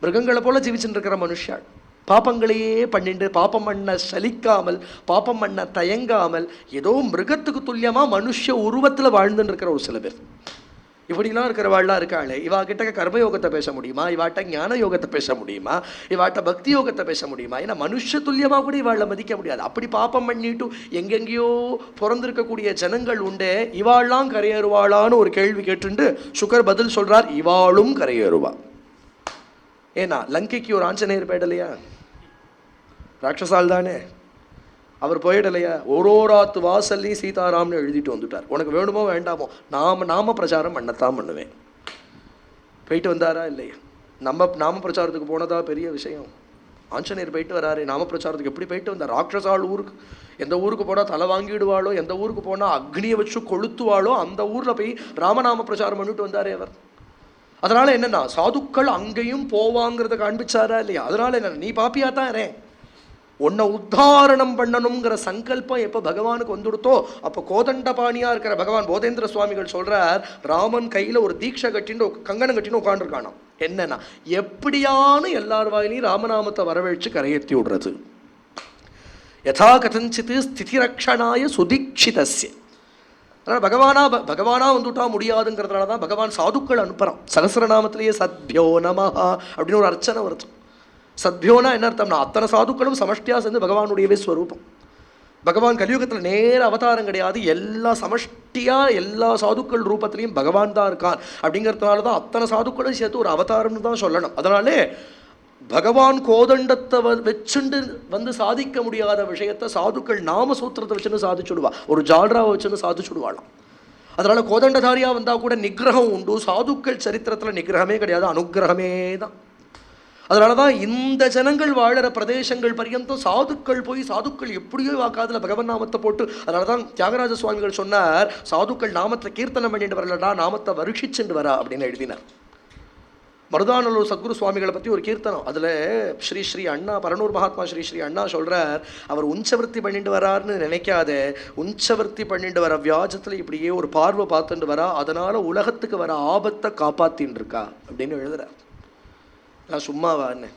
மிருகங்களை போல ஜீவிச்சுட்டு இருக்கிற மனுஷாள் பாப்பங்களையே பண்ணிட்டு பாப்பம் பண்ண சலிக்காமல் பாப்பம் பண்ண தயங்காமல் ஏதோ மிருகத்துக்கு துல்லியமாக மனுஷ உருவத்தில் வாழ்ந்துட்டு இருக்கிற ஒரு சில பேர் இப்படிலாம் இருக்கிறவாள்லாம் இருக்காளே. இவா கிட்ட கர்மயோகத்தை பேச முடியுமா, இவாட்ட ஞான யோகத்தை பேச முடியுமா, இவாட்ட பக்தி யோகத்தை பேச முடியுமா? ஏன்னா மனுஷ துல்லியமாக கூட இவாளை மதிக்க முடியாது. அப்படி பாப்பம் பண்ணிட்டு எங்கெங்கேயோ பிறந்திருக்கக்கூடிய ஜனங்கள் உண்டே, இவாள்லாம் கரையேறுவாளான்னு ஒரு கேள்வி கேட்டுண்டு சுகர் பதில் சொல்றார், இவாளும் கரையேறுவா. ஏன்னா லங்கைக்கு ஒரு ஆஞ்சநேயர் போயிடலையா, ராட்சசால் தானே, அவர் போயிடலையா? ஓரோராத்து வாசல்லையும் சீதாராம்னு எழுதிட்டு வந்துட்டார். உனக்கு வேணுமோ வேண்டாமோ நாம பிரச்சாரம் பண்ணத்தான் பண்ணுவேன். போயிட்டு வந்தாரா இல்லையா? நாம பிரச்சாரத்துக்கு போனதா பெரிய விஷயம். ஆஞ்சநேயர் போயிட்டு வராரு, நாம பிரச்சாரத்துக்கு எப்படி போயிட்டு வந்தார்? ராட்சசால் ஊருக்கு, எந்த ஊருக்கு போனால் தலை வாங்கிடுவாளோ, எந்த ஊருக்கு போனால் அக்னியை வச்சு கொளுத்துவாளோ அந்த ஊரில் போய் ராமநாம பிரச்சாரம் பண்ணிட்டு வந்தாரே அவர். அதனால என்னன்னா சாதுக்கள் அங்கேயும் போவாங்கிறத காண்பிச்சாரா இல்லையா? அதனால என்ன, நீ பாப்பியா தான் இரேன், உன்னை உத்தாரணம் பண்ணணுங்கிற சங்கல்பம் எப்போ பகவானுக்கு வந்துடுத்தோ அப்போ கோதண்டபாணியாக இருக்கிற பகவான் போதேந்திர சுவாமிகள் சொல்கிறார், ராமன் கையில் ஒரு தீட்சை கட்டின்னு கங்கணம் கட்டின்னு உட்காந்துருக்கானாம். என்னன்னா, எப்படியான எல்லார் வாயிலையும் ராமநாமத்தை வரவழைச்சு கரையேற்றி விடுறது. யதா கதஞ்சித் ஸ்திதிரக்ஷணாய சுதீட்சிதஸ்ய. அதனால் பகவானா வந்துட்டா முடியாதுங்கிறதுனால தான் பகவான் சாதுக்கள் அனுப்புகிறான். சகசிரநாமத்திலேயே சத்யோ நமஹா அப்படின்னு ஒரு அர்ச்சனை வருது. சத்யோனா என்ன அர்த்தம்னா, அத்தனை சாதுக்களும் சமஷ்டியாக சேர்ந்து பகவானுடையவே ஸ்வரூபம். பகவான் கலியுகத்தில் நேர அவதாரம் கிடையாது, எல்லா சமஷ்டியாக எல்லா சாதுக்கள் ரூபத்திலையும் பகவான் தான் இருக்கான். அப்படிங்கிறதுனால தான் அத்தனை சாதுக்களும் சேர்த்து ஒரு அவதாரம்னு தான் சொல்லணும். அதனாலே பகவான் கோதண்டத்தை வச்சுண்டு வந்து சாதிக்க முடியாத விஷயத்தை சாதுக்கள் நாமசூத்திரத்தை வச்சுன்னு சாதிச்சுடுவா, ஒரு ஜால்ராவை வச்சுன்னு சாதிச்சுடுவாளாம். அதனால கோதண்டதாரியாக வந்தால் கூட நிகிரகம் உண்டு. சாதுக்கள் சரித்திரத்தில் நிகிரகமே கிடையாது, அனுகிரகமே தான். அதனால தான் இந்த ஜனங்கள் வாழற பிரதேசங்கள் பர்யந்தம் சாதுக்கள் போய் சாதுக்கள் எப்படியோ வாக்காதில் பகவன் நாமத்தை போட்டு. அதனால தான் தியாகராஜ சுவாமிகள் சொன்னார், சாதுக்கள் நாமத்தை கீர்த்தனம் பண்ணிட்டு வரலடா, நாமத்தை வருஷிச்சுட்டு வரா அப்படின்னு எழுதினார். மருதானல்லூர் சத்குரு சுவாமிகளை பற்றி ஒரு கீர்த்தனம், அதில் ஸ்ரீ ஸ்ரீ அண்ணா பரனூர் மகாத்மா ஸ்ரீ ஸ்ரீ அண்ணா சொல்கிறார், அவர் உஞ்சவர்த்தி பண்ணிட்டு வராருன்னு நினைக்காத, உஞ்சவர்த்தி பண்ணிட்டு வர வியாஜத்தில் இப்படியே ஒரு பார்வை பார்த்துட்டு வரா, அதனால் உலகத்துக்கு வர ஆபத்தை காப்பாற்றின்னு இருக்கா அப்படின்னு எழுதுறார். நான் சும்மாவான்னு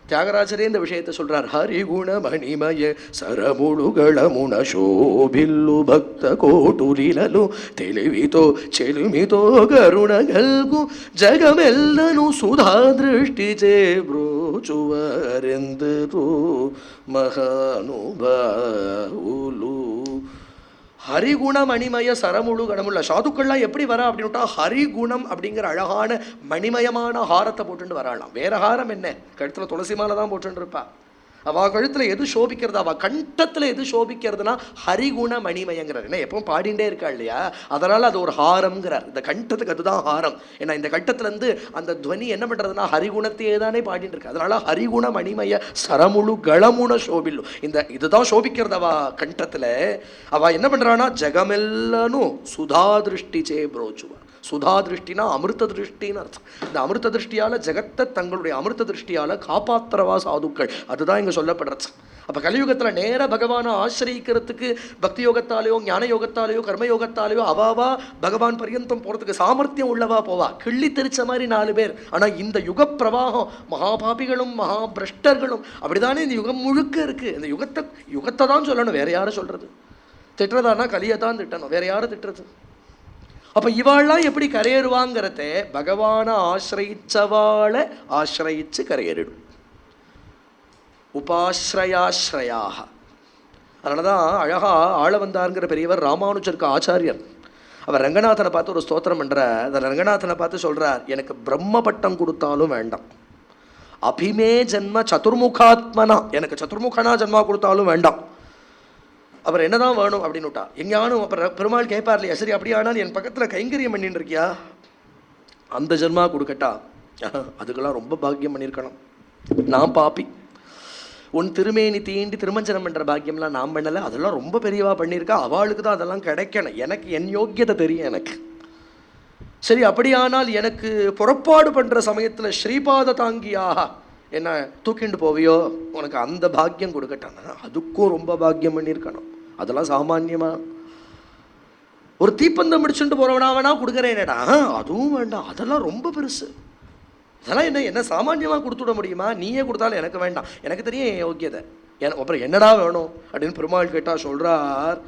தியாகராஜரே இந்த விஷயத்தை சொல்றார். ஹரிகுண மணிமய சரமுಳುಗಳమున శోభిల్లు భక్త కోటులిలలో తెలివితో చెలుమితో గరుణగల్గు జగమెల్లను సుధా దృష్టిచే బ్రోచువరెందరో மகானுபாவுலு. ஹரிகுணம் மணிமய சரமுழு கணமுள்ள சாதுக்கள்லாம் எப்படி வரா அப்படின்னுட்டா, ஹரிகுணம் அப்படிங்கிற அழகான மணிமயமான ஹாரத்தை போட்டுட்டு வராளாம். வேற ஹாரம் என்ன, கழுத்தில் துளசி மாலை தான் போட்டுட்டு இருப்பா. அவள் கழுத்தில் எது சோபிக்கிறது, அவள் கண்டத்தில் எது சோபிக்கிறதுனா ஹரிகுண மணிமயங்கிறார். ஏன்னா எப்பவும் பாடிண்டே இருக்கா இல்லையா, அதனால் அது ஒரு ஹாரம்ங்கிறார். இந்த கண்டத்துக்கு அதுதான் ஹாரம். ஏன்னா இந்த கண்டத்துலேருந்து அந்த துவனி என்ன பண்ணுறதுனா ஹரிகுணத்தையே தானே பாடிட்டு இருக்கு. அதனால ஹரிகுண மணிமய சரமுழு களமுன சோபில்லு, இந்த இதுதான் சோபிக்கிறது அவ கண்டத்தில். அவள் என்ன பண்ணுறான்னா ஜெகமெல்லனும் சுதா திருஷ்டி சே புரோச்சுவா. சுதா திருஷ்டினா அமிர்த திருஷ்டின்னு அர்த்தம். இந்த அமிர்த திருஷ்டியால் ஜெகத்தை தங்களுடைய அமிர்த திருஷ்டியால் காப்பாற்றுறவா சாதுக்கள், அதுதான் இங்கே சொல்லப்படுறது. அப்போ கலியுகத்தில் நேர பகவானை ஆசிரியிக்கிறதுக்கு பக்தி யோகத்தாலேயோ ஞான யோகத்தாலேயோ கர்மயோகத்தாலேயோ அவாவா பகவான் பர்யந்தம் போகிறதுக்கு சாமர்த்தியம் உள்ளவா போவா, கிள்ளி தெரிச்ச மாதிரி 4 பேர். ஆனால் இந்த யுக பிரவாகம் மகாபாபிகளும் மகாபிரஷ்டர்களும் அப்படிதானே இந்த யுகம் முழுக்க இருக்குது. இந்த யுகத்தை தான் சொல்லணும், வேற யாரும் சொல்கிறது. திட்டுறதானா கலியை தான் திட்டணும், வேற யாரும் திட்டுறது. அப்போ இவாள்லாம் எப்படி கரையேறுவாங்கிறத பகவானை ஆசிரயிச்சவாளை ஆசிரயிச்சு கரையேறிடும். உபாஸ்ரயாஸ்ரயாக. அதனால தான் அழகா ஆள வந்தாருங்கிற பெரியவர் ராமானுஜருக்கு ஆச்சாரியர். அவர் ரங்கநாதனை பார்த்து ஒரு ஸ்தோத்திரம் பண்ணுறார். அந்த ரங்கநாதனை பார்த்து சொல்கிறார், எனக்கு பிரம்ம பட்டம் கொடுத்தாலும் வேண்டாம், அபிமே ஜென்ம சதுர்முகாத்மனா, எனக்கு சதுர்முகனா ஜென்மா கொடுத்தாலும் வேண்டாம். அவர் என்னதான் வேணும் அப்படின்னுட்டா எங்கேயானும் அப்புறம் பெருமாள் கேட்பார் இல்லையா, சரி அப்படி ஆனால் என் பக்கத்தில் கைங்கரியம் பண்ணிட்டு இருக்கியா, அந்த ஜென்மா கொடுக்கட்டா, அதுக்கெல்லாம் ரொம்ப பாக்கியம் பண்ணியிருக்கணும், நான் பாப்பி, உன் திருமேனி தீண்டி திருமஞ்சனம் பண்ணுற பாக்கியம்லாம் நான் பண்ணலை, அதெல்லாம் ரொம்ப பெரியவா பண்ணியிருக்கா, அவளுக்கு தான் அதெல்லாம் கிடைக்கணும், எனக்கு என் யோக்கியத்தை தெரியும் எனக்கு. சரி அப்படியானால் எனக்கு புறப்பாடு பண்ணுற சமயத்தில் ஸ்ரீபாத தாங்கியாக என்ன தூக்கிண்டு போவியோ, உனக்கு அந்த பாக்கியம் கொடுக்கட்டானா, அதுக்கும் ரொம்ப பாக்கியம் பண்ணியிருக்கணும், அதெல்லாம் சாமான்யமா. ஒரு தீப்பந்தம் முடிச்சுட்டு போகிறவனா வேணா கொடுக்குறேனேடா, அதுவும் வேண்டாம், அதெல்லாம் ரொம்ப பெருசு, இதெல்லாம் என்ன சாமான்யமாக கொடுத்துட முடியுமா, நீயே கொடுத்தாலும் எனக்கு வேண்டாம், எனக்கு தெரியும் என் யோக்கியதை, அப்புறம் என்னடா வேணும் அப்படின்னு பெருமாள் கேட்டால் சொல்கிறார்,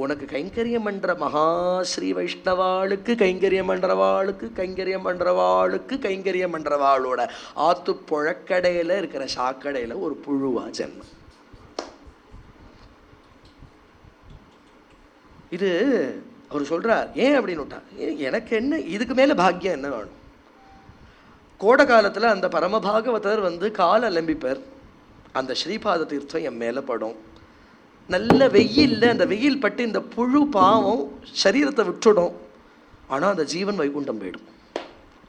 உனக்கு கைங்கரியம் பண்ணுற மகாஸ்ரீ வைஷ்ணவாளுக்கு கைங்கரியம் பண்ணுறவாளுக்கு கைங்கரியம் பண்ணுறவாளுக்கு கைங்கரியம் பண்ணுறவாளோட ஆத்து புழக்கடையில் இருக்கிற சாக்கடையில் ஒரு புழுவா ஜென்மம். இது அவர் சொல்கிறார். ஏன் அப்படின்னு விட்டா, எனக்கு என்ன இதுக்கு மேலே பாக்கியம் என்ன வேணும். கோடை காலத்தில் அந்த பரமபாகவதர் வந்து கால் அலம்பிப்பர், அந்த ஸ்ரீபாத தீர்த்தம் என் மேலே படும், நல்ல வெயிலில் அந்த வெயில் பட்டு இந்த புழு பாவம் சரீரத்தை விட்டுடும், ஆனால் அந்த ஜீவன் வைகுண்டம் போயிடும்.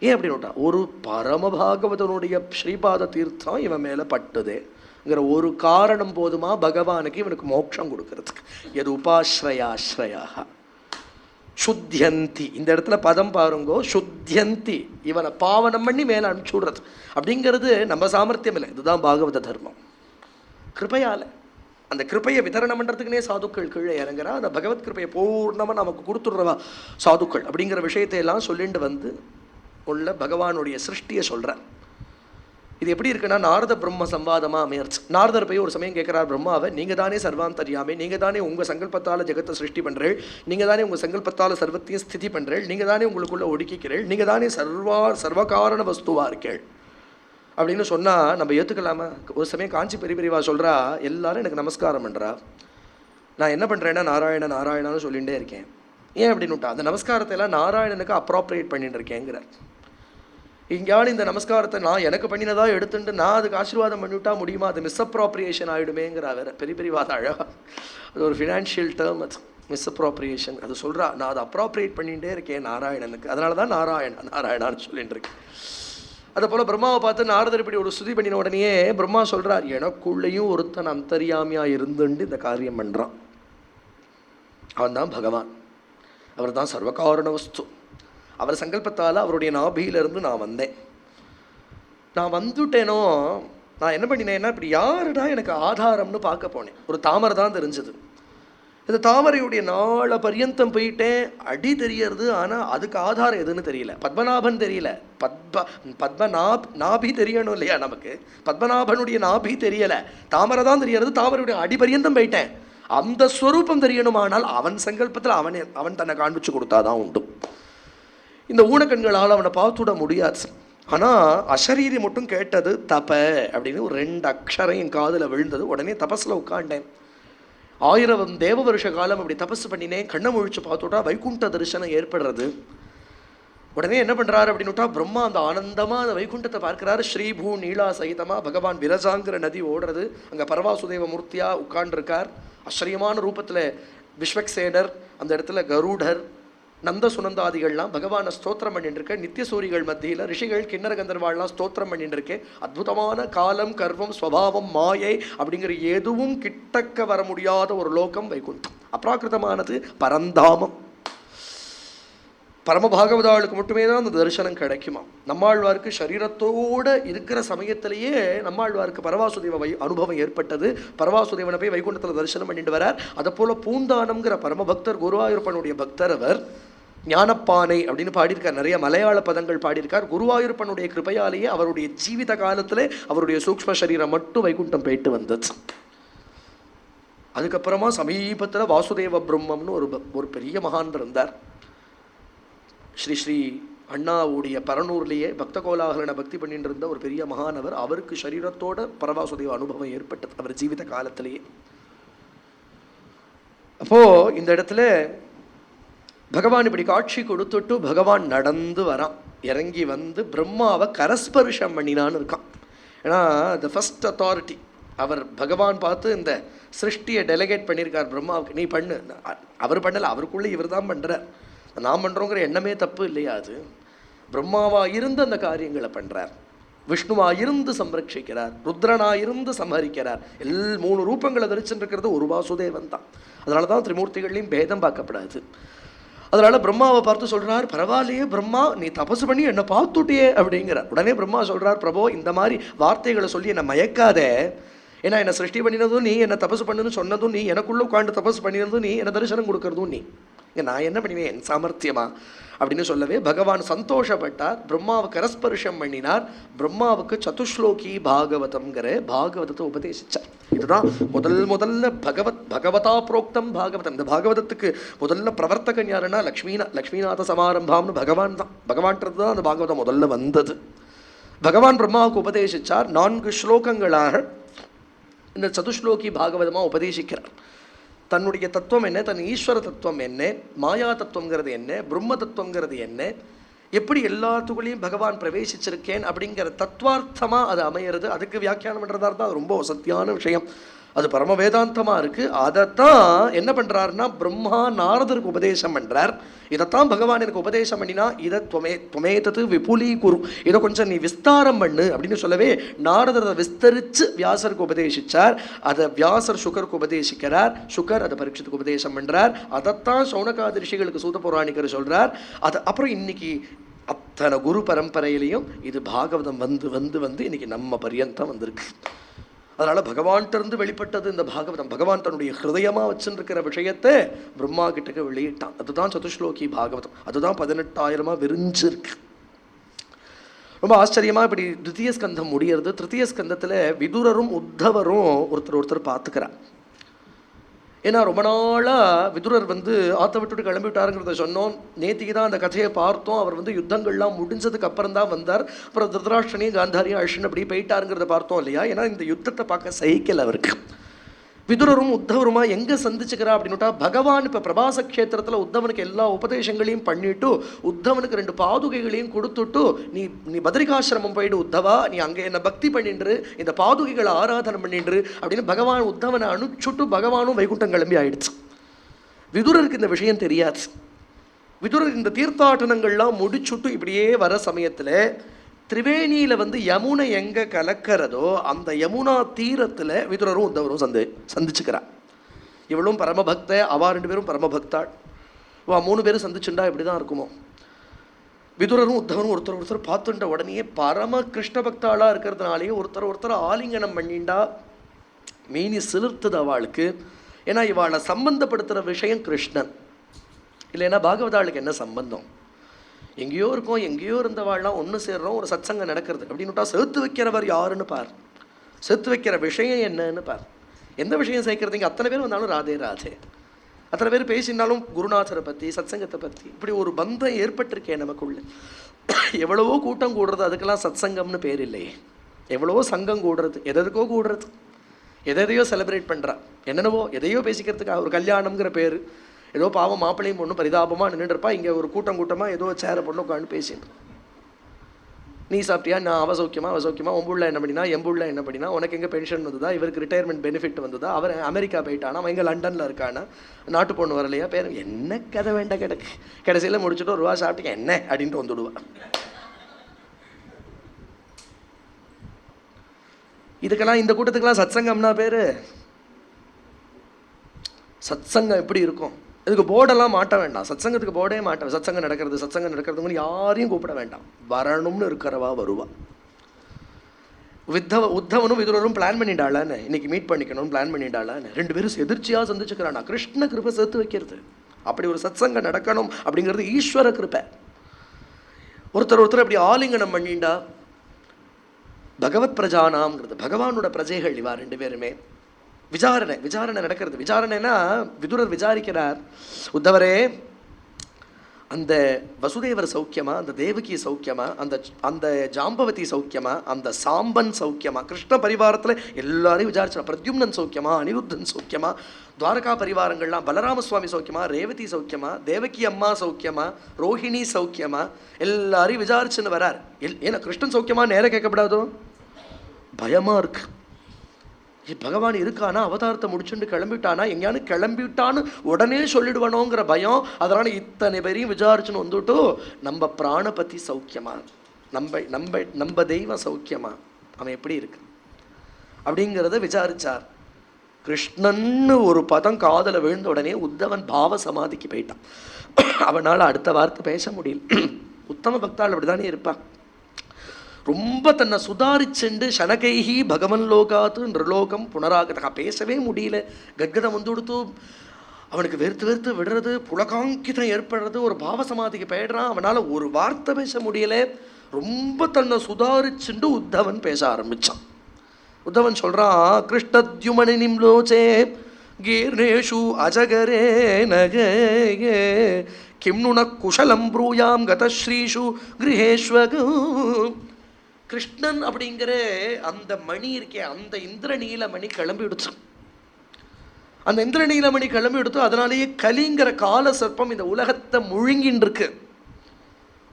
ஏன் அப்படின்னுட்டா, ஒரு பரமபாகவதனுடைய ஸ்ரீபாத தீர்த்தம் இவன் மேலே பட்டுதேங்கிற ஒரு காரணம் போதுமா பகவானுக்கு இவனுக்கு மோட்சம் கொடுக்கறதுக்கு. எது உபாஸ்ரயாஸ்ரயாக சுத்தியந்தி, இந்த இடத்துல பதம் பாருங்கோ, சுத்தியந்தி, இவனை பாவனம் பண்ணி மேலே அனுப்பிச்சு விடுறது அப்படிங்கிறது நம்ம சாமர்த்தியம் இல்லை, இதுதான் பாகவத தர்மம். கிருபையால். அந்த கிருப்பையை விதரணம் பண்ணுறதுக்குனே சாதுக்கள் கீழே இறங்குறா. அந்த பகவத் கிருப்பையை பூர்ணமாக நமக்கு கொடுத்துடுறவா சாதுக்கள் அப்படிங்கிற விஷயத்தை எல்லாம் சொல்லிட்டு வந்து உள்ள பகவானுடைய சிருஷ்டியை சொல்கிறார். இது எப்படி இருக்குன்னா நாரத பிரம்ம சம்வாதமாக அமையர்ச்சு. நாரதர் போய் ஒரு சமயம் கேட்குறார் பிரம்மாவை, நீங்கள் தானே சர்வாந்தரியாமே, நீங்கள் தானே உங்கள் சங்கல்பத்தால் ஜெகத்தை சிருஷ்டி பண்ணுறேள், நீங்கள் தானே உங்கள் சங்கல்பத்தால் சர்வத்தையும் ஸ்திதி பண்ணுறேள், நீங்கள் தானே உங்களுக்குள்ளே ஒடுக்கிக்கிறேள், நீங்கள் தானே சர்வகாரண வஸ்துவாக இருக்கேள் அப்படின்னு சொன்னால் நம்ம ஏற்றுக்கலாமா? ஒரு சமயம் காஞ்சி பெரியவா சொல்கிறா, எல்லாரும் எனக்கு நமஸ்காரம் பண்ணுறா, நான் என்ன பண்ணுறேன்னா நாராயண நாராயணான்னு சொல்லிகிட்டே இருக்கேன். ஏன் அப்படின்னு விட்டா, அந்த நமஸ்காரத்தை எல்லாம் நாராயணனுக்கு அப்ராப்ரியேட் பண்ணிட்டு இருக்கேங்கிறார். இங்கேயாலும் இந்த நமஸ்காரத்தை நான் எனக்கு பண்ணினதாக எடுத்துட்டு நான் அதுக்கு ஆசீர்வாதம் பண்ணிவிட்டா முடியுமா? அது மிஸ்அப்ராப்ரியேஷன் ஆகிடுமேங்கிறா வேற. பெரியவாத அழகா அது ஒரு ஃபினான்ஷியல் டேர்ம், அது மிஸ்அப்ராப்ரியேஷன். அது சொல்கிறா, நான் அதை அப்ராப்ரியேட் பண்ணிகிட்டே இருக்கேன் நாராயணனுக்கு, அதனால தான் நாராயணான்னு சொல்லிட்டு இருக்கேன். அதை போல் பிரம்மாவை பார்த்து நாரதர் இப்படி ஒரு ஸ்துதி பண்ணின உடனே பிரம்மா சொல்கிறார், எனக்குள்ளேயும் ஒருத்தன் அந்தரியாமியாக இருந்துட்டு இந்த காரியம் பண்ணுறான், அவன் தான் பகவான், அவர் தான் சர்வகாரண வஸ்து. அவர் சங்கல்பத்தால் அவருடைய நாபியிலிருந்து நான் வந்தேன். நான் வந்துட்டேனோ, நான் என்ன பண்ணினேன்னா இப்படி யாருடா எனக்கு ஆதாரம்னு பார்க்க போனேன். ஒரு தாமரை தான் தெரிஞ்சது. இந்த தாமரையுடைய நாளை பர்யந்தம் போயிட்டேன், அடி தெரியறது, ஆனால் அதுக்கு ஆதாரம் எதுன்னு தெரியல. பத்மநாபன் தெரியல, நாபி தெரியணும் இல்லையா நமக்கு, பத்மநாபனுடைய நாபி தெரியலை, தாமரை தான் தெரியறது. தாமரையுடைய அடி பர்யந்தம் போயிட்டேன், அந்த ஸ்வரூபம் தெரியணுமானால் அவன் சங்கல்பத்தில் அவன் தன்னை காண்பிச்சு கொடுத்தாதான் உண்டு. இந்த ஊனக்கண்களால் அவனை பார்த்துட முடியாது. ஆனால் அசரீரி மட்டும் கேட்டது தப அப்படின்னு ஒரு 2 அக்ஷரம் என் காதில் விழுந்தது. உடனே தபஸில் உட்காண்டேன். 1000 தேவ வருஷ காலம் அப்படி தபஸ் பண்ணினேன். கண்ணை முழிச்சு பார்த்துட்டா வைகுண்ட தரிசனம் ஏற்படுறது. உடனே என்ன பண்ணுறாரு அப்படின்னுட்டா, பிரம்மா அந்த ஆனந்தமாக அந்த வைகுண்டத்தை பார்க்குறாரு. ஸ்ரீபூ நீலா சகிதமாக பகவான் விரஜாங்கிற நதி ஓடுறது. அங்கே பரவாசுதேவ மூர்த்தியாக உட்காண்டிருக்கார். ஆச்சரியமான ரூபத்தில் விஸ்வக்சேனர், அந்த இடத்துல கருடர், நந்த சுனந்தாதிகள்லாம் பகவானை ஸ்தோத்திரம் பண்ணிட்டு இருக்க. நித்தியசூரிகள் மத்தியில் ரிஷிகள் கிண்ணற கந்தர்வாள்லாம் ஸ்தோத்திரம் பண்ணிட்டு இருக்கேன். அற்புதமான காலம், கர்வம், ஸ்வபாவம், மாயை அப்படிங்கிற எதுவும் கிட்டக்க வர முடியாத ஒரு லோகம் வைகுண்டம். அப்ராக்கிருதமானது, பரந்தாமம். பரமபாகவதாளுக்கு மட்டுமே தான் அந்த தரிசனம் கிடைக்குமா. நம்மாழ்வாருக்கு சரீரத்தோடு இருக்கிற சமயத்திலேயே நம்மாழ்வாருக்கு பரவாசுதேவ அனுபவம் ஏற்பட்டது. பரவாசுதேவனை போய் வைகுண்டத்தில் தரிசனம் பண்ணிட்டு வரார். அதை போல் பூந்தானம்ங்கிற பரமபக்தர், குருவாயூரப்பனுடைய பக்தர், அவர் ஞானப்பானை அப்படின்னு பாடியிருக்கார். நிறைய மலையாள பதங்கள் பாடியிருக்கார். குருவாயூரப்பனுடைய கிருபையாலேயே அவருடைய ஜீவித காலத்தில் அவருடைய சூக்ஷ்ம சரீரம் மட்டும் வைகுண்டம் போயிட்டு வந்தது. அதுக்கப்புறமா சமீபத்தில் வாசுதேவ பிரம்மம்னு ஒரு பெரிய மகான் இருந்தார். ஸ்ரீ அண்ணாவுடைய பரனூர்லேயே பக்த கோலாகலனை பக்தி பண்ணிட்டு இருந்த ஒரு பெரிய மகானவர். அவருக்கு சரீரத்தோட பரவாசுதேவ அனுபவம் ஏற்பட்டது அவர் ஜீவித காலத்திலேயே. அப்போ இந்த இடத்துல பகவான் இப்படி காட்சி கொடுத்துட்டு பகவான் நடந்து வரான். இறங்கி வந்து பிரம்மாவை கரஸ்பர்ஷம் பண்ணினான்னு இருக்கான். ஏன்னா த ஃபர்ஸ்ட் அத்தாரிட்டி அவர் பகவான் பார்த்து இந்த சிருஷ்டியை டெலிகேட் பண்ணியிருக்கார் பிரம்மாவுக்கு, நீ பண்ணு. அவர் பண்ணலை, அவருக்குள்ளே இவர் தான் பண்ணுறார். நாம் பண்ணுறோங்கிற எண்ணமே தப்பு இல்லையா? அது பிரம்மாவாக இருந்து அந்த காரியங்களை பண்ணுறார். விஷ்ணுவாக இருந்து சம்ரட்சிக்கிறார், ருத்ரனாக இருந்து சம்ஹரிக்கிறார். 3 ரூபங்களை தரிச்சுருக்கிறது ஒரு வாசுதேவன் தான். அதனால தான் திரிமூர்த்திகள்லையும் பேதம் பார்க்கப்படாது. அதனால் பிரம்மாவை பார்த்து சொல்கிறார், பரவாயில்லையே பிரம்மா, நீ தபசு பண்ணி என்னை பார்த்துட்டியே அப்படிங்கிறார். உடனே பிரம்மா சொல்கிறார், பிரபோ இந்த மாதிரி வார்த்தைகளை சொல்லி என்னை மயக்காதே. ஏன்னா என்னை சிருஷ்டி பண்ணினதும் நீ, என்னை தபசு பண்ணுன்னு சொன்னதும் நீ, எனக்குள்ளே உட்காந்து தபசு பண்ணினதும் நீ, என்னை தரிசனம் கொடுக்கறதும் நீ. நான் என்ன பண்ணினேன், என் சாமர்த்தியமா அப்படின்னு சொல்லவே பகவான் சந்தோஷப்பட்டார். பிரம்மாவை கரஸ்பர்ஷம் பண்ணினார். பிரம்மாவுக்கு சதுஸ்லோகி பாகவதம்ங்கிற பாகவதத்தை உபதேசிச்சார். இதுதான் முதல்ல பகவதா புரோக்தம் பாகவதம். இந்த பாகவதத்துக்கு முதல்ல பிரவர்த்தகன் யாருன்னா லக்ஷ்மிநாத சமாரம்பாம்னு பகவான் தான். பகவான்றது தான் அந்த பாகவதம் முதல்ல வந்தது. பகவான் பிரம்மாவுக்கு உபதேசிச்சார். 4 ஸ்லோகங்களாக இந்த சதுஸ்லோகி பாகவதமாக உபதேசிக்கிறார். தன்னுடைய தத்துவம் என்ன, தன் ஈஸ்வர தத்துவம் என்ன, மாயா தத்துவங்கிறது என்ன, பிரம்ம தத்துவங்கிறது என்ன, எப்படி எல்லாத்துக்குள்ளேயும் பகவான் பிரவேசிச்சிருக்கேன் அப்படிங்கிற தத்துவார்த்தமாக அது அமையிறது. அதுக்கு வியாக்கியானம் பண்ணுறதா இருந்தால் அது ரொம்ப வசதியான விஷயம். அது பரம வேதாந்தமாக இருக்குது. அதைத்தான் என்ன பண்ணுறாருன்னா பிரம்மா நாரதருக்கு உபதேசம் பண்ணுறார். இதைத்தான் பகவான் எனக்கு உபதேசம் பண்ணினா, இதை துமேதத்து விபுலீ குரு, இதை கொஞ்சம் நீ விஸ்தாரம் பண்ணு அப்படின்னு சொல்லவே நாரதர் அதை விஸ்தரித்து வியாசருக்கு உபதேசித்தார். அதை வியாசர் சுகருக்கு உபதேசிக்கிறார். சுகர் அதை பரீட்சத்துக்கு உபதேசம் பண்ணுறார். அதைத்தான் சௌனகாதி ரிஷிகளுக்கு சூத புராணிகர் சொல்கிறார். அது அப்புறம் இன்னைக்கு அத்தனை குரு பரம்பரையிலையும் இது பாகவதம் வந்து வந்து வந்து இன்னைக்கு நம்ம பரியந்தம் வந்திருக்கு. அதனால பகவான்கிட்ட இருந்து வெளிப்பட்டது இந்த பாகவதம். பகவான் தன்னுடைய ஹிருதயமா வச்சுருக்கிற விஷயத்தை பிரம்மா கிட்டக்க வெளியிட்டான். அதுதான் சதுஸ்லோகி பாகவதம். அதுதான் 18,000 விரிஞ்சிருக்கு. ரொம்ப ஆச்சரியமா இப்படி தித்திய ஸ்கந்தம் முடியறது. திருத்திய ஸ்கந்தத்துல விதுரரும் உத்தவரும் ஒருத்தர் பார்த்துக்கிறார். ஏன்னா ரொம்ப நாளாக விதுரர் ஆற்ற விட்டுட்டு கிளம்பி விட்டாருங்கிறத சொன்னோம். நேற்றுக்கு தான் அந்த கதையை பார்த்தோம். அவர் யுத்தங்கள்லாம் முடிஞ்சதுக்கு அப்புறம் தான் வந்தார். அப்புறம் திருதராஷ்டிரனையும் காந்தாரியும் அழிச்சுன்னு அப்படி போயிட்டாருங்கிறத பார்த்தோம் இல்லையா. ஏன்னா இந்த யுத்தத்தை பார்க்க சகிக்கல அவருக்கு. விதுரரும் உத்தவருமா எங்கே சந்திச்சுக்கிறா அப்படின்னுட்டா, பகவான் இப்போ பிரபாச க்ஷேத்திரத்தில் உத்தவனுக்கு எல்லா உபதேசங்களையும் பண்ணிட்டு உத்தவனுக்கு 2 பாதுகைகளையும் கொடுத்துட்டு, நீ பத்ரிகாசிரமம் போயிடு உத்தவா, நீ அங்கே என்ன பக்தி பண்ணின்று இந்த பாதுகைகளை ஆராதனை பண்ணின்று அப்படின்னு பகவான் உத்தவனை அனுப்பிச்சுட்டு பகவானும் வைகுண்டம் கிளம்பி ஆயிடுச்சு. விதுரருக்கு இந்த விஷயம் தெரியாது. விதுரர் இந்த தீர்த்தாட்டனங்கள்லாம் முடிச்சுட்டு இப்படியே வர சமயத்தில் திரிவேணியில் யமுனை எங்கே கலக்கிறதோ அந்த யமுனா தீரத்தில் விதுரரும் உத்தவரும் சந்திச்சுக்கிறார். இவளும் பரமபக்த, அவா 2 பேரும் பரமபக்தாள். வா 3 பேரும் சந்திச்சுண்டா இப்படி தான் இருக்குமோ. விதுரரும் உத்தவரும் ஒருத்தர் பார்த்துட்ட உடனே பரம கிருஷ்ண பக்தாளாக இருக்கிறதுனாலேயே ஒருத்தர் ஆலிங்கனம் பண்ணிண்டா மீனி சிலிர்த்துது அவளுக்கு. ஏன்னா இவாளை சம்பந்தப்படுத்துகிற விஷயம் கிருஷ்ணன் இல்லைன்னா பாகவதாளுக்கு என்ன சம்பந்தம்? எங்கேயோ இருக்கோம், எங்கேயோ இருந்தவாள்லாம் ஒன்று சேர்றோம், ஒரு சத்சங்கம் நடக்கிறது அப்படின்னுட்டா சேர்த்து வைக்கிறவர் யாருன்னு பார், சேர்த்து வைக்கிற விஷயம் என்னன்னு பார். எந்த விஷயம் சேர்க்கறது? இங்கே அத்தனை பேர் வந்தாலும் ராதே ராதே, அத்தனை பேர் பேசினாலும் குருநாதரை பற்றி சத்சங்கத்தை பற்றி இப்படி ஒரு பந்தம் ஏற்பட்டிருக்கேன் நமக்குள்ள. எவ்வளவோ கூட்டம் கூடுறது, அதுக்கெல்லாம் சத்சங்கம்னு பேர் இல்லையே. எவ்வளவோ சங்கம் கூடுறது, எதற்கோ கூடுறது, எதையோ செலிப்ரேட் பண்ணுறா, என்னென்னவோ எதையோ பேசிக்கிறதுக்காக. ஒரு கல்யாணம்ங்கிற பேர், ஏதோ பாவம் மாப்பிள்ளையும் பொண்ணும் பரிதாபமாக நின்றுருப்பா, இங்கே ஒரு கூட்டமாக ஏதோ சேரை பொண்ணு உட்காந்து பேசிட்டு, நீ சாப்பிட்டியா, நான் அவசௌக்கியமா உம்புள்ள என்ன பண்ணினா, எம்புள்ள என்ன பண்ணினா, உனக்கு எங்கே பென்ஷன் வந்ததா, இவருக்கு ரிட்டையர்மெண்ட் பெனிஃபிட் வந்ததா, அவர் அமெரிக்கா போயிட்டானா, அவன் எங்கே லண்டனில் இருக்கானா, நாட்டு பொண்ணு வரலையா, பேர் என்ன கதை வேண்டாம் கிடக்கு. கடைசியில் முடிச்சுட்டு 1 ரூபா சாப்பிட்டு என்ன அப்படின்ட்டு வந்துடுவான். இதுக்கெல்லாம் இந்த கூட்டத்துக்கெல்லாம் சத்சங்கம்னா பேர். சத்சங்கம் எப்படி இருக்கும்? இதுக்கு போர்டெல்லாம் மாட்ட வேண்டாம். சத்சங்கத்துக்கு போர்டே மாட்டேன். சத்சங்கம் நடக்கிறதுன்னு யாரையும் கூப்பிட வேண்டாம். வரணும்னு இருக்கிறவா வருவா. உத்தவனும் விதுரரும் பிளான் பண்ணிட்டாளான்னு, இன்னைக்கு மீட் பண்ணிக்கணும்னு பிளான் பண்ணிட்டாளான்னு 2 பேரும் எதிர்ச்சியாக சந்திச்சுக்கிறானா. கிருஷ்ண கிருப்பை சேர்த்து வைக்கிறது. அப்படி ஒரு சத்சங்கம் நடக்கணும் அப்படிங்கிறது ஈஸ்வர கிருப்பை. ஒருத்தர் அப்படி ஆலிங்கனம் பண்ணிண்டா பகவத் பிரஜானாம்ங்கிறது, பகவானோட பிரஜைகள் இவா 2 பேருமே. விசாரணை நடக்கிறது. விசாரணைனா விதுரர் விசாரிக்கிறார், உத்தவரே அந்த வசுதேவர் சௌக்கியமா, அந்த தேவகி சௌக்கியமா, அந்த ஜாம்பவதி சௌக்கியமா, அந்த சாம்பன் சௌக்கியமா, கிருஷ்ண பரிவாரத்தில் எல்லாரையும் விசாரிச்சா. பிரத்யும்னன் சௌக்கியமா, அனிருத்தன் சௌக்கியமா, துவாரகா பரிவாரங்கள்லாம் பலராம சுவாமி சௌக்கியமா, ரேவதி சௌக்கியமா, தேவகி அம்மா சௌக்கியமா, ரோஹிணி சௌக்கியமா, எல்லாரையும் விசாரிச்சுன்னு வரார். ஏன்னா கிருஷ்ணன் சௌக்கியமா நேரம் கேட்கப்படாதோ, பயமா இருக்கு. பகவான் இருக்கானா, அவதாரத்தை முடிச்சுட்டு கிளம்பிட்டானா, எங்கேயானு கிளம்பிட்டான்னு உடனே சொல்லிடுவானோங்கிற பயம். அதனால இத்தனை பேரையும் விசாரிச்சுன்னு வந்துட்டு நம்ம பிராணபதி சௌக்கியமா, நம்ம தெய்வம் சௌக்கியமா, அவன் எப்படி இருக்கு அப்படிங்கிறத விசாரிச்சார். கிருஷ்ணன்னு ஒரு பதம் காதல விழுந்த உடனே உத்தவன் பாவ சமாதிக்கு போயிட்டான். அவனால் அடுத்த வார்த்தை பேச முடியல. உத்தம பக்தாள் அப்படிதானே இருப்பான். ரொம்ப தன்னை சுதாரிச்சுண்டு சனகைஹி பகவன் லோகாத்து நிர்லோகம் புனராகதா, பேசவே முடியல. கத்கதம் கொடுத்து அவனுக்கு வெறுத்து விடுறது, புலகாங்கிதம் ஏற்படுறது, ஒரு பாவசமாதிக்கு போயிடுறான். அவனால் ஒரு வார்த்தை பேச முடியல. ரொம்ப தன்னை சுதாரிச்சுண்டு உத்தவன் பேச ஆரம்பிச்சான். உத்தவன் சொல்றான், கிருஷ்ணத்யுமணி நிம்லோச்சே கீர்ணேஷு அஜகரே நகே கிம்னுன குஷலம் ப்ரூயாம் கதஸ்ரீஷு கிரகேஷ்வகு. கிருஷ்ணன் அப்படிங்கிற அந்த மணி இருக்கே, அந்த இந்திரநீலமணி கிளம்பி விடுச்சு. அந்த இந்திரநீலமணி கிளம்பி விடுத்து, அதனாலேயே கலிங்கிற கால சர்ப்பம் இந்த உலகத்தை முழுங்கின்னு இருக்கு.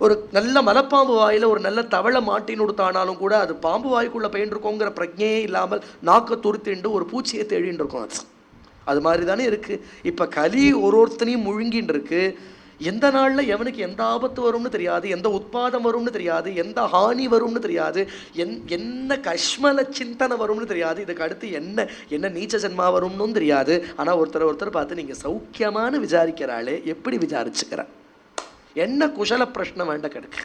ஒரு நல்ல மலைப்பாம்பு வாயில ஒரு நல்ல தவளை மாட்டின்னு கொடுத்தானாலும் கூட அது பாம்பு வாய்க்குள்ள பயின்றிருக்கோங்கிற பிரஜையே இல்லாமல் நாக்க துருத்திண்டு ஒரு பூச்சியை தேடின்னு இருக்கும். அது மாதிரி தானே இருக்கு. இப்ப கலி ஒருத்தனையும் முழுங்கின்னு இருக்கு. எந்த நாளில் எவனுக்கு எந்த ஆபத்து வரும்னு தெரியாது, எந்த உட்பாதம் வரும்னு தெரியாது, எந்த ஹானி வரும்னு தெரியாது, என்ன கஷ்மல சிந்தனை வரும்னு தெரியாது, இதுக்கு அடுத்து என்ன நீச்ச ஜென்மா வரும்னு தெரியாது. ஆனால் ஒருத்தர் பார்த்து நீங்கள் சௌக்கியமான விசாரிக்கிறாளே, எப்படி விசாரிச்சுக்கிறா, என்ன குஷல பிரச்சனை வேண்ட கிடக்கு.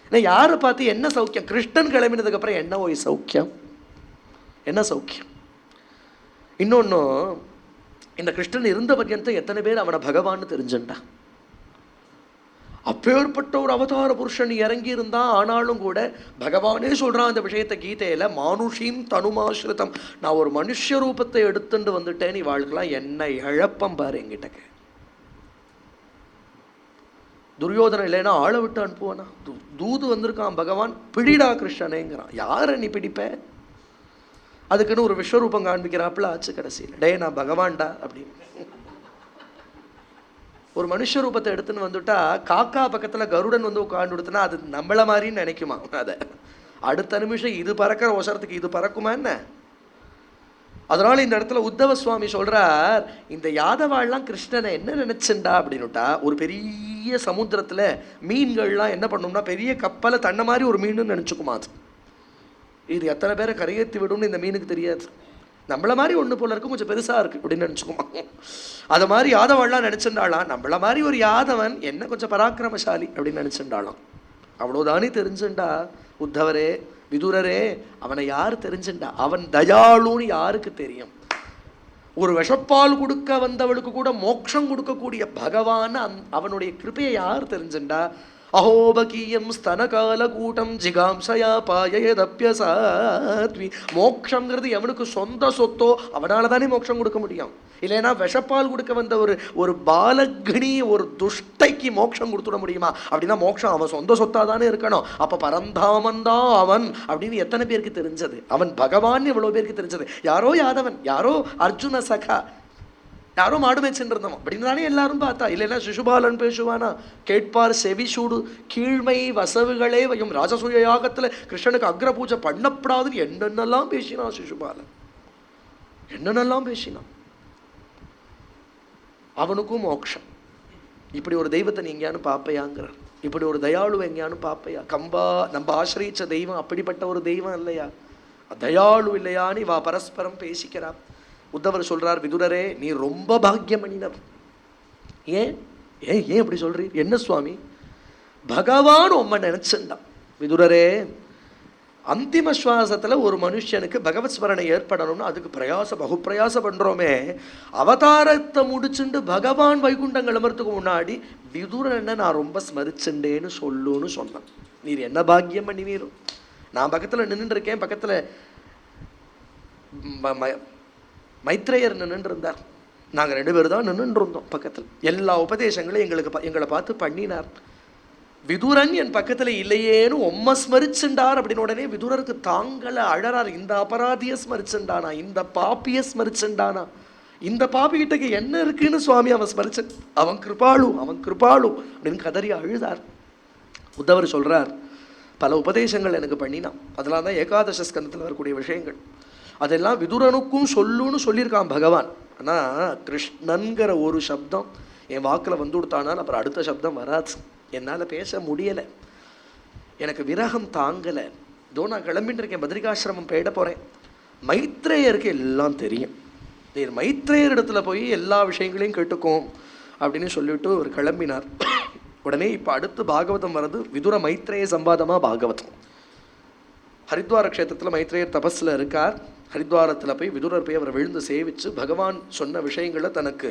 ஏன்னா யாரை பார்த்து என்ன சௌக்கியம்? கிருஷ்ணன் கிளம்பினதுக்கப்புறம் என்ன ஓய் சௌக்கியம், என்ன சௌக்கியம்? இன்னொன்னு, இந்த கிருஷ்ணன் இருந்த பர்யந்தம் எத்தனை பேர் அவனை பகவான்னு தெரிஞ்சுட்டா? அப்பேற்பட்ட ஒரு அவதார புருஷன் இறங்கி இருந்தா. ஆனாலும் கூட பகவானே சொல்றான் அந்த விஷயத்தை கீதையில, மானுஷீம் தனுமாஸ்ருதம், நான் ஒரு மனுஷ ரூபத்தை எடுத்துட்டு வந்துட்டேன், இவாளுக்கெல்லாம் என்ன இழப்பம் பாரு என்கிட்ட. துரியோதனை இல்லைன்னா ஆளை விட்டு அனுப்புவானா? தூது வந்திருக்கான் பகவான், பிடிடா கிருஷ்ணனேங்கிறான். யாரை நீ பிடிப்ப? அதுக்குன்னு ஒரு விஸ்வரூபம் காண்பிக்கிறாப்புல ஆச்சு கடைசியில். டே நான் பகவான்டா அப்படின்னு ஒரு மனுஷ ரூபத்தை எடுத்துன்னு வந்துட்டா, காக்கா பக்கத்துல கருடன் வந்து உட்காந்து கொடுத்தனா அது நம்மள மாதிரின்னு நினைக்குமா? அதை அடுத்த நிமிஷம் இது பறக்கிற ஒசரத்துக்கு இது பறக்குமா என்ன? அதனால இந்த இடத்துல உத்தவ சுவாமி சொல்றார், இந்த யாதவாள்லாம் கிருஷ்ணனை என்ன நினைச்சுண்டா அப்படின்னுட்டா, ஒரு பெரிய சமுத்திரத்துல மீன்கள்லாம் என்ன பண்ணும்னா, பெரிய கப்பலை தன்ன மாதிரி ஒரு மீன் நினைச்சுக்குமா. அது இது எத்தனை பேரை கரையேற்றி விடும்னு இந்த மீனுக்கு தெரியாது. நம்மள மாதிரி ஒன்று போல இருக்கும், கொஞ்சம் பெருசாக இருக்குது அப்படின்னு நினச்சிக்குமா. அதை மாதிரி யாதவன்லாம் நினச்சிருந்தாளாம், நம்மள மாதிரி ஒரு யாதவன் என்ன கொஞ்சம் பராக்கிரமசாலி அப்படின்னு நினச்சிருந்தாளாம். அவ்வளோதானே தெரிஞ்சுண்டா. உத்தவரே, விதுரரே, அவனை யார் தெரிஞ்சுண்டா? அவன் தயாளுன்னு யாருக்கு தெரியும்? ஒரு விஷப்பால் கொடுக்க வந்தவளுக்கு கூட மோட்சம் கொடுக்கக்கூடிய பகவான் அவனுடைய கிருபையை யார் தெரிஞ்சுண்டா? அஹோபகீயம் ஸ்தனகால கூட்டம் ஜிகாம்சயா பாயதப்யசாத்வி. மோட்சங்கிறது எவனுக்கு சொந்த சொத்தோ அவனால தானே மோட்சம் கொடுக்க முடியும். இல்லைன்னா விஷப்பால் கொடுக்க வந்த ஒரு பாலக்னி, ஒரு துஷ்டைக்கு மோட்சம் கொடுத்துட முடியுமா? அப்படின்னா மோட்சம் அவன் சொந்த சொத்தா தானே இருக்கணும். அப்ப பரந்தாமன்தான் அவன் அப்படின்னு எத்தனை பேருக்கு தெரிஞ்சது? அவன் பகவான் எவ்வளவு பேருக்கு தெரிஞ்சது? யாரோ யாதவன், யாரோ அர்ஜுன சகா, யாரோ மாடு மேய்ச்சின்னு இருந்தோம் அப்படின்னு தானே எல்லாரும் பார்த்தா. இல்லைன்னா சிசுபாலன் பேசுவானா? கேட்பார் செவி சூடு கீழ்மை வசவுகளே வையும். ராஜசூய யாகத்துல கிருஷ்ணனுக்கு அக்ர பூஜை பண்ணப்படாதுன்னு என்னென்னலாம் பேசினான் சிசுபாலன், என்னென்னலாம் பேசினான். அவனுக்கும் மோட்சம். இப்படி ஒரு தெய்வத்தை நீ எங்கேயானு பார்ப்பையாங்கிறார். இப்படி ஒரு தயாளு எங்கேயானு பார்ப்பையா? கம்பா நம்ம ஆசிரியிச்ச தெய்வம் அப்படிப்பட்ட ஒரு தெய்வம் இல்லையா? தயாளு இல்லையான்னு இவா பரஸ்பரம் பேசிக்கிறா. உத்தவர் சொல்றார், விதுரரே நீ ரொம்ப பாக்கியம் பண்ணினவர். ஏன் ஏன் ஏன் அப்படி சொல்றீர்? என்ன சுவாமி? பகவான் உம்ம நினைச்சுண்டான். விதுரரே, அந்திம சுவாசத்துல ஒரு மனுஷனுக்கு பகவத் ஸ்மரணை ஏற்படணும்னு அதுக்கு பகுப்பிரயாசம் பண்றோமே. அவதாரத்தை முடிச்சுண்டு பகவான் வைகுண்டம் அமர்த்துக்கு முன்னாடி விதுரனை நான் ரொம்ப ஸ்மரிச்சுண்டேன்னு சொல்லுன்னு சொன்னான். நீர் என்ன பாக்கியம் பண்ணினீரும். நான் பக்கத்துல நின்று இருக்கேன், பக்கத்துல மைத்ரேயர் நின்று இருந்தார். நாங்கள் 2 பேர் தான் நின்று இருந்தோம் பக்கத்தில். எல்லா உபதேசங்களையும் எங்களை பார்த்து பண்ணினார். விதுரன் என் பக்கத்தில் இல்லையேன்னு உம்ம ஸ்மரிச்சுண்டார் அப்படின்னு உடனே விதுரருக்கு தாங்களை அழறார். இந்த அபராதிய ஸ்மரிச்சுண்டானா, இந்த பாப்பிய ஸ்மரிச்சுண்டானா, இந்த பாப்பிக்கிட்டக்கு என்ன இருக்குன்னு சுவாமி அவன் ஸ்மரிச்சன், அவன் கிருபாளு அப்படின்னு கதறி அழுதார். உத்தவர் சொல்றார், பல உபதேசங்கள் எனக்கு பண்ணினான். அதெல்லாம் தான் ஏகாதச ஸ்கந்தத்தில் வரக்கூடிய விஷயங்கள். அதெல்லாம் விதுரனுக்கும் சொல்லுன்னு சொல்லியிருக்கான் பகவான். ஆனால் கிருஷ்ணன்கிற ஒரு சப்தம் என் வாக்கில் வந்து கொடுத்தானால் அப்புறம் அடுத்த சப்தம் வராது. என்னால் பேச முடியலை, எனக்கு விரகம் தாங்கலை. இதோ நான் கிளம்பின்னு இருக்கேன், பத்ரிகாசிரமம் போயிட போகிறேன். மைத்ரேயருக்கு எல்லாம் தெரியும். நீர் மைத்ரேயர் இடத்துல போய் எல்லா விஷயங்களையும் கேட்டுக்கும் அப்படின்னு சொல்லிவிட்டு அவர் கிளம்பினார். உடனே இப்போ அடுத்து பாகவதம் வர்றது விதுர மைத்ரேய சம்பாதமாக பாகவதம். ஹரித்வார க்ஷேத்திரத்தில் மைத்ரேயர் தபஸில் இருக்கார். ஹரித்வாரத்தில் போய் விதுரர் போய் அவரை விழுந்து சேவிச்சு பகவான் சொன்ன விஷயங்களை தனக்கு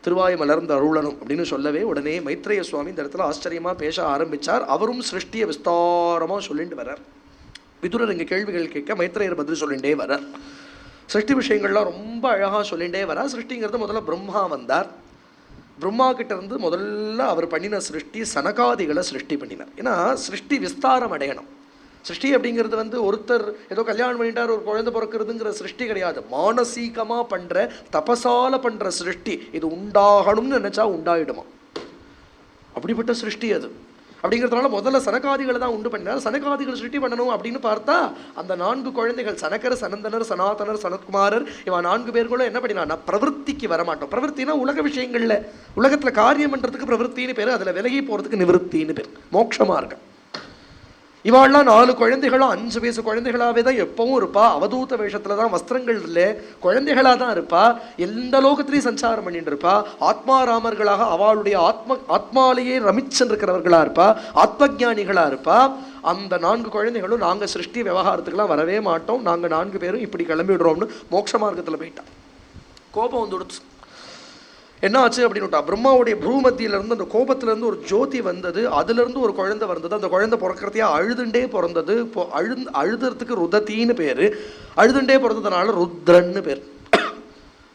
திருவாய் மலர்ந்து அருளணும் அப்படின்னு சொல்லவே உடனே மைத்ரேய சுவாமி இந்த இடத்துல ஆச்சரியமாக பேச ஆரம்பித்தார். அவரும் சிருஷ்டியை விஸ்தாரமாக சொல்லிட்டு வர்றார். விதுரர் இங்கே கேள்விகள் கேட்க மைத்ரேயர் பதில் சொல்லிகிட்டே வர்றார். சிருஷ்டி விஷயங்கள்லாம் ரொம்ப அழகாக சொல்லிகிட்டே வர்றார். சிருஷ்டிங்கிறது முதல்ல பிரம்மா வந்தார். பிரம்மா கிட்ட இருந்து முதல்ல அவர் பண்ணின சிருஷ்டி சனகாதிகளை சிருஷ்டி பண்ணினார். ஏன்னா சிருஷ்டி விஸ்தாரம் அடையணும். சிருஷ்டி அப்படிங்கிறது ஒருத்தர் ஏதோ கல்யாணம் பண்ணிட்டார் ஒரு குழந்தை பிறக்கிறதுங்கிற சிருஷ்டி கிடையாது. மானசீகமாக பண்ணுற தபசால பண்ணுற சிருஷ்டி. இது உண்டாகணும்னு நினச்சா உண்டாயிடுமா, அப்படிப்பட்ட சிருஷ்டி அது. அப்படிங்கிறதுனால முதல்ல சனகாதிகளை தான் உண்டு பண்ணினார். சனகாதிகள் சிருஷ்டி பண்ணணும் அப்படின்னு பார்த்தா அந்த 4 குழந்தைகள் சனகர், சனந்தனர், சனாதனர், சனத்குமாரர், இவன் 4 பேர்களும் என்ன பண்ணினா பிரவருத்திக்கு வரமாட்டோம். பிரவருத்தினா உலக விஷயங்கள்ல உலகத்தில் காரியம் பண்ணுறதுக்கு பிரவருத்தின்னு பேர், அதில் விலகி போகிறதுக்கு நிவர்த்தின்னு பேர், மோட்ச மார்க்கம். இவாள்லாம் 4 குழந்தைகளும் 5 வயசு குழந்தைகளாகவே தான் எப்பவும் இருப்பா. அவதூத வேஷத்துல தான், வஸ்திரங்கள் இல்லை, குழந்தைகளாக தான் இருப்பா. எந்த லோகத்திலையும் சஞ்சாரம் பண்ணிட்டு இருப்பா. ஆத்மாராமர்களாக அவளுடைய ஆத்மாலேயே ரமிச்சென்றிருக்கிறவர்களா இருப்பா. ஆத்மஜானிகளா இருப்பா. அந்த 4 குழந்தைகளும் நாங்கள் சிருஷ்டி விவகாரத்துக்கெல்லாம் வரவே மாட்டோம், நாங்கள் 4 பேரும் இப்படி கிளம்பிடுறோம்னு மோட்ச மார்க்கத்தில் போயிட்டான். கோபம் வந்துடுச்சு. என்ன ஆச்சு அப்படின்னுட்டா, பிரம்மாவுடைய பூமத்தியிலேருந்து அந்த கோபத்திலேருந்து ஒரு ஜோதி வந்தது, அதுலேருந்து ஒரு குழந்தை வந்தது. அந்த குழந்தை பிறக்கிறதையா அழுதுண்டே பிறந்தது. இப்போ அழுதுறதுக்கு ருதத்தின்னு பேர், அழுதுண்டே பிறந்ததுனால ருத்ரன்னு பேர்.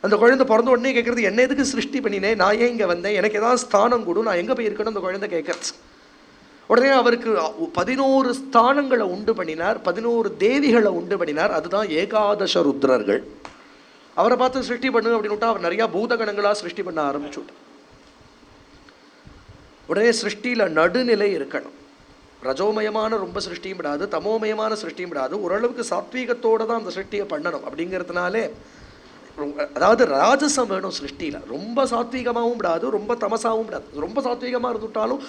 அந்த குழந்தை பிறந்த உடனே கேட்குறது, என்ன எதுக்கு சிருஷ்டி பண்ணினேன், நான் ஏன் இங்கே வந்தேன், எனக்கு ஏதாவது ஸ்தானம் கொடு, நான் எங்கே போயிருக்கேன்னு அந்த குழந்தை கேட்கறது. உடனே அவருக்கு 11 ஸ்தானங்களை உண்டு பண்ணினார், 11 தேவிகளை உண்டு பண்ணினார். அதுதான் ஏகாதச ருத்ரர்கள். அவரை பார்த்து சிருஷ்டி பண்ணு அப்படின்னு அவர் நிறையா பூதகணங்களாக சிருஷ்டி பண்ண ஆரம்பிச்சு. உடனே சிருஷ்டியில் நடுநிலை இருக்கணும். ரஜோமயமான ரொம்ப சிருஷ்டியும் விடாது, தமோமயமான சிருஷ்டியும் விடாது, ஓரளவுக்கு சாத்வீகத்தோடு தான் அந்த சிருஷ்டியை பண்ணணும். அப்படிங்கிறதுனாலே அதாவது ராஜசம் வேணும் சிருஷ்டியில். ரொம்ப சாத்வீகமாகவும் விடாது, ரொம்ப தமசாகவும் விடாது. ரொம்ப சாத்வீகமாக இருந்துட்டாலும்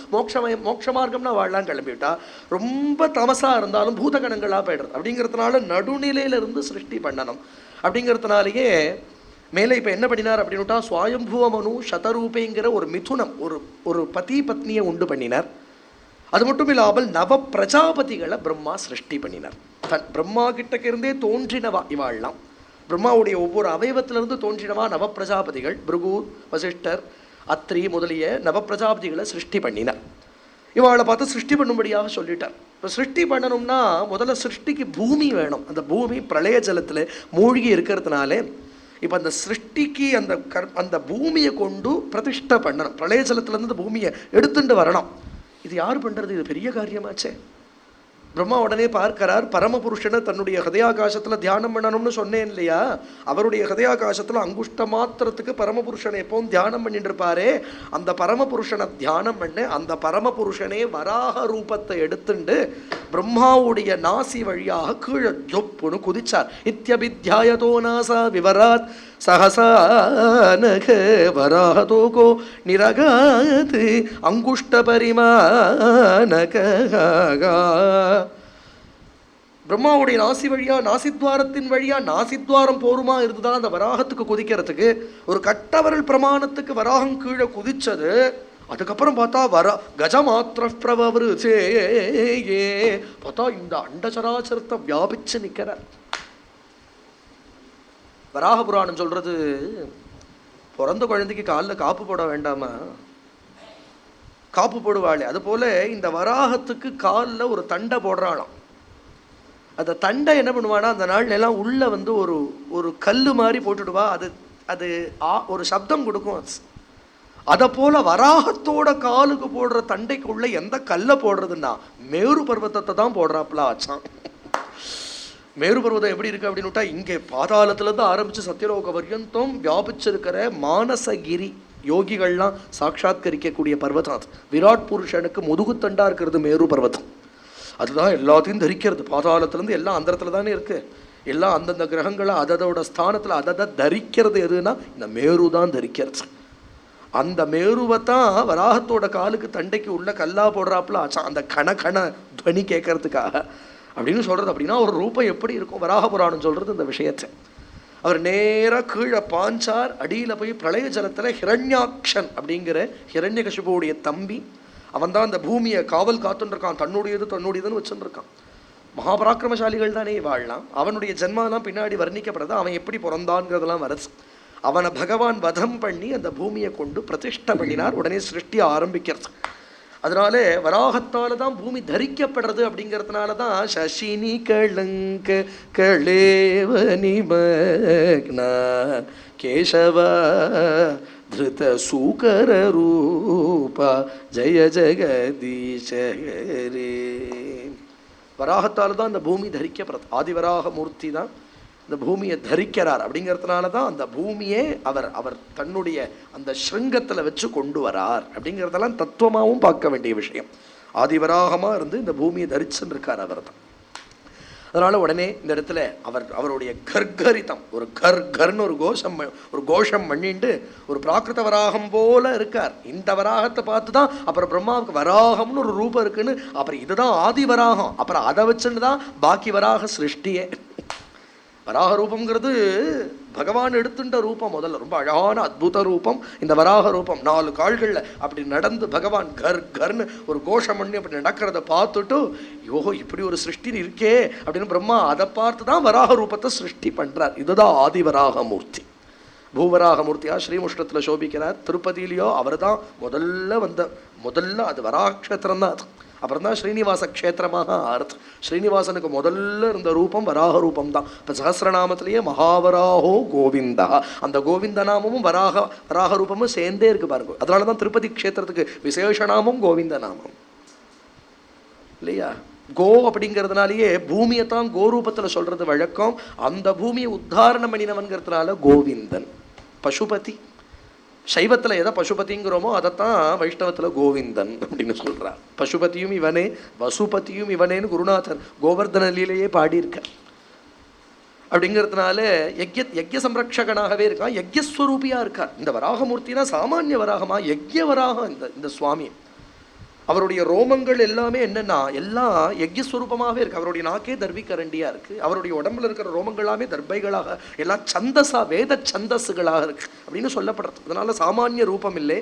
மோட்ச மார்க்கம்னா வாழலாம் கிளம்பிவிட்டா, ரொம்ப தமசாக இருந்தாலும் பூதகணங்களாக போய்டுறது. அப்படிங்கிறதுனால நடுநிலையிலிருந்து சிருஷ்டி பண்ணணும். அப்படிங்கிறதுனாலேயே மேலே இப்போ என்ன பண்ணினார் அப்படின்னுட்டா, சுவாயம்புவ மனு சதரூபைங்கிற ஒரு மிதுனம், ஒரு பதி பத்னியை உண்டு பண்ணினார். அது மட்டும் இல்லாமல் நவ பிரஜாபதிகளை பிரம்மா சிருஷ்டி பண்ணினார். பிரம்மா கிட்டக்க இருந்தே தோன்றினவா இவாள்லாம். பிரம்மாவுடைய ஒவ்வொரு அவயவத்திலிருந்து தோன்றினவா நவ பிரஜாபதிகள். பிருகு, வசிஷ்டர், அத்ரி முதலிய நவ பிரஜாபதிகளை சிருஷ்டி பண்ணினார். இவாளை பார்த்து சிருஷ்டி பண்ணும்படியாக சொல்லிட்டார். இப்போ சிருஷ்டி பண்ணணும்னா முதல்ல சிருஷ்டிக்கு பூமி வேணும். அந்த பூமி பிரளய ஜலத்தில் மூழ்கி இருக்கிறதுனாலே இப்போ அந்த சிருஷ்டிக்கு அந்த பூமியை கொண்டு பிரதிஷ்டை பண்ணணும். பிரளய ஜலத்துலேருந்து அந்த பூமியை எடுத்துட்டு வரணும். இது யார் பண்ணுறது? இது பெரிய காரியமாச்சே. பிரம்மா உடனே பார்க்கிறார், பரமபுருஷனை தன்னுடைய ஹதயாகாசத்தில் தியானம் பண்ணணும்னு சொன்னேன் இல்லையா, அவருடைய ஹதயாகாசத்தில் அங்குஷ்ட மாத்திரத்துக்கு பரமபுருஷனை எப்பவும் தியானம் பண்ணிட்டு இருப்பாரே, அந்த பரமபுருஷனை தியானம் பண்ண அந்த பரமபுருஷனே வராக ரூபத்தை எடுத்துண்டு பிரம்மாவுடைய நாசி வழியாக கீழே ஜொப்புன்னு குதிச்சார். இத்யபித்யாயதோ நாசா விவராத் சகசானக வராதோகோ நிரகாது அங்குஷ்ட பரிமானக. பிரம்மாவுடைய நாசி வழியா, நாசித்வாரத்தின் வழியா, நாசித்வாரம் போருமா இருந்துதான் அந்த வராகத்துக்கு குதிக்கிறதுக்கு. ஒரு கட்டவரல் பிரமாணத்துக்கு வராகம் கீழே குதிச்சது. அதுக்கப்புறம் பார்த்தா கஜமாத்திர பிரவருச்சே பார்த்தா இந்த அண்டசராச்சரத்தை வியாபிச்சு நிற்கிறார். வராக புராணம் சொல்றது, பிறந்த குழந்தைக்கு காலில் காப்பு போட வேண்டாமா, காப்பு போடுவாளே, அது போல இந்த வராகத்துக்கு காலில் ஒரு தண்டை போடுறாளாம். அந்த தண்டை என்ன பண்ணுவானா, அந்த நாள்ல எல்லாம் உள்ள ஒரு கல் மாதிரி போட்டுடுவா. அது ஒரு சப்தம் கொடுக்கும். அதை போல வராகத்தோட காலுக்கு போடுற தண்டைக்கு உள்ள எந்த கல்லை போடுறதுன்னா மேரு பர்வத்தத்தை தான் போடுறாப்புல ஆச்சான். மேரு பர்வதம் எப்படி இருக்கு அப்படின்னுட்டா, இங்கே பாதாளத்துலேருந்து ஆரம்பிச்சு சத்தியலோக பர்யந்தம் வியாபிச்சிருக்கிற மானசகிரி யோகிகள்லாம் சாட்சாத்கரிக்கக்கூடிய பர்வதம் அது. விராட் புருஷனுக்கு முதுகுத்தண்டா இருக்கிறது மேரு பர்வதம். அதுதான் எல்லாத்தையும் தரிக்கிறது. பாதாளத்துலேருந்து எல்லாம் அந்த இடத்துல தானே இருக்கு. எல்லாம் அந்தந்த கிரகங்களை அதோட ஸ்தானத்தில் அதை தரிக்கிறது எதுன்னா இந்த மேரு தான் தரிக்கிறது. அந்த மேருவை தான் வராகத்தோட காலுக்கு தண்டைக்கு உள்ள கல்லா போடுறாப்புல ஆச்சா, அந்த கண துவனி கேட்கறதுக்காக அப்படின்னு சொல்றது. அப்படின்னா ஒரு ரூபம் எப்படி இருக்கும்? வராக புராணம் சொல்றது இந்த விஷயத்தை. அவர் நேராக கீழே பாஞ்சார், அடியில் போய் பிரளய ஜலத்தில் ஹிரண்யாக்ஷன் அப்படிங்கிற ஹிரண்யகசிபுவுடைய தம்பி, அவன் தான் அந்த பூமியை காவல் காத்துருக்கான். தன்னுடையதுன்னு வச்சுருக்கான். மகாபராக்கிரமசாலிகள் தானே வாழலாம். அவனுடைய ஜென்மாலாம் பின்னாடி வர்ணிக்கப்படுறது. அவன் எப்படி பிறந்தான்ங்கிறதெல்லாம் வருது. அவனை பகவான் வதம் பண்ணி அந்த பூமியை கொண்டு பிரதிஷ்டை பண்ணினார். உடனே சிருஷ்டி ஆரம்பிக்கிறது. அதனால வராகத்தால தான் பூமி தரிக்கப்படுறது. அப்படிங்கிறதுனால தான் சசினி கலங்க கலேவனி மக்னா கேசவா திருத சூகர ரூபா ஜெய ஜெகதீஷரே. வராகத்தால் தான் இந்த பூமி தரிக்கப்படுறது. ஆதிவராக மூர்த்தி தான் இந்த பூமியை தரிக்கிறார். அப்படிங்கிறதுனால தான் அந்த பூமியே அவர் தன்னுடைய அந்த ஸ்ருங்கத்தில் வச்சு கொண்டு வரார். அப்படிங்கிறதெல்லாம் தத்துவமாகவும் பார்க்க வேண்டிய விஷயம். ஆதிவராகமாக இருந்து இந்த பூமியை தரிச்சுன்னு இருக்கார் அவர் தான். அதனால உடனே இந்த இடத்துல அவருடைய கர்கரிதம், ஒரு கர்ன்னு ஒரு கோஷம் பண்ணிட்டு ஒரு பிராகிருத வராகம் போல இருக்கார். இந்த வராகத்தை பார்த்து தான் அப்புறம் பிரம்மாவுக்கு வராகம்னு ஒரு ரூபம் இருக்குன்னு, அப்புறம் இதுதான் ஆதி வராகம், அப்புறம் அதை வச்சுன்னு தான் பாக்கி வராக சிருஷ்டியே. வராக ரூபம்ங்கிறது பகவான் எடுத்துட்ட ரூபம். முதல்ல ரொம்ப அழகான அத்புத ரூபம் இந்த வராக ரூபம். 4 கால்களில் அப்படி நடந்து பகவான் கர் கர்னு ஒரு கோஷம் பண்ணி அப்படி நடக்கிறத பார்த்துட்டு, யோகோ இப்படி ஒரு சிருஷ்டி இருக்கே அப்படின்னு பிரம்மா அதை பார்த்து தான் வராக ரூபத்தை சிருஷ்டி பண்றார். இதுதான் ஆதிவராகமூர்த்தி. பூவராகமூர்த்தியா ஸ்ரீமுஷ்ணத்தில் சோபிக்கிறார். திருப்பதியிலையோ அவர் தான் முதல்ல அது வராக்ஷேத்திரம் தான். அது அப்புறம் தான் ஸ்ரீனிவாச க்ஷேத்திரமாக ஆறுது. ஸ்ரீனிவாசனுக்கு முதல்ல இருந்த ரூபம் வராக ரூபம் தான். இப்போ சஹஸ்ரநாமத்திலேயே மகாவராஹோ கோவிந்தா, அந்த கோவிந்த நாமமும் வராக ரூபமும் சேர்ந்தே இருக்கு பாருங்க. அதனால தான் திருப்பதி க்ஷேத்திரத்துக்கு விசேஷநாமம் கோவிந்த நாமம் இல்லையா? கோ அப்படிங்கிறதுனாலேயே பூமியை தான் கோரூபத்தில் சொல்றது வழக்கம். அந்த பூமியை உத்தாரணம் பண்ணினவன்கிறதுனால கோவிந்தன். பசுபதி சைவத்தில் எதை பசுபதிங்கிறோமோ அதைத்தான் வைஷ்ணவத்தில் கோவிந்தன் அப்படின்னு சொல்கிறார். பசுபதியும் இவனே வசுபதியும் இவனேன்னு குருநாதர் கோவர்தனலிலேயே பாடியிருக்கார். அப்படிங்கிறதுனால யஜ்ய சம்ரக்ஷகனாகவே இருக்கான், யஜ்யஸ்வரூபியாக இருக்கார். இந்த வராகமூர்த்தினா சாமானிய வராகமா, யஜ்ய வராகம் இந்த சுவாமி. அவருடைய ரோமங்கள் எல்லாமே என்னன்னா எல்லாம் யஜ்யஸ்வரூபமாகவே இருக்கு. அவருடைய நாக்கே தர்விக்கரண்டியா இருக்கு. அவருடைய உடம்புல இருக்கிற ரோமங்களாமே தர்பைகளாக எல்லாம் சந்தஸா வேத சந்தஸுகளாக இருக்கு அப்படின்னு சொல்லப்படுறது. அதனால சாமானிய ரூபம் இல்லை,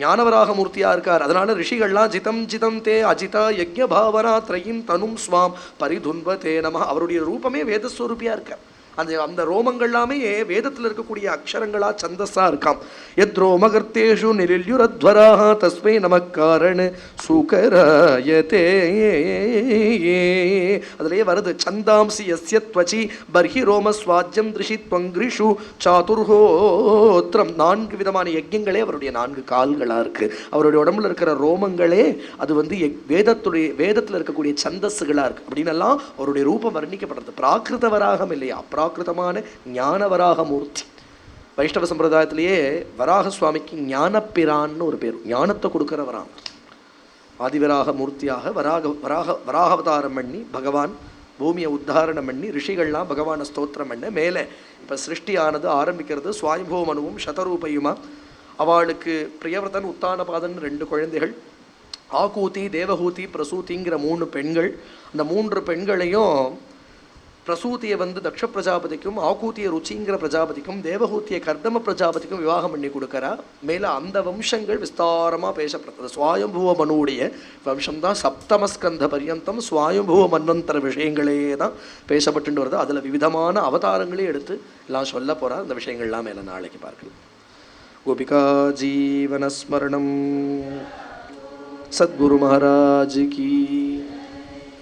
ஞானவராக மூர்த்தியா இருக்கார். அதனால ரிஷிகள்லாம் ஜிதம் ஜிதம் தே அஜிதா யஜ்ய பாவனா த்ரயின் தனும் ஸ்வாம் பரிதுன்பதே நம. அவருடைய ரூபமே வேதஸ்வரூபியா இருக்கார். அந்த ரோமங்கள் எல்லாமே வேதத்தில் இருக்கக்கூடிய அக்ஷரங்களா சந்தஸா இருக்காம். எத் ரோமகர்த்தேஷு நிரில்யுரத்வராஹ தஸ்மை நமக்காரண சுகராயதே. அதுலயே வருது சந்தாம்சி யஸ்ய த்வசி பர்ஹி ரோம ஸ்வாஜ்யம் திருஷி த்வங்கிரிஷு சாதுர்ஹோத்ரம். 4 விதமான யஜ்யங்களே அவருடைய 4 கால்களா இருக்கு. அவருடைய உடம்புல இருக்கிற ரோமங்களே அது வேதத்தில் இருக்கக்கூடிய சந்தஸ்ஸுகளா இருக்கு அப்படின்னு எல்லாம் அவருடைய ரூபம் வர்ணிக்கப்படுறது. பிராகிருத வராகம் இல்லையா, பிராகிருதமான ஞானவராக மூர்த்தி. வைஷ்ணவ சம்பிரதாயத்திலேயே வராக சுவாமிக்கு ஞானப்பிரான்னு ஒரு பேர், ஞானத்தை கொடுக்கிறவராம். ஆதிவராக மூர்த்தியாக வராகாவதாரம் பண்ணி பகவான் பூமியை உத்தாரணம் பண்ணி ரிஷிகள்லாம் பகவானை ஸ்தோத்திரம் பண்ண மேலே இப்போ சிருஷ்டியானது ஆரம்பிக்கிறது. சுவாயுபோ மனுவும் சதரூபையுமா. அவளுக்கு பிரியவர்தன் உத்தானபாதன் 2 குழந்தைகள், ஆகூதி தேவஹூதி பிரசூதிங்கிற 3 பெண்கள். அந்த 3 பெண்களையும் பிரசூதியை தக்ஷ பிரஜாபதிக்கும், ஆகூத்திய ருச்சிங்கிற பிரஜாபதிக்கும், தேவஹூத்திய கர்தம பிரஜாபதிக்கும் விவாகம் பண்ணி கொடுக்குறா. மேலே அந்த வம்சங்கள் விஸ்தாரமாக பேசப்படுறது. சுவாயம்புவ மனுடைய வம்சம்தான் சப்தமஸ்கந்த பர்யந்தம் சுவாயம்புவ மன்வந்தர விஷயங்களே தான் பேசப்பட்டு வருது. அதில் விவிதமான அவதாரங்களே எடுத்து எல்லாம் சொல்ல போகிறா. அந்த விஷயங்கள்லாம் மேலே நாளைக்கு பார்க்கலாம். கோபிகா ஜீவனஸ்மரணம். சத்குரு மகாராஜ் கி.